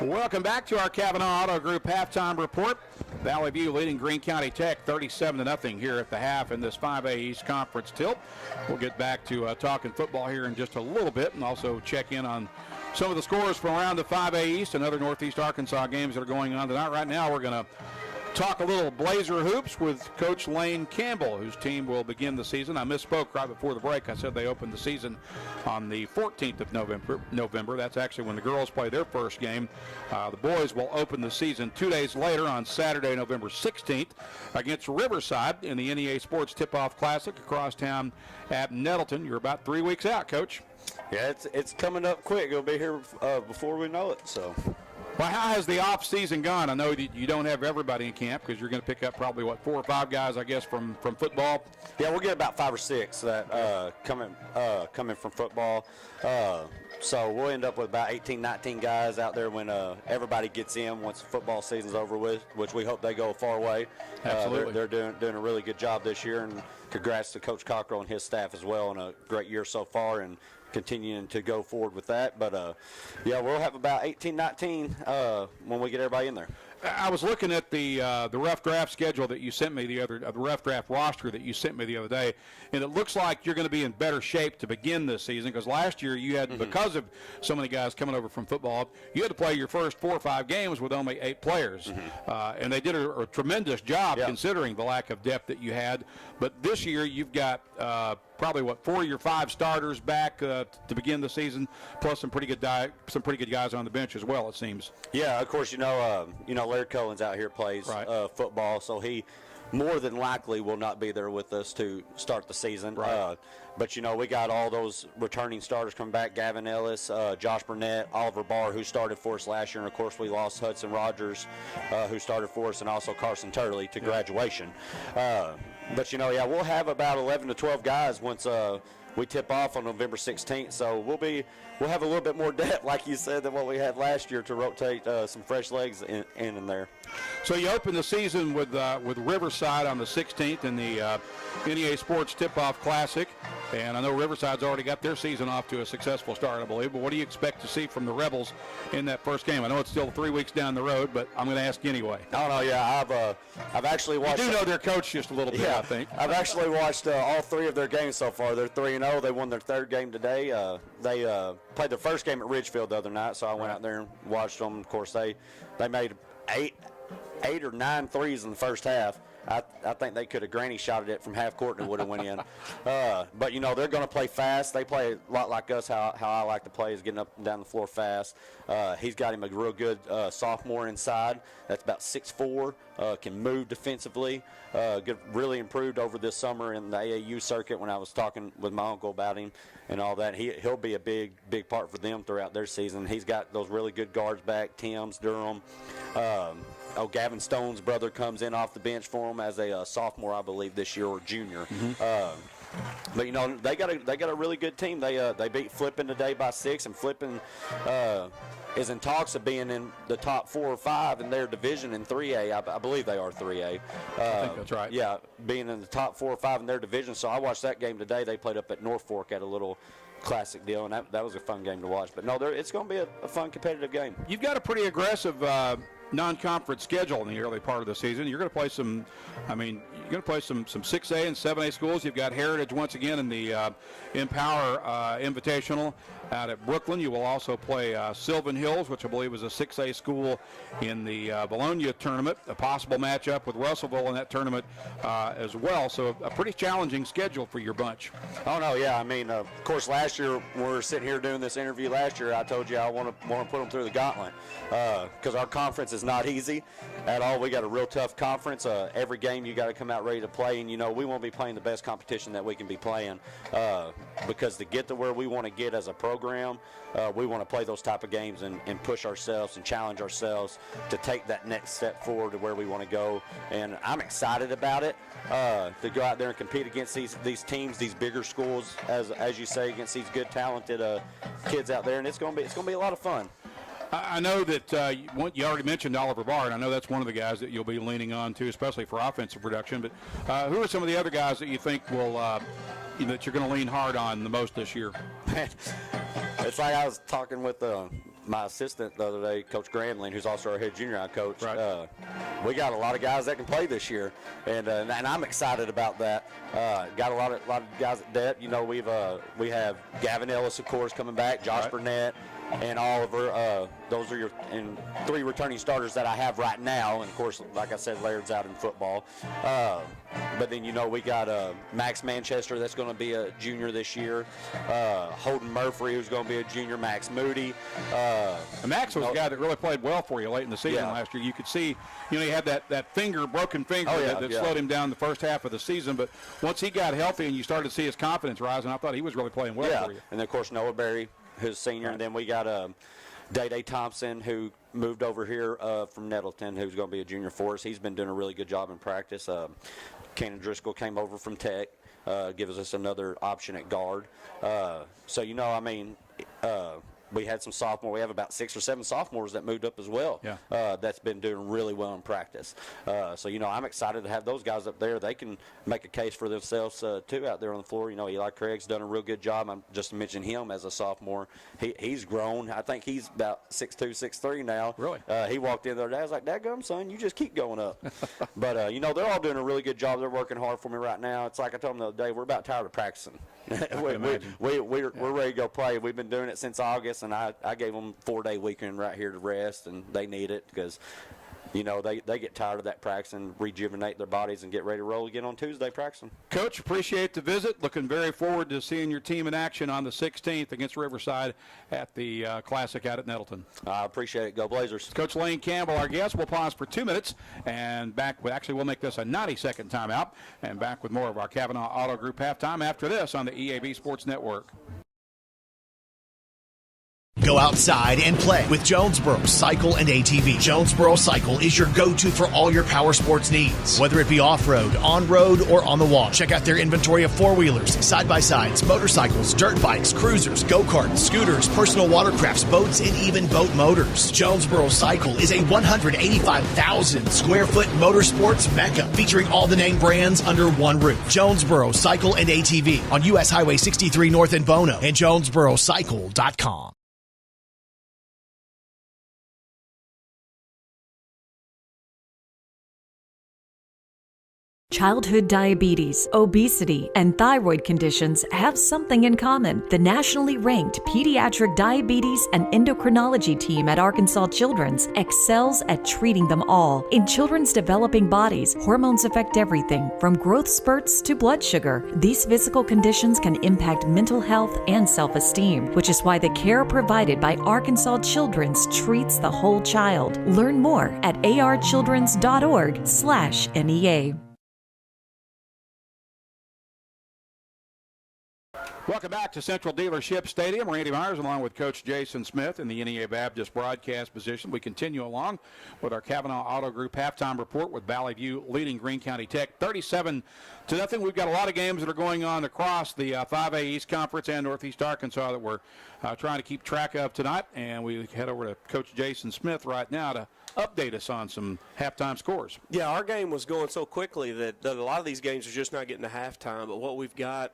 Speaker 3: Welcome back to our Kavanaugh Auto Group halftime report. Valley View leading Greene County Tech 37-0 here at the half in this 5A East Conference tilt. We'll get back to talking football here in just a little bit and also check in on some of the scores from around the 5A East and other Northeast Arkansas games that are going on tonight. Right now we're going to talk a little Blazer hoops with Coach Lane Campbell, whose team will begin the season. I misspoke right before the break. I said they opened the season on the 14th of November. That's actually when the girls play their first game. The boys will open the season 2 days later on Saturday, November 16th against Riverside in the NEA Sports Tip-Off Classic across town at Nettleton. You're about 3 weeks out, Coach.
Speaker 22: Yeah, it's coming up quick. It'll be here before we know it, so.
Speaker 3: Well, how has the off season gone? I know that you don't have everybody in camp because you're going to pick up probably, 4 or 5 guys, I guess, from football?
Speaker 22: Yeah, we'll get about 5 or 6 that coming from football. So we'll end up with about 18, 19 guys out there when everybody gets in once the football season's over with, which we hope they go a far way.
Speaker 3: Absolutely.
Speaker 22: They're doing a really good job this year, and congrats to Coach Cockrel and his staff as well on a great year so far and continuing to go forward with that. But, yeah, we'll have about 18, 19 when we get everybody in there.
Speaker 3: I was looking at the rough draft schedule that you sent me the rough draft roster that you sent me the other day, and it looks like you're going to be in better shape to begin this season because last year you had, because of so many guys coming over from football, you had to play your first 4 or 5 games with only 8 players, and they did a tremendous job considering the lack of depth that you had. But this year you've got probably 4 of your 5 starters back to begin the season, plus some pretty good guys on the bench as well. It seems.
Speaker 22: Yeah, of course. Larry Cohen's out here plays football, so he more than likely will not be there with us to start the season.
Speaker 3: Right.
Speaker 22: But we got all those returning starters coming back: Gavin Ellis, Josh Burnett, Oliver Barr, who started for us last year, and of course we lost Hudson Rogers, who started for us, and also Carson Turley to graduation. But we'll have about 11 to 12 guys once we tip off on November 16th, so we'll have a little bit more depth, like you said, than what we had last year to rotate some fresh legs in there.
Speaker 3: So you open the season with Riverside on the 16th in the NEA Sports Tip-Off Classic, and I know Riverside's already got their season off to a successful start, I believe. But what do you expect to see from the Rebels in that first game? I know it's still 3 weeks down the road, but I'm going to ask you anyway.
Speaker 22: Oh no, yeah, I've actually watched.
Speaker 3: You do know their coach just a little bit, I think.
Speaker 22: I've actually watched all 3 of their games so far. They're 3-0. They won their 3rd game today. They played their first game at Ridgefield the other night, so I went out there and watched them. Of course, they made 8 or 9 threes in the first half. I think they could have granny shotted it from half court and it would have went in. But, you know, they're going to play fast. They play a lot like us, how I like to play is getting up and down the floor fast. He's got him a real good sophomore inside. That's about 6'4", can move defensively. Really improved over this summer in the AAU circuit when I was talking with my uncle about him and all that. He'll be a big part for them throughout their season. He's got those really good guards back, Timms, Durham. Gavin Stone's brother comes in off the bench for him as a sophomore, I believe, this year, or junior. But, you know, they got a really good team. They beat Flippin today by 6, and Flippin is in talks of being in the top 4 or 5 in their division in 3A. I believe they are 3A.
Speaker 3: I think that's right.
Speaker 22: Yeah, being in the top 4 or 5 in their division. So I watched that game today. They played up at Norfolk at a little classic deal, and that was a fun game to watch. But, no, it's going to be a fun, competitive game.
Speaker 3: You've got a pretty aggressive non-conference schedule in the early part of the season. You're going to play some 6A and 7A schools. You've got Heritage once again in the Empower Invitational out at Brooklyn. You will also play Sylvan Hills, which I believe is a 6A school in the Bologna tournament. A possible matchup with Russellville in that tournament as well. So a pretty challenging schedule for your bunch.
Speaker 22: Oh, no, yeah. I mean, of course, last year when we were sitting here doing this interview last year, I told you I want to put them through the gauntlet because our conference is not easy at all. We got a real tough conference. Every game you got to come out ready to play, and, you know, we won't be playing the best competition that we can be playing because to get to where we want to get as a program, we want to play those type of games and push ourselves and challenge ourselves to take that next step forward to where we want to go. And I'm excited about it to go out there and compete against these teams, these bigger schools, as you say, against these good, talented kids out there. And it's going to be a lot of fun.
Speaker 3: I know that you already mentioned Oliver Barr, and I know that's one of the guys that you'll be leaning on to, especially for offensive production. But who are some of the other guys that you think will that you're going to lean hard on the most this year?
Speaker 22: It's like I was talking with my assistant the other day, Coach Gramling, who's also our head junior high coach.
Speaker 3: Right.
Speaker 22: We got a lot of guys that can play this year, and I'm excited about that. Got a lot of guys at depth. You know, we have Gavin Ellis, of course, coming back, Josh Burnett, and Oliver. Those are your 3 returning starters that I have right now. And, of course, like I said, Laird's out in football. But then, you know, we got Max Manchester that's going to be a junior this year. Holden Murphy, who's going to be a junior. Max Moody.
Speaker 3: And Max was a guy that really played well for you late in the season last year. You could see, you know, he had that broken finger that slowed him down the first half of the season. But once he got healthy and you started to see his confidence rise, and I thought he was really playing well for you.
Speaker 22: And then, of course, Noah Berry, who's senior. Right. And then we got Day Thompson, who moved over here from Nettleton, who's going to be a junior for us. He's been doing a really good job in practice. Cannon Driscoll came over from Tech, gives us another option at guard. So, you know, I mean, we had some sophomore. We have about 6 or 7 sophomores that moved up as well.
Speaker 3: Yeah.
Speaker 22: That's been doing really well in practice. So, you know, I'm excited to have those guys up there. They can make a case for themselves, too, out there on the floor. You know, Eli Craig's done a real good job. I'm just to mention him as a sophomore. He's grown. I think he's about 6'2", 6'3" now.
Speaker 3: Really?
Speaker 22: He walked in the other day. I was like, dadgum, son, you just keep going up. But, you know, they're all doing a really good job. They're working hard for me right now. It's like I told them the other day, we're about tired of practicing. We're ready to go play. We've been doing it since August, and I gave them a 4-day weekend right here to rest, and they need it because, you know, they get tired of that practice and rejuvenate their bodies and get ready to roll again on Tuesday practicing.
Speaker 3: Coach, appreciate the visit. Looking very forward to seeing your team in action on the 16th against Riverside at the Classic out at Nettleton.
Speaker 22: I appreciate it. Go Blazers.
Speaker 3: Coach Lane Campbell, our guest. We'll pause for 2 minutes and back with, we'll make this a 90-second timeout and back with more of our Kavanaugh Auto Group halftime after this on the EAB Sports Network.
Speaker 14: Go outside and play with Jonesboro Cycle and ATV. Jonesboro Cycle is your go-to for all your power sports needs, whether it be off-road, on-road, or on the wall. Check out their inventory of four-wheelers, side-by-sides, motorcycles, dirt bikes, cruisers, go-karts, scooters, personal watercrafts, boats, and even boat motors. Jonesboro Cycle is a 185,000 square foot motorsports mecca featuring all the name brands under one roof. Jonesboro Cycle and ATV on U.S. Highway 63 North in Bono and JonesboroCycle.com.
Speaker 7: Childhood diabetes, obesity, and thyroid conditions have something in common. The nationally ranked Pediatric Diabetes and Endocrinology team at Arkansas Children's excels at treating them all. In children's developing bodies, hormones affect everything from growth spurts to blood sugar. These physical conditions can impact mental health and self-esteem, which is why the care provided by Arkansas Children's treats the whole child. Learn more at archildrens.org/NEA.
Speaker 3: Welcome back to Central Dealership Stadium. Randy Myers along with Coach Jason Smith in the NEA Baptist broadcast position. We continue along with our Kavanaugh Auto Group halftime report with Valley View leading Greene County Tech 37-0. We've got a lot of games that are going on across the 5A East Conference and Northeast Arkansas that we're trying to keep track of tonight. And we head over to Coach Jason Smith right now to update us on some halftime scores.
Speaker 25: Yeah, our game was going so quickly that a lot of these games are just not getting to halftime. But what we've got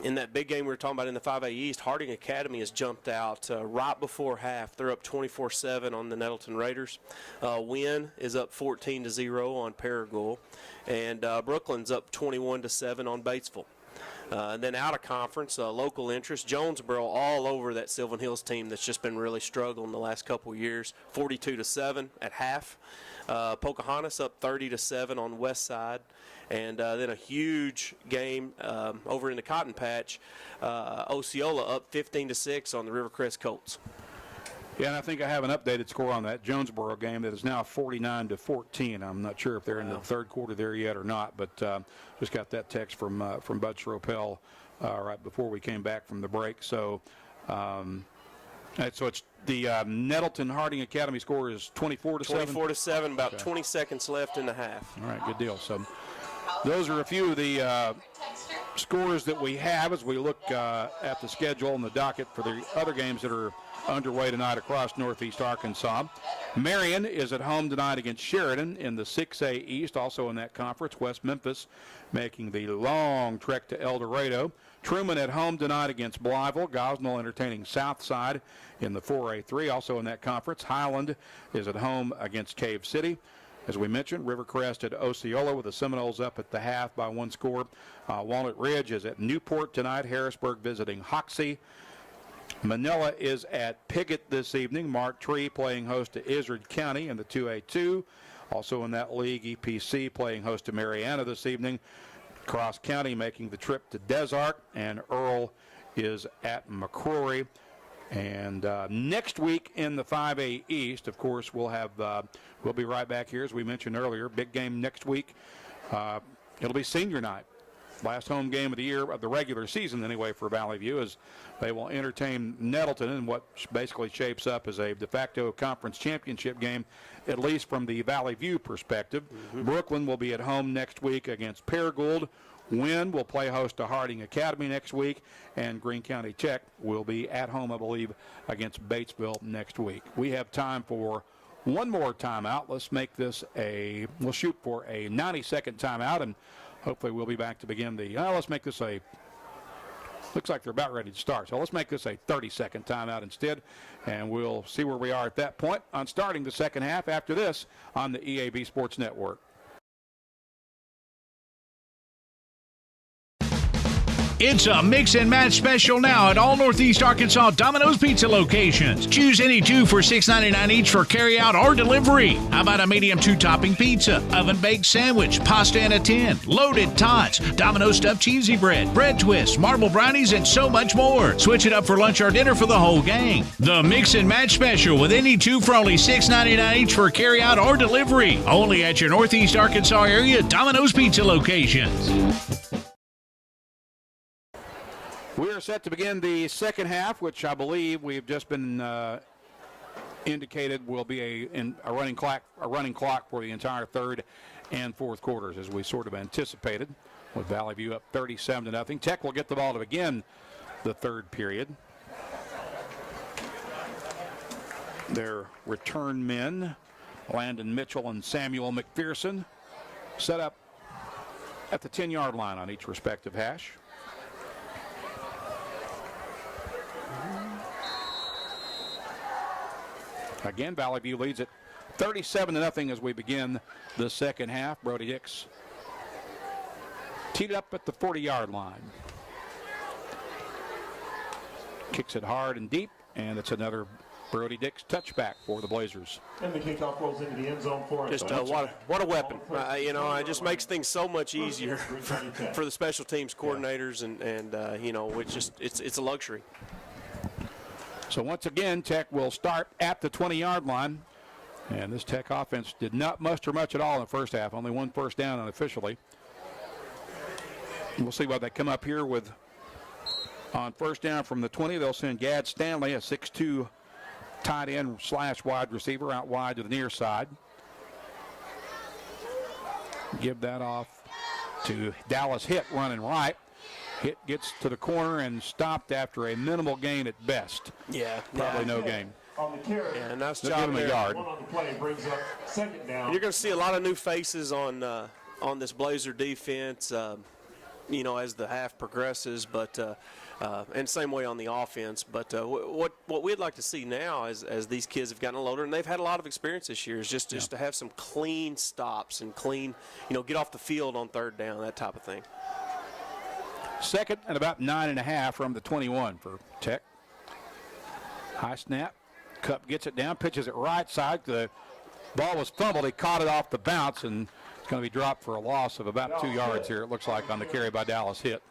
Speaker 25: in that big game we were talking about in the 5A East, Harding Academy has jumped out right before half. They're up 24-7 on the Nettleton Raiders. Wynn is up 14-0 on Paragould. And Brooklyns up 21-7 on Batesville. And then out of conference, local interest, Jonesboro all over that Sylvan Hills team that's just been really struggling the last couple of years, 42-7 at half. Pocahontas up 30-7 on West Side. And then a huge game over in the Cotton Patch, Osceola up 15-6 on the Rivercrest Colts.
Speaker 3: Yeah, and I think I have an updated score on that Jonesboro game that is now 49-14. I'm not sure if they're in the third quarter there yet or not, but just got that text from Bud Schropel right before we came back from the break. So, it's the Nettleton Harding Academy score is 24-7.
Speaker 25: 24-7, about 20 seconds left in the half.
Speaker 3: All right, good deal. So those are a few of the scores that we have as we look at the schedule and the docket for the other games that are underway tonight across Northeast Arkansas. Marion is at home tonight against Sheridan in the 6A East, also in that conference. West Memphis making the long trek to El Dorado. Truman at home tonight against Blytheville. Gosnell entertaining Southside in the 4A3, also in that conference. Highland is at home against Cave City. As we mentioned, Rivercrest at Osceola with the Seminoles up at the half by one score. Walnut Ridge is at Newport tonight. Harrisburg visiting Hoxie. Manila is at Piggott this evening. Mark Tree playing host to Izard County in the 2A2. Also in that league, EPC playing host to Mariana this evening. Cross County making the trip to Des Arc, and Earl is at McCrory. And next week in the 5A East, of course, we'll be right back here, as we mentioned earlier. Big game next week. It'll be senior night. Last home game of the year, of the regular season anyway, for Valley View, as they will entertain Nettleton in what basically shapes up as a de facto conference championship game, at least from the Valley View perspective. Brooklyn will be at home next week against Paragould. Wynn will play host to Harding Academy next week, and Greene County Tech will be at home, I believe, against Batesville next week. We have time for one more timeout. Let's make this we'll shoot for a 90-second timeout, and hopefully we'll be back to begin let's make this looks like they're about ready to start. So let's make this a 30-second timeout instead, and we'll see where we are at that point on starting the second half after this on the EAB Sports Network.
Speaker 17: It's a mix and match special now at all Northeast Arkansas Domino's Pizza locations. Choose any two for $6.99 each for carryout or delivery. How about a medium 2-topping pizza, oven-baked sandwich, pasta in a tin, loaded tots, Domino's stuffed cheesy bread, bread twists, marble brownies, and so much more. Switch it up for lunch or dinner for the whole gang. The mix and match special with any two for only $6.99 each for carryout or delivery. Only at your Northeast Arkansas area Domino's Pizza locations.
Speaker 3: We are set to begin the second half, which I believe we've just been indicated will be a running clock for the entire third and fourth quarters, as we sort of anticipated, with Valley View up 37-0. Tech will get the ball to begin the third period. Their return men, Landon Mitchell and Samuel McPherson, set up at the 10-yard line on each respective hash. Again, Valley View leads it 37-0 as we begin the second half. Brody Hicks Teed up at the 40-yard line. Kicks it hard and deep, and it's another Brody Dix touchback for the Blazers.
Speaker 2: And the kickoff rolls into the end zone for
Speaker 25: Just what a weapon. It just makes things so much easier for the special teams coordinators, and it's a luxury.
Speaker 3: So once again, Tech will start at the 20-yard line. And this Tech offense did not muster much at all in the first half. Only one first down unofficially. We'll see what they come up here with. On first down from the 20, they'll send Gad Stanley, a 6'2" tight end / wide receiver, out wide to the near side. Give that off to Dallas Hitt running right. Hitt gets to the corner and stopped after a minimal gain at best.
Speaker 25: Yeah.
Speaker 3: Probably no gain.
Speaker 2: On the carry.
Speaker 25: Yeah, nice
Speaker 3: They'll
Speaker 25: job
Speaker 3: give him
Speaker 25: there.
Speaker 3: a yard.
Speaker 2: One on the play brings up second down.
Speaker 25: You're going to see a lot of new faces on this Blazer defense, as the half progresses, but and same way on the offense. But what we'd like to see now, as these kids have gotten older and they've had a lot of experience this year, is just to have some clean stops and clean, get off the field on third down, that type of thing.
Speaker 3: Second and about 9.5 from the 21 for Tech. High snap. Cup gets it down, pitches it right side. The ball was fumbled. He caught it off the bounce, and it's going to be dropped for a loss of about 2 yards here, it looks like, on the carry by Dallas Hitt.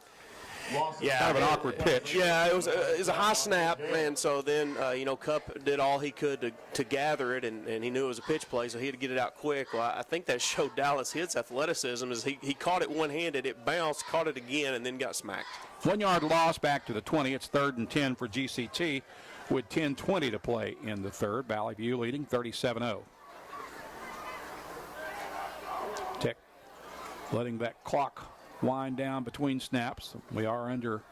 Speaker 25: Yeah,
Speaker 3: kind of an awkward pitch.
Speaker 25: Yeah, it was a high snap, and so then Cup did all he could to gather it, and he knew it was a pitch play, so he had to get it out quick. Well, I think that showed Dallas Hitt's athleticism, as he caught it one-handed, it bounced, caught it again, and then got smacked.
Speaker 3: 1 yard loss back to the 20. It's 3rd and 10 for GCT with 10:20 to play in the third. Valley View leading 37-0. Tech letting that clock wind down between snaps. We are under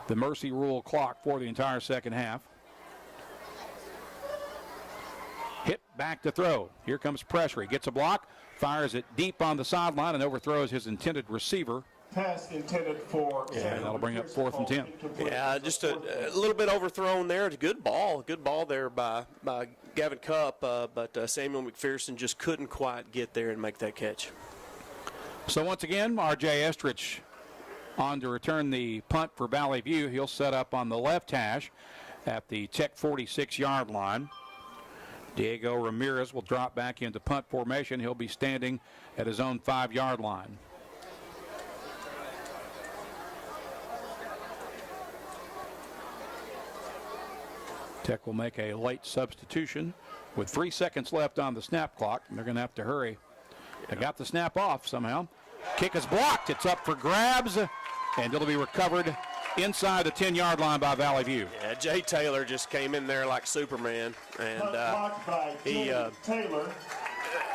Speaker 3: the mercy rule clock for the entire second half. Hit back to throw. Here comes pressure. He gets a block, fires it deep on the sideline, and overthrows his intended receiver.
Speaker 2: Pass intended for.
Speaker 3: And that'll bring up 4th and 10.
Speaker 25: Yeah, just a little bit overthrown there. It's a good ball there by Gavin Cup, but Samuel McPherson just couldn't quite get there and make that catch.
Speaker 3: So once again, R.J. Estrich on to return the punt for Valley View. He'll set up on the left hash at the Tech 46-yard line. Diego Ramirez will drop back into punt formation. He'll be standing at his own 5-yard line. Tech will make a late substitution with 3 seconds left on the snap clock, and they're going to have to hurry. They got the snap off somehow. Kick is blocked. It's up for grabs, and it'll be recovered inside the 10-yard line by Valley View.
Speaker 25: Yeah, Jay Taylor just came in there like Superman, and
Speaker 2: Taylor.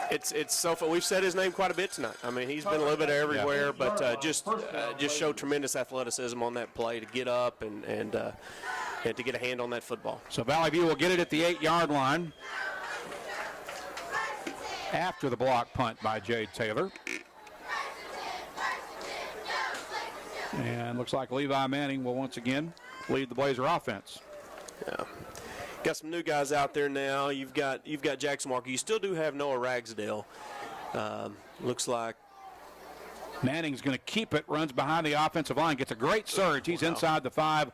Speaker 25: It's so fun. We've said his name quite a bit tonight. I mean, he's been a little bit everywhere, but just showed tremendous athleticism on that play to get up and to get a hand on that football.
Speaker 3: So Valley View will get it at the 8-yard line after the block punt by Jay Taylor. And looks like Levi Manning will once again lead the Blazer offense.
Speaker 25: Yeah. Got some new guys out there now. You've got Jackson Walker. You still do have Noah Ragsdale. Looks like
Speaker 3: Manning's going to keep it, runs behind the offensive line, gets a great surge. He's inside the 5,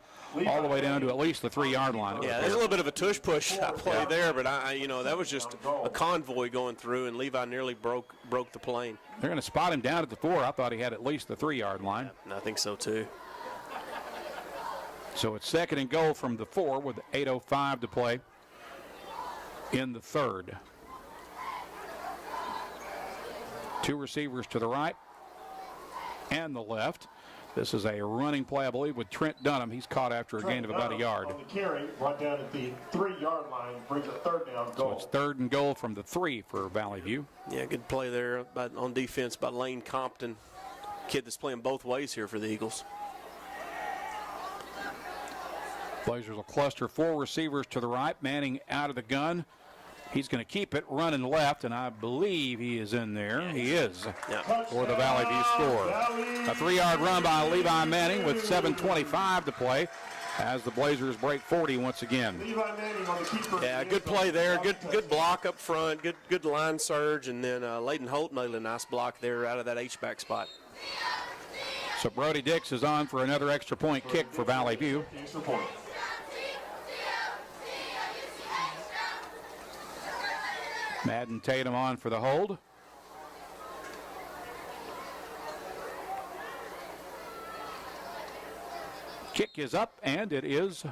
Speaker 3: all the way down to at least the 3-yard line.
Speaker 25: Yeah, there's a little bit of a tush-push play there, but that was just a convoy going through, and Levi nearly broke the plane.
Speaker 3: They're going to spot him down at the 4. I thought he had at least the 3-yard line.
Speaker 25: Yeah, I think so too.
Speaker 3: So it's 2nd and goal from the 4 with 8:05 to play in the third. 2 receivers to the right and the left. This is a running play, I believe, with Trent Dunham. He's caught after a gain of about a yard.
Speaker 2: On the carry, right down at the 3-yard line, brings a 3rd down goal.
Speaker 3: So it's 3rd and goal from the 3 for Valley View.
Speaker 25: Yeah, good play there on defense by Lane Compton, kid that's playing both ways here for the Eagles.
Speaker 3: Blazers will cluster 4 receivers to the right. Manning out of the gun. He's going to keep it running left, and I believe he is in there. He is for the Valley View score. A 3-yard run by Levi Manning with 7:25 to play as the Blazers break 40 once again.
Speaker 25: Yeah, good play there. Good block up front. Good line surge, and then Layden Holt made a nice block there out of that H-back spot.
Speaker 3: So Brody Dix is on for another extra point kick for Valley View. Madden Tatum on for the hold. Kick is up, and it is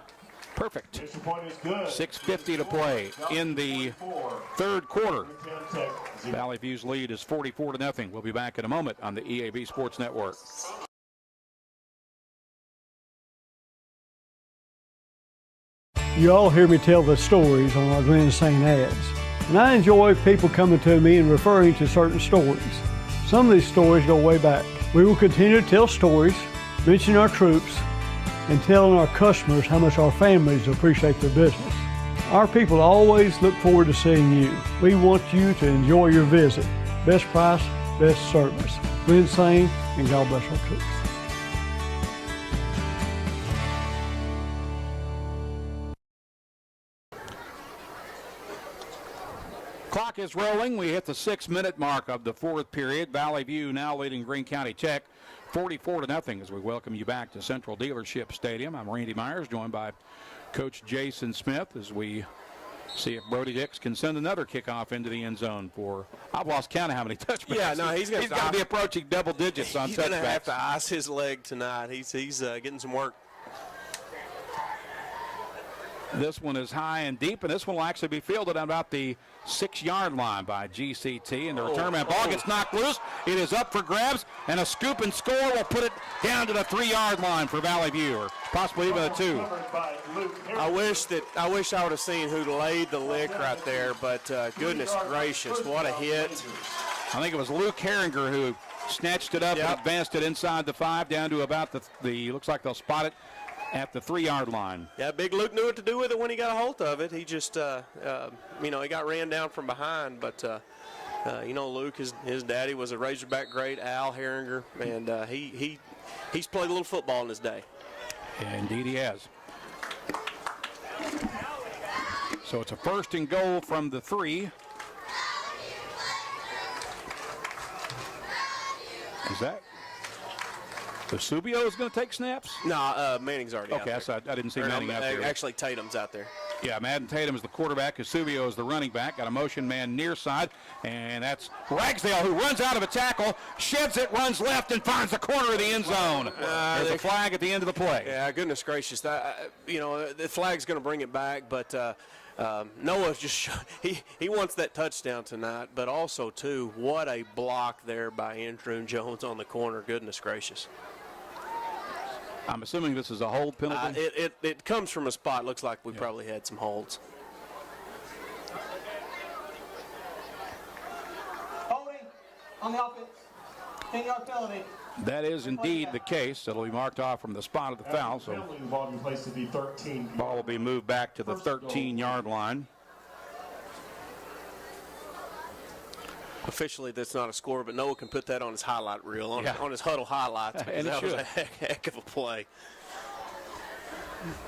Speaker 3: perfect. 6:50 to play in the third quarter. Valley View's lead is 44-0. We'll be back in a moment on the EAB Sports Network.
Speaker 4: You all hear me tell the stories on our Glen St. ads, and I enjoy people coming to me and referring to certain stories. Some of these stories go way back. We will continue to tell stories, mention our troops, and telling our customers how much our families appreciate their business. Our people always look forward to seeing you. We want you to enjoy your visit. Best price, best service. Glen St. and God bless our troops.
Speaker 3: Clock is rolling. We hit the 6-minute mark of the fourth period. Valley View now leading Greene County Tech 44-0 as we welcome you back to Central Dealership Stadium. I'm Randy Myers, joined by Coach Jason Smith as we see if Brody Dix can send another kickoff into the end zone for, I've lost count of how many touchbacks.
Speaker 25: Yeah, no, he's
Speaker 3: got to be approaching double digits on touchbacks.
Speaker 25: He's going to have to ice his leg tonight. He's getting some work.
Speaker 3: This one is high and deep, and this one will actually be fielded on about the 6-yard line by GCT. And the return man ball gets knocked loose. It is up for grabs, and a scoop and score will put it down to the 3-yard line for Valley View, or possibly even a 2.
Speaker 25: I wish I would have seen who laid the lick right there, but goodness gracious, what a hit.
Speaker 3: I think it was Luke Herringer who snatched it up and advanced it inside the 5 down to about the looks like they'll spot it at the 3-yard line.
Speaker 25: Yeah, Big Luke knew what to do with it when he got a hold of it. He just, he got ran down from behind. But, Luke, his daddy was a Razorback great, Al Herringer, and he's played a little football in his day.
Speaker 3: Yeah, indeed he has. So it's a 1st and goal from the 3. Is that? Subio is going to take snaps?
Speaker 25: No, Manning's already out there.
Speaker 3: Okay, I didn't see Manning out there.
Speaker 25: Actually, Tatum's out there.
Speaker 3: Yeah, Madden Tatum is the quarterback. Subio is the running back. Got a motion man near side, and that's Ragsdale who runs out of a tackle, sheds it, runs left, and finds the corner of the end zone. There's a flag at the end of the play.
Speaker 25: Yeah, goodness gracious. The flag's going to bring it back, but Noah just he wants that touchdown tonight, but also, too, what a block there by Andrew Jones on the corner. Goodness gracious.
Speaker 3: I'm assuming this is a hold penalty?
Speaker 25: It comes from a spot. Looks like we probably had some holds.
Speaker 6: Holding on the offense. 10-yard penalty.
Speaker 3: That is indeed the case. It'll be marked off from the spot of the foul. So ball will be moved back to the 13-yard line.
Speaker 25: Officially, that's not a score, but Noah can put that on his highlight reel, on his huddle highlights.
Speaker 3: And
Speaker 25: that was a heck of a play.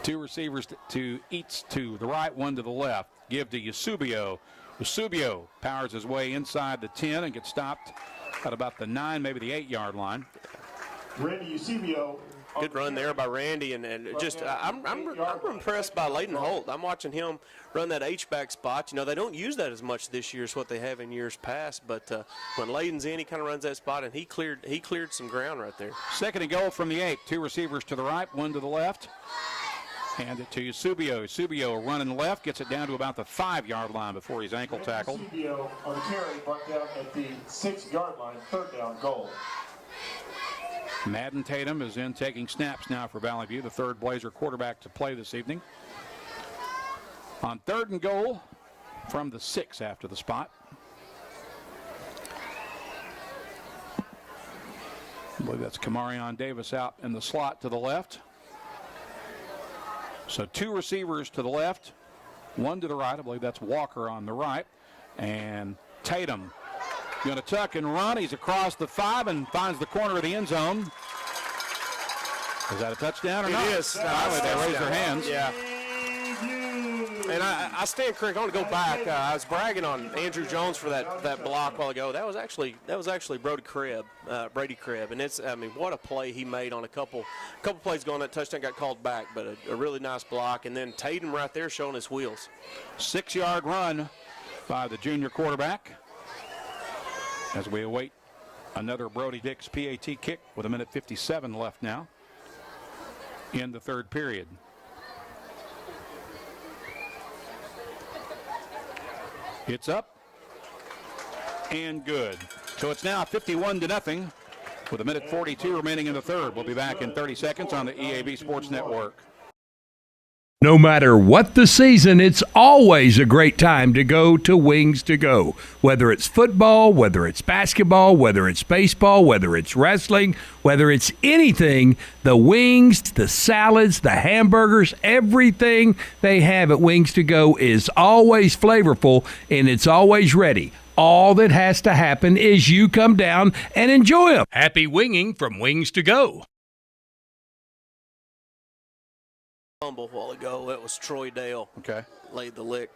Speaker 3: 2 receivers to each to the right, 1 to the left. Give to Eusebio. Eusebio powers his way inside the 10 and gets stopped at about the 9, maybe the 8-yard line.
Speaker 2: Randy Eusebio.
Speaker 25: Good run there by Randy, and just I'm impressed by Layden Holt. I'm watching him run that H-back spot. They don't use that as much this year as what they have in years past, but when Layden's in, he kind of runs that spot, and he cleared some ground right there.
Speaker 3: 2nd and goal from the 8. 2 receivers to the right, 1 to the left. Hand it to Eusebio. Eusebio running left, gets it down to about the 5-yard line before he's ankle tackled.
Speaker 2: Eusebio on the carry brought down at the 6-yard line, 3rd down goal.
Speaker 3: Madden Tatum is in taking snaps now for Valley View, the 3rd Blazer quarterback to play this evening. On 3rd and goal from the 6 after the spot. I believe that's Kamarion Davis out in the slot to the left. So 2 receivers to the left, 1 to the right. I believe that's Walker on the right. And Tatum going to tuck and run. He's across the 5 and finds the corner of the end zone. Is that a touchdown or not?
Speaker 25: It is.
Speaker 3: They raise their hands.
Speaker 25: Yeah. And I stand correct. I want to go back. I was bragging on Andrew Jones for that block a while ago. That was actually Brady Cribb, and what a play he made on a couple plays going. That touchdown got called back, but a really nice block. And then Tatum right there showing his wheels.
Speaker 3: 6-yard run by the junior quarterback as we await another Brody Dix PAT kick with 1:57 left now in the third period. It's up and good. So it's now 51-0 with 1:42 remaining in the third. We'll be back in 30 seconds on the EAB Sports Network.
Speaker 5: No matter what the season, it's always a great time to go to Wings to Go. Whether it's football, whether it's basketball, whether it's baseball, whether it's wrestling, whether it's anything, the wings, the salads, the hamburgers, everything they have at Wings to Go is always flavorful and it's always ready. All that has to happen is you come down and enjoy them. Happy winging from Wings to Go.
Speaker 25: Fumble a while ago. That was Troy Dale.
Speaker 3: Okay.
Speaker 25: Laid the lick.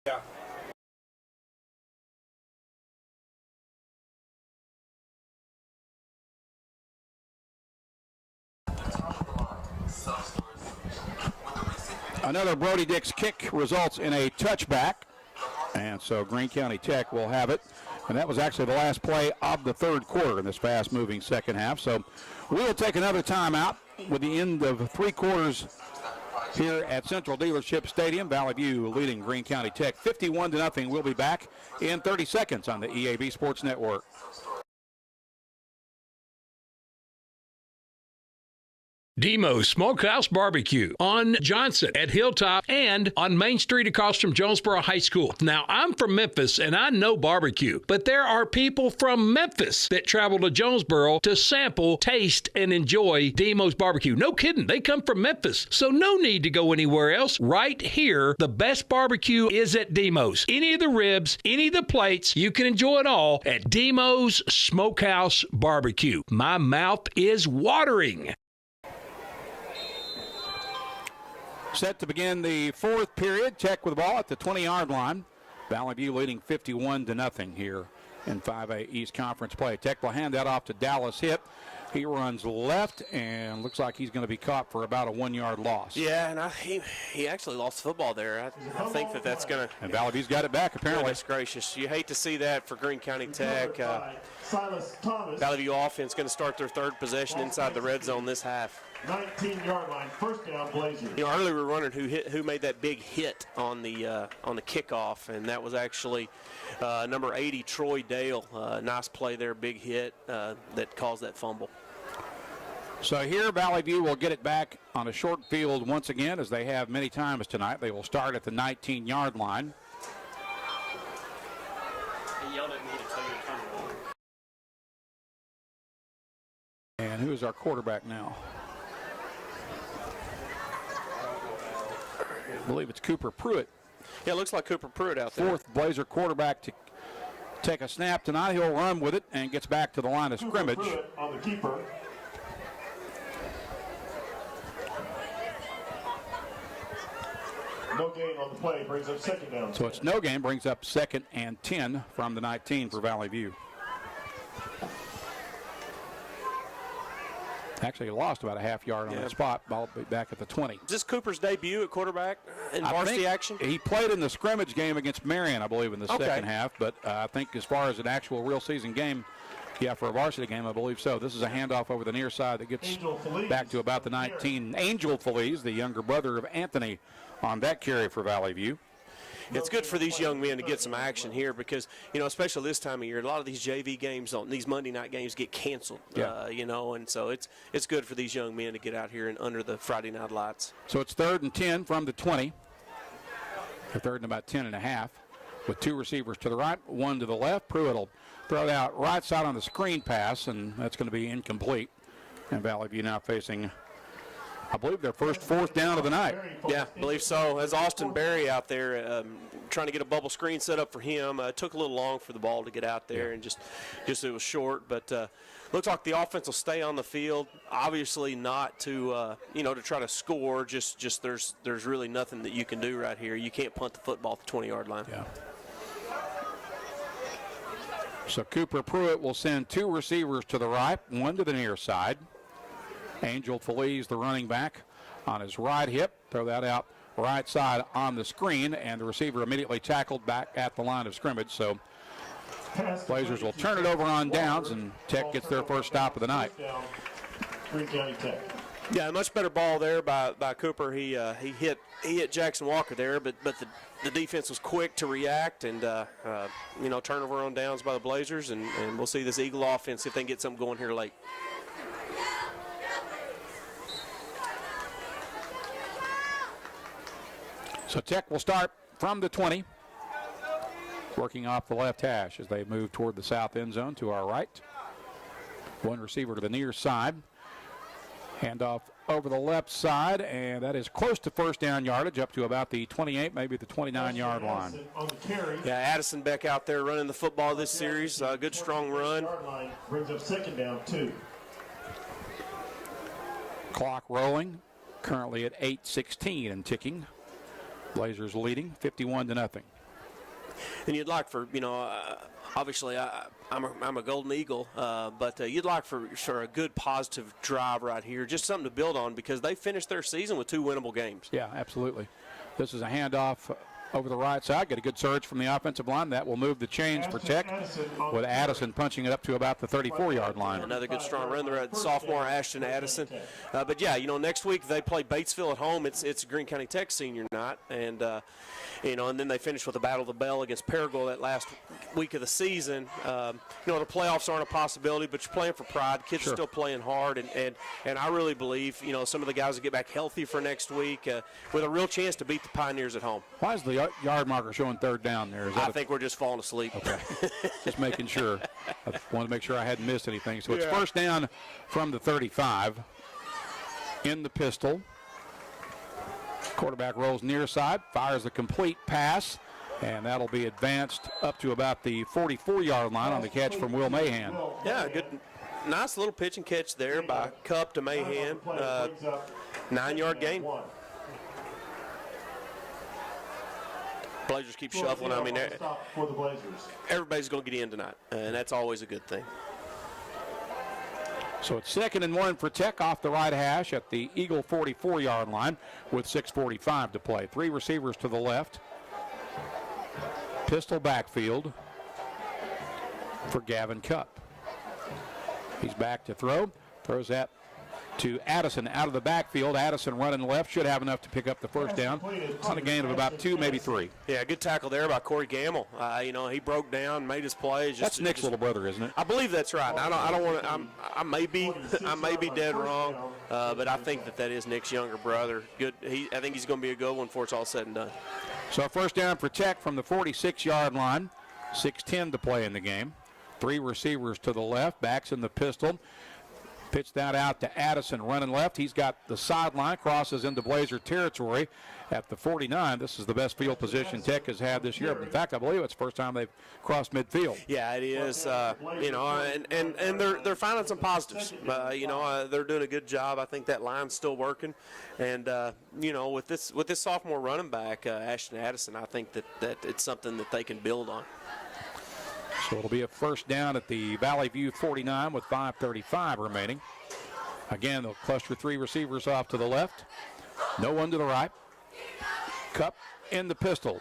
Speaker 3: Yeah. Another Brody Dix kick results in a touchback, and so Greene County Tech will have it. And that was actually the last play of the third quarter in this fast-moving second half. So we'll take another timeout with the end of three quarters here at Central Dealership Stadium. Valley View leading Greene County Tech 51-0. We'll be back in 30 seconds on the EAB Sports Network.
Speaker 5: Demo's Smokehouse Barbecue on Johnson at Hilltop and on Main Street across from Jonesboro High School. Now, I'm from Memphis and I know barbecue, but there are people from Memphis that travel to Jonesboro to sample, taste, and enjoy Demo's Barbecue. No kidding, they come from Memphis, so no need to go anywhere else. Right here, the best barbecue is at Demo's. Any of the ribs, any of the plates, you can enjoy it all at Demo's Smokehouse Barbecue. My mouth is watering.
Speaker 3: Set to begin the fourth period. Tech with the ball at the 20-yard line. Valley View leading 51-0 here in 5A East Conference play. Tech will hand that off to Dallas Hitt. He runs left and looks like he's going to be caught for about a 1-yard loss.
Speaker 25: Yeah, and he actually lost the football there. I think that's going to.
Speaker 3: And Valley View's got it back, apparently.
Speaker 25: Goodness gracious. You hate to see that for Greene County Tech. Valley View offense going to start their third possession inside the red zone this half.
Speaker 2: 19-yard line, first down, Blazers.
Speaker 25: Earlier we were wondering who made that big hit on the kickoff, and that was actually number 80, Troy Dale. Nice play there, big hit that caused that fumble.
Speaker 3: So here Valley View will get it back on a short field once again, as they have many times tonight. They will start at the 19-yard line.
Speaker 25: He yelled at me to tell you to turn it on.
Speaker 3: And who is our quarterback now? I believe it's Cooper Pruitt.
Speaker 25: Yeah, it looks like Cooper Pruitt out there.
Speaker 3: Fourth Blazer quarterback to take a snap tonight. He'll run with it and gets back to the line of scrimmage.
Speaker 2: Cooper Pruitt on the keeper. No gain on the play, brings up second down.
Speaker 3: So it's no gain, brings up 2nd and 10 from the 19 for Valley View. Actually lost about a half yard on that spot. Ball back at the 20.
Speaker 25: Is this Cooper's debut at quarterback in varsity action?
Speaker 3: He played in the scrimmage game against Marion, I believe, in the second half. But I think as far as an actual real season game, for a varsity game, I believe so. This is a handoff over the near side that gets back to about the 19. Angel Feliz, the younger brother of Anthony, on that carry for Valley View.
Speaker 25: It's good for these young men to get some action here because, especially this time of year, a lot of these JV games, these Monday night games get canceled, and so it's good for these young men to get out here and under the Friday night lights.
Speaker 3: So it's 3rd and 10 from the 20, or 3rd and about 10 and a half, with 2 receivers to the right, 1 to the left. Pruitt will throw it out right side on the screen pass, and that's going to be incomplete. And Valley View now facing, I believe, their first 4th down of the night.
Speaker 25: Yeah, I believe so. As Austin Berry out there trying to get a bubble screen set up for him. It took a little long for the ball to get out there, and just it was short. But looks like the offense will stay on the field. Obviously not to to try to score. Just there's really nothing that you can do right here. You can't punt the football at the 20-yard line.
Speaker 3: Yeah. So Cooper Pruitt will send 2 receivers to the right, 1 to the near side. Angel Feliz, the running back, on his right hip. Throw that out right side on the screen, and the receiver immediately tackled back at the line of scrimmage. So Blazers will turn it over on downs, and Tech gets their first stop of the night.
Speaker 25: Yeah, a much better ball there by Cooper. He hit Jackson Walker there, but the defense was quick to react, and turnover on downs by the Blazers, and we'll see this Eagle offense if they can get something going here late.
Speaker 3: So Tech will start from the 20, working off the left hash as they move toward the south end zone to our right. 1 receiver to the near side. Handoff over the left side, and that is close to first down yardage, up to about the 28, maybe the 29-yard line.
Speaker 25: Yeah, Addison Beck out there running the football this series. Good, strong run.
Speaker 2: Brings up 2nd down, 2.
Speaker 3: Clock rolling, currently at 8:16 and ticking. Blazers leading 51-0.
Speaker 25: And you'd like for, obviously I'm a Golden Eagle, but you'd like for a good positive drive right here, just something to build on because they finished their season with 2 winnable games.
Speaker 3: Yeah, absolutely. This is a handoff over the right side. Get a good surge from the offensive line. That will move the chains for Tech, with Addison punching it up to about the 34-yard line.
Speaker 25: Another good strong run there at sophomore Ashton Addison. But yeah, next week they play Batesville at home. It's Greene County Tech senior night, and and then they finish with a Battle of the Bell against Paragould that last week of the season. The playoffs aren't a possibility, but you're playing for pride. Kids are still playing hard, and I really believe some of the guys will get back healthy for next week with a real chance to beat the Pioneers at home.
Speaker 3: Why is the yard marker showing 3rd down there?
Speaker 25: I think we're just falling asleep.
Speaker 3: Okay. Just making sure. I wanted to make sure I hadn't missed anything. So it's first down from the 35 in the pistol. Quarterback rolls near side, fires a complete pass, and that'll be advanced up to about the 44-yard line on the catch from Will Mahan.
Speaker 25: Yeah, good. Nice little pitch and catch there by Cup to Mahan. 9-yard gain. Blazers keep shuffling. I mean, everybody's going to get in tonight, and that's always a good thing.
Speaker 3: So it's 2nd and 1 for Tech off the right hash at the Eagle 44-yard line with 6:45 to play. 3 receivers to the left. Pistol backfield for Gavin Cupp. He's back to throw. Throws that to Addison out of the backfield. Addison running left, should have enough to pick up the first down on a gain of about 2, maybe 3.
Speaker 25: Yeah, good tackle there by Corey Gamble. He broke down, made his play.
Speaker 3: That's Nick's little brother, isn't it?
Speaker 25: I believe that's right. I don't want to. I may be dead wrong, but I think that is Nick's younger brother. Good. I think he's going to be a good one before it's all said and done.
Speaker 3: So first down for Tech from the 46-yard line. 6:10 to play in the game. 3 receivers to the left. Backs in the pistol. Pitch that out to Addison running left. He's got the sideline, crosses into Blazer territory at the 49. This is the best field position Tech has had this year. In fact, I believe it's the first time they've crossed midfield.
Speaker 25: Yeah, it is. And they're finding some positives. They're doing a good job. I think that line's still working. And with this sophomore running back, Ashton Addison, I think that it's something that they can build on.
Speaker 3: So it'll be a first down at the Valley View 49 with 5:35 remaining. Again, they'll cluster 3 receivers off to the left. No one to the right. Cup in the pistol.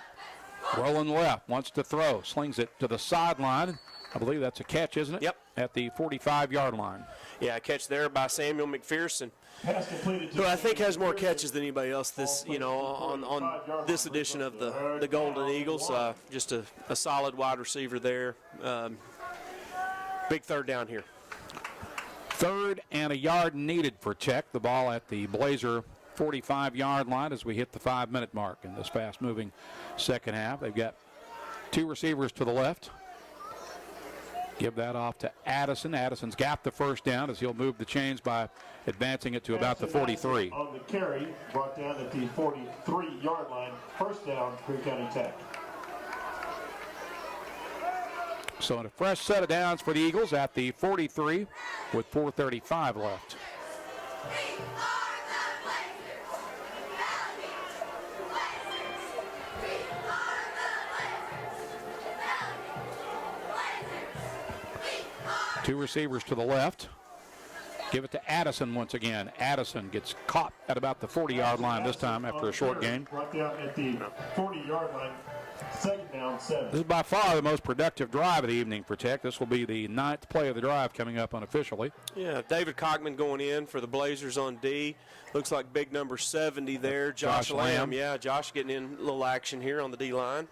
Speaker 3: Rolling left, wants to throw. Slings it to the sideline. I believe that's a catch, isn't it?
Speaker 25: Yep.
Speaker 3: At the 45-yard line.
Speaker 25: Yeah, a catch there by Samuel McPherson, who I think has more catches than anybody else this, on this edition of the Golden Eagles. Just a solid wide receiver there. Big third down here.
Speaker 3: 3rd and a yard needed for Tech. The ball at the Blazer 45-yard line as we hit the 5-minute mark in this fast-moving second half. They've got 2 receivers to the left. Give that off to Addison. Addison's got the first down as he'll move the chains by advancing it to about the 43.
Speaker 2: On the carry, brought down at the 43-yard line. First down, Greene County Tech.
Speaker 3: So a fresh set of downs for the Eagles at the 43 with 4:35 left. Two receivers to the left. Give it to Addison once again. Addison gets caught at about the 40-yard line this time after a short gain.
Speaker 2: Brought down at the 40-yard line. Second down, 7.
Speaker 3: This is by far the most productive drive of the evening for Tech. This will be the 9th play of the drive coming up unofficially.
Speaker 25: Yeah, David Cogman going in for the Blazers on D. Looks like big number 70 there. Josh Lamb. Yeah, Josh getting in a little action here on the D line.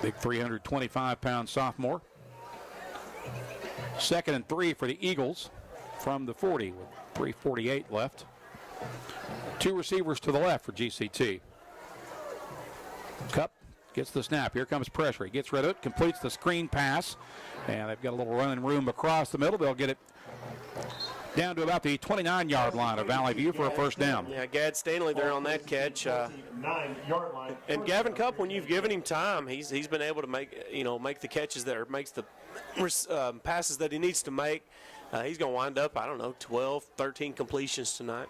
Speaker 3: Big 325-pound sophomore. 2nd and 3 for the Eagles from the 40 with 3:48 left. 2 receivers to the left for GCT. Cup gets the snap. Here comes pressure. He gets rid of it, completes the screen pass, and they've got a little running room across the middle. They'll get it down to about the 29-yard line of Valley View for a first down.
Speaker 25: Yeah, Gad Stanley there on that catch.
Speaker 2: 9-yard line.
Speaker 25: And Gavin Cup, when you've given him time, he's been able to make the catches that makes the passes that he needs to make. He's going to wind up, 12, 13 completions tonight.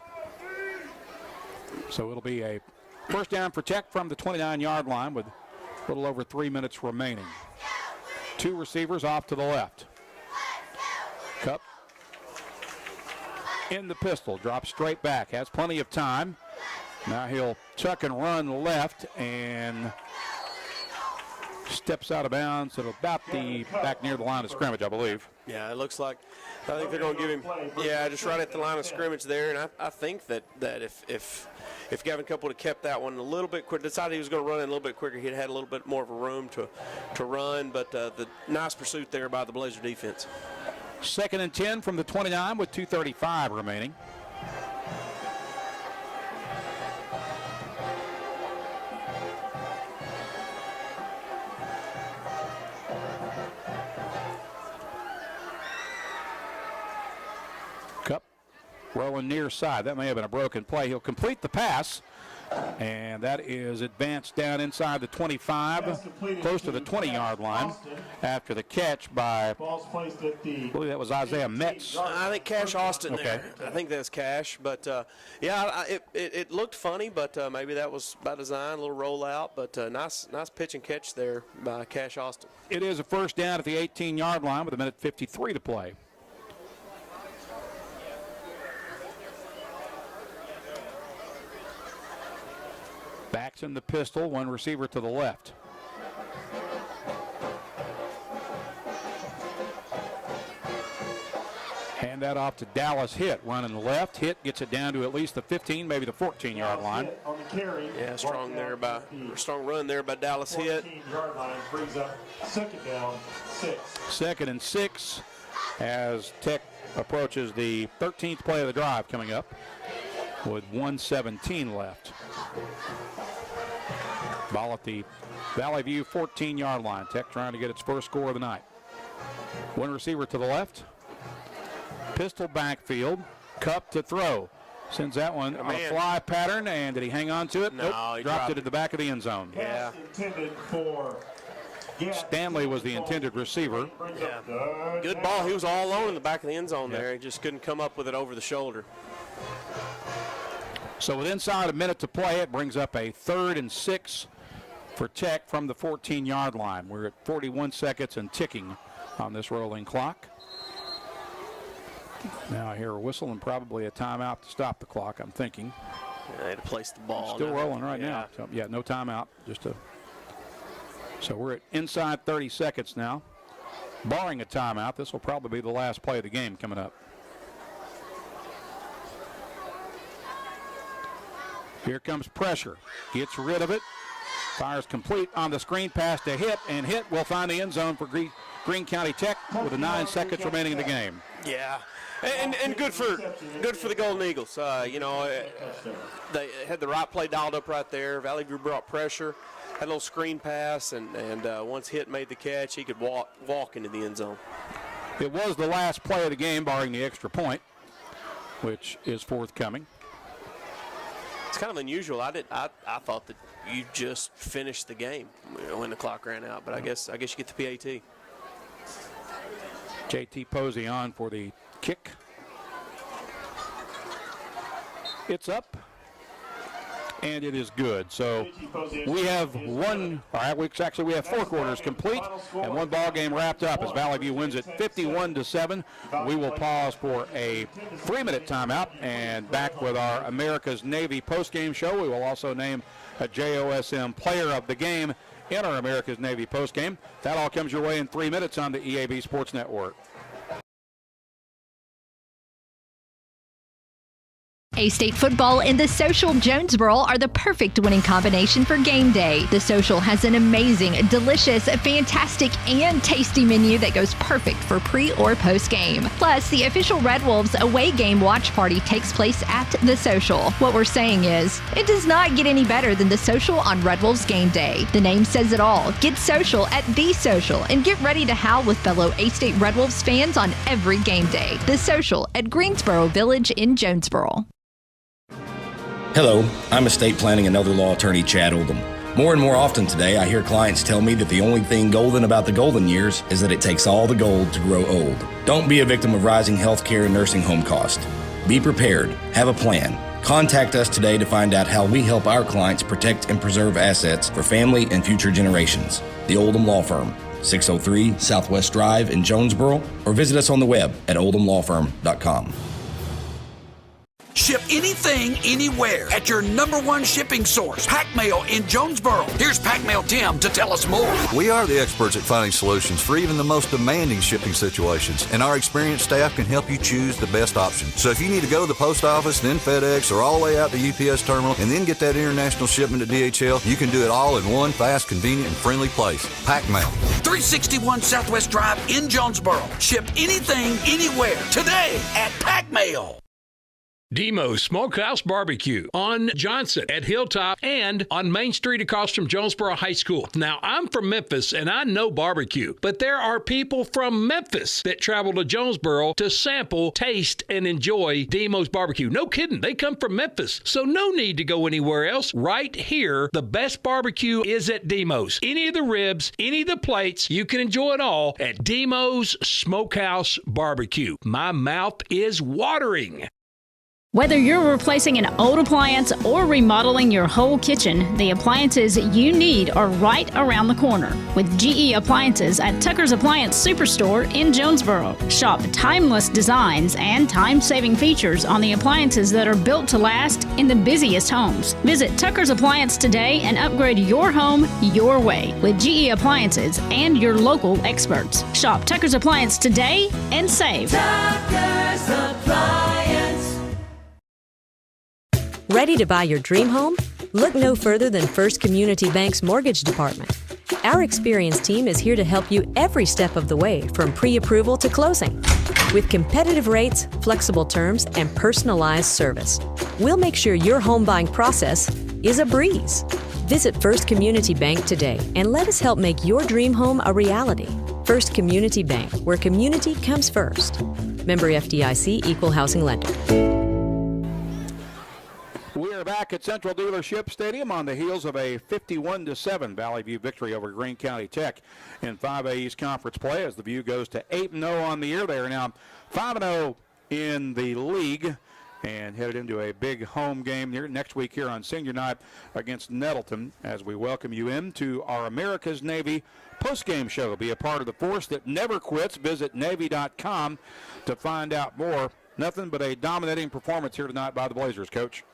Speaker 3: So it'll be a first down for Tech from the 29-yard line with a little over 3 minutes remaining. 2 receivers off to the left. Cup in the pistol, drops straight back, has plenty of time. Now he'll chuck and run left and steps out of bounds at about the back near the line of scrimmage, I believe.
Speaker 25: Yeah, it looks like I think they're going to give him, just right at the line of scrimmage there. And I think that if Gavin Cup would have kept that one a little bit quicker, decided he was going to run in a little bit quicker, he'd had a little bit more of a room to run. But the nice pursuit there by the Blazer defense.
Speaker 3: 2nd and 10 from the 29 with 2:35 remaining. Cup rolling near side. That may have been a broken play. He'll complete the pass. And that is advanced down inside the 25, close to the 20-yard line after the catch by, I believe that was Isaiah Metz.
Speaker 25: I think Cash Austin there. I think that's Cash. But, it looked funny, but maybe that was by design, a little rollout. But nice pitch and catch there by Cash Austin.
Speaker 3: It is a first down at the 18-yard line with 1:53 to play. Backs in the pistol, 1 receiver to the left. Hand that off to Dallas Hitt, running left. Hitt gets it down to at least the 15, maybe the 14-yard line.
Speaker 2: On the carry.
Speaker 25: Yeah, strong run there by Dallas Hitt.
Speaker 2: 14-yard line brings up 2nd down, 6.
Speaker 3: 2nd and 6 as Tech approaches the 13th play of the drive coming up with 1:17 left. Ball at the Valley View 14-yard line. Tech trying to get its first score of the night. 1 receiver to the left. Pistol backfield. Cup to throw. Sends that one on a fly pattern, and did he hang on to it?
Speaker 25: No,
Speaker 3: nope.
Speaker 25: He
Speaker 3: dropped it at the back of the end zone.
Speaker 25: Yeah.
Speaker 2: Intended for
Speaker 3: Stanley was the intended receiver.
Speaker 25: Yeah. Good ball. He was all alone in the back of the end zone there. He just couldn't come up with it over the shoulder.
Speaker 3: So with inside a minute to play, it brings up a 3rd and 6 for Tech from the 14-yard line. We're at 41 seconds and ticking on this rolling clock. Now I hear a whistle and probably a timeout to stop the clock, I'm thinking.
Speaker 25: They had to place the ball.
Speaker 3: Still rolling right now. So, yeah, no timeout. So we're at inside 30 seconds now. Barring a timeout, this will probably be the last play of the game coming up. Here comes pressure. Gets rid of it. Fires complete on the screen pass to Hit, and Hit will find the end zone for Greene County Tech with 9 seconds remaining in the game.
Speaker 25: Yeah, and good for the Golden Eagles. They had the right play dialed up right there. Valley View brought pressure, had a little screen pass, and once Hit made the catch, he could walk into the end zone.
Speaker 3: It was the last play of the game, barring the extra point, which is forthcoming.
Speaker 25: It's kind of unusual. I thought that you just finished the game when the clock ran out, but I guess you get the PAT.
Speaker 3: JT Posey on for the kick. It's up, and it is good. So we have we have 4 quarters complete and 1 ball game wrapped up as Valley View wins it 51-7. We will pause for a 3-minute timeout and back with our America's Navy postgame show. We will also name a JOSM player of the game in our America's Navy postgame. That all comes your way in 3 minutes on the EAB Sports Network.
Speaker 8: A-State football and the Social Jonesboro are the perfect winning combination for game day. The Social has an amazing, delicious, fantastic, and tasty menu that goes perfect for pre or post game. Plus, the official Red Wolves away game watch party takes place at the Social. What we're saying is, it does not get any better than the Social on Red Wolves game day. The name says it all. Get social at the Social and get ready to howl with fellow A-State Red Wolves fans on every game day. The Social at Greensboro Village in Jonesboro.
Speaker 9: Hello, I'm estate planning and other law attorney Chad Oldham. More and more often today, I hear clients tell me that the only thing golden about the golden years is that it takes all the gold to grow old. Don't be a victim of rising healthcare and nursing home costs. Be prepared. Have a plan. Contact us today to find out how we help our clients protect and preserve assets for family and future generations. The Oldham Law Firm, 603 Southwest Drive in Jonesboro, or visit us on the web at oldhamlawfirm.com.
Speaker 10: Ship anything, anywhere at your #1 shipping source, Pack Mail in Jonesboro. Here's Pack Mail Tim to tell us more.
Speaker 21: We are the experts at finding solutions for even the most demanding shipping situations, and our experienced staff can help you choose the best option. So if you need to go to the post office, then FedEx, or all the way out to UPS terminal, and then get that international shipment to DHL, you can do it all in one fast, convenient, and friendly place. Pack Mail.
Speaker 10: 361 Southwest Drive in Jonesboro. Ship anything, anywhere, today at Pack Mail.
Speaker 5: Demo's Smokehouse Barbecue on Johnson at Hilltop and on Main Street across from Jonesboro High School. Now, I'm from Memphis and I know barbecue, but there are people from Memphis that travel to Jonesboro to sample, taste, and enjoy Demo's Barbecue. No kidding, they come from Memphis, so no need to go anywhere else. Right here, the best barbecue is at Demo's. Any of the ribs, any of the plates, you can enjoy it all at Demo's Smokehouse Barbecue. My mouth is watering.
Speaker 24: Whether you're replacing an old appliance or remodeling your whole kitchen, the appliances you need are right around the corner with GE Appliances at Tucker's Appliance Superstore in Jonesboro. Shop timeless designs and time-saving features on the appliances that are built to last in the busiest homes. Visit Tucker's Appliance today and upgrade your home your way with GE Appliances and your local experts. Shop Tucker's Appliance today and save.
Speaker 7: Tucker's Appliance. Ready to buy your dream home? Look no further than First Community Bank's Mortgage Department. Our experienced team is here to help you every step of the way from pre-approval to closing. With competitive rates, flexible terms, and personalized service, we'll make sure your home buying process is a breeze. Visit First Community Bank today and let us help make your dream home a reality. First Community Bank, where community comes first. Member FDIC, Equal Housing Lender.
Speaker 3: We are back at Central Dealership Stadium on the heels of a 51-7 Valley View victory over Greene County Tech in 5A East Conference play as the View goes to 8-0 on the year. They are now 5-0 in the league and headed into a big home game next week here on Senior Night against Nettleton as we welcome you into our America's Navy postgame show. Be a part of the force that never quits. Visit Navy.com to find out more nothing but a dominating performance here tonight by the Blazers, Coach.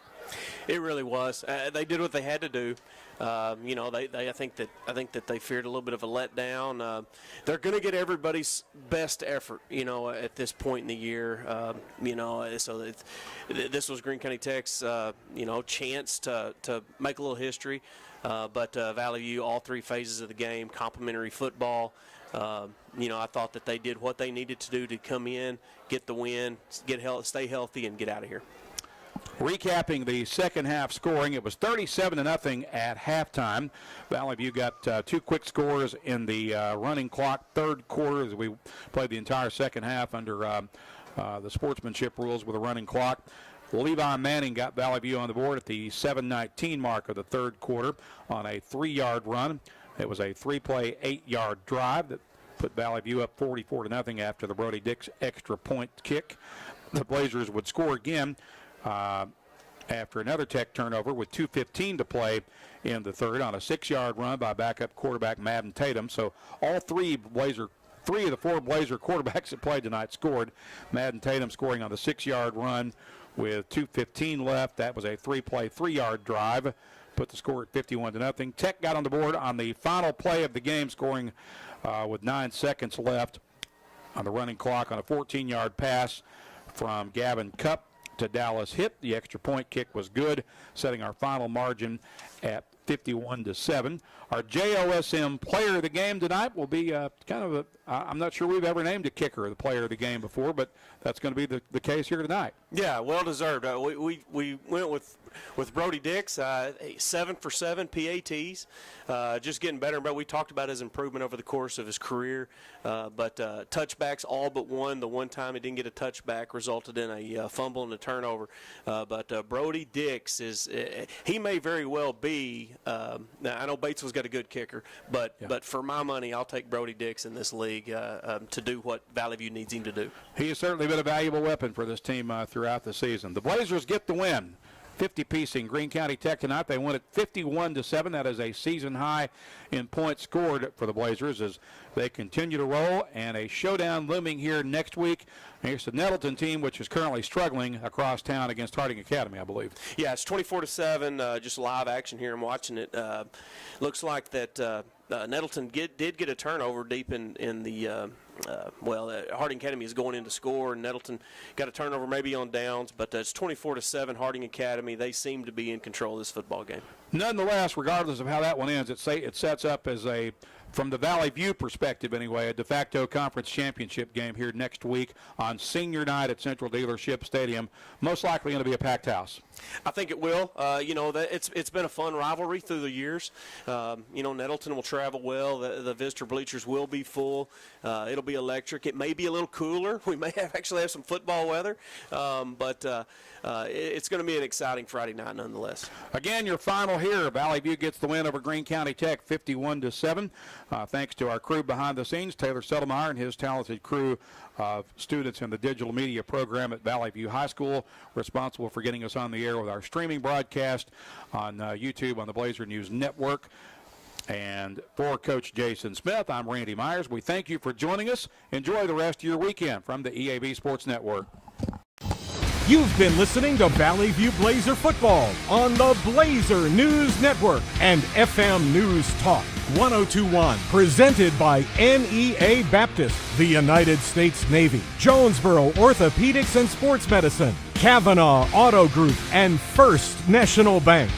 Speaker 25: It really was. They did what they had to do. I think that they feared a little bit of a letdown. They're going to get everybody's best effort, at this point in the year. So this was Greene County Tech's, chance to make a little history. But Valley View, all three phases of the game, complimentary football. I thought that they did what they needed to do to come in, get the win, stay healthy, and get out of here.
Speaker 3: Recapping the second half scoring, it was 37-0 at halftime. Valley View got two quick scores in the running clock third quarter as we played the entire second half under the sportsmanship rules with a running clock. Levi Manning got Valley View on the board at the 7:19 mark of the third quarter on a 3-yard run. It was a 3-play, 8-yard drive that put Valley View up 44-0 after the Brody Dix extra point kick. The Blazers would score again after another Tech turnover with 2:15 to play in the third on a 6-yard run by backup quarterback Madden Tatum. So all three of the four Blazer quarterbacks that played tonight scored. Madden Tatum scoring on the 6-yard run with 2:15 left. That was a 3-play, 3-yard drive. Put the score at 51-0. Tech got on the board on the final play of the game, scoring with 9 seconds left on the running clock on a 14-yard pass from Gavin Cupp to Dallas Hitt. The extra point kick was good, setting our final margin at 51-7. Our JOSM player of the game tonight will be I'm not sure we've ever named a kicker the player of the game before, but that's going to be the case here tonight.
Speaker 25: Yeah, well deserved. We went with Brody Dix, 7 for 7 PATs, just getting better and better. We talked about his improvement over the course of his career, but touchbacks all but one. The one time he didn't get a touchback resulted in a fumble and a turnover. But Brody Dix he may very well be. Now I know Batesville's got a good kicker, but for my money, I'll take Brody Dix in this league to do what Valley View needs him to do.
Speaker 3: He has certainly been a valuable weapon for this team throughout the season. The Blazers get the win. 50-piecing Greene County Tech tonight. They won at 51-7. That is a season high in points scored for the Blazers as they continue to roll, and a showdown looming here next week against the Nettleton team, which is currently struggling across town against Harding Academy, I believe.
Speaker 25: Yeah, it's 24-7, just live action here. I'm watching it. Looks like that Nettleton did get a turnover deep in the Harding Academy is going in to score, and Nettleton got a turnover maybe on downs, but it's 24-7 Harding Academy. They seem to be in control of this football game.
Speaker 3: Nonetheless, regardless of how that one ends, it sets up as from the Valley View perspective anyway, a de facto conference championship game here next week on senior night at Central Dealership Stadium. Most likely going to be a packed house.
Speaker 25: I think it will. It's been a fun rivalry through the years. Nettleton will travel well. The visitor bleachers will be full. It'll be electric. It may be a little cooler. We may actually have some football weather, but it's going to be an exciting Friday night nonetheless.
Speaker 3: Again, your final here. Valley View gets the win over Greene County Tech, 51-7. Thanks to our crew behind the scenes, Taylor Settlemeyer and his talented crew of students in the digital media program at Valley View High School, responsible for getting us on the air with our streaming broadcast on YouTube on the Blazer News Network. And for Coach Jason Smith, I'm Randy Myers. We thank you for joining us. Enjoy the rest of your weekend from the EAB Sports Network.
Speaker 11: You've been listening to Valley View Blazer football on the Blazer News Network and FM News Talk 1021, presented by NEA Baptist, the United States Navy, Jonesboro Orthopedics and Sports Medicine, Kavanaugh Auto Group, and First National Bank.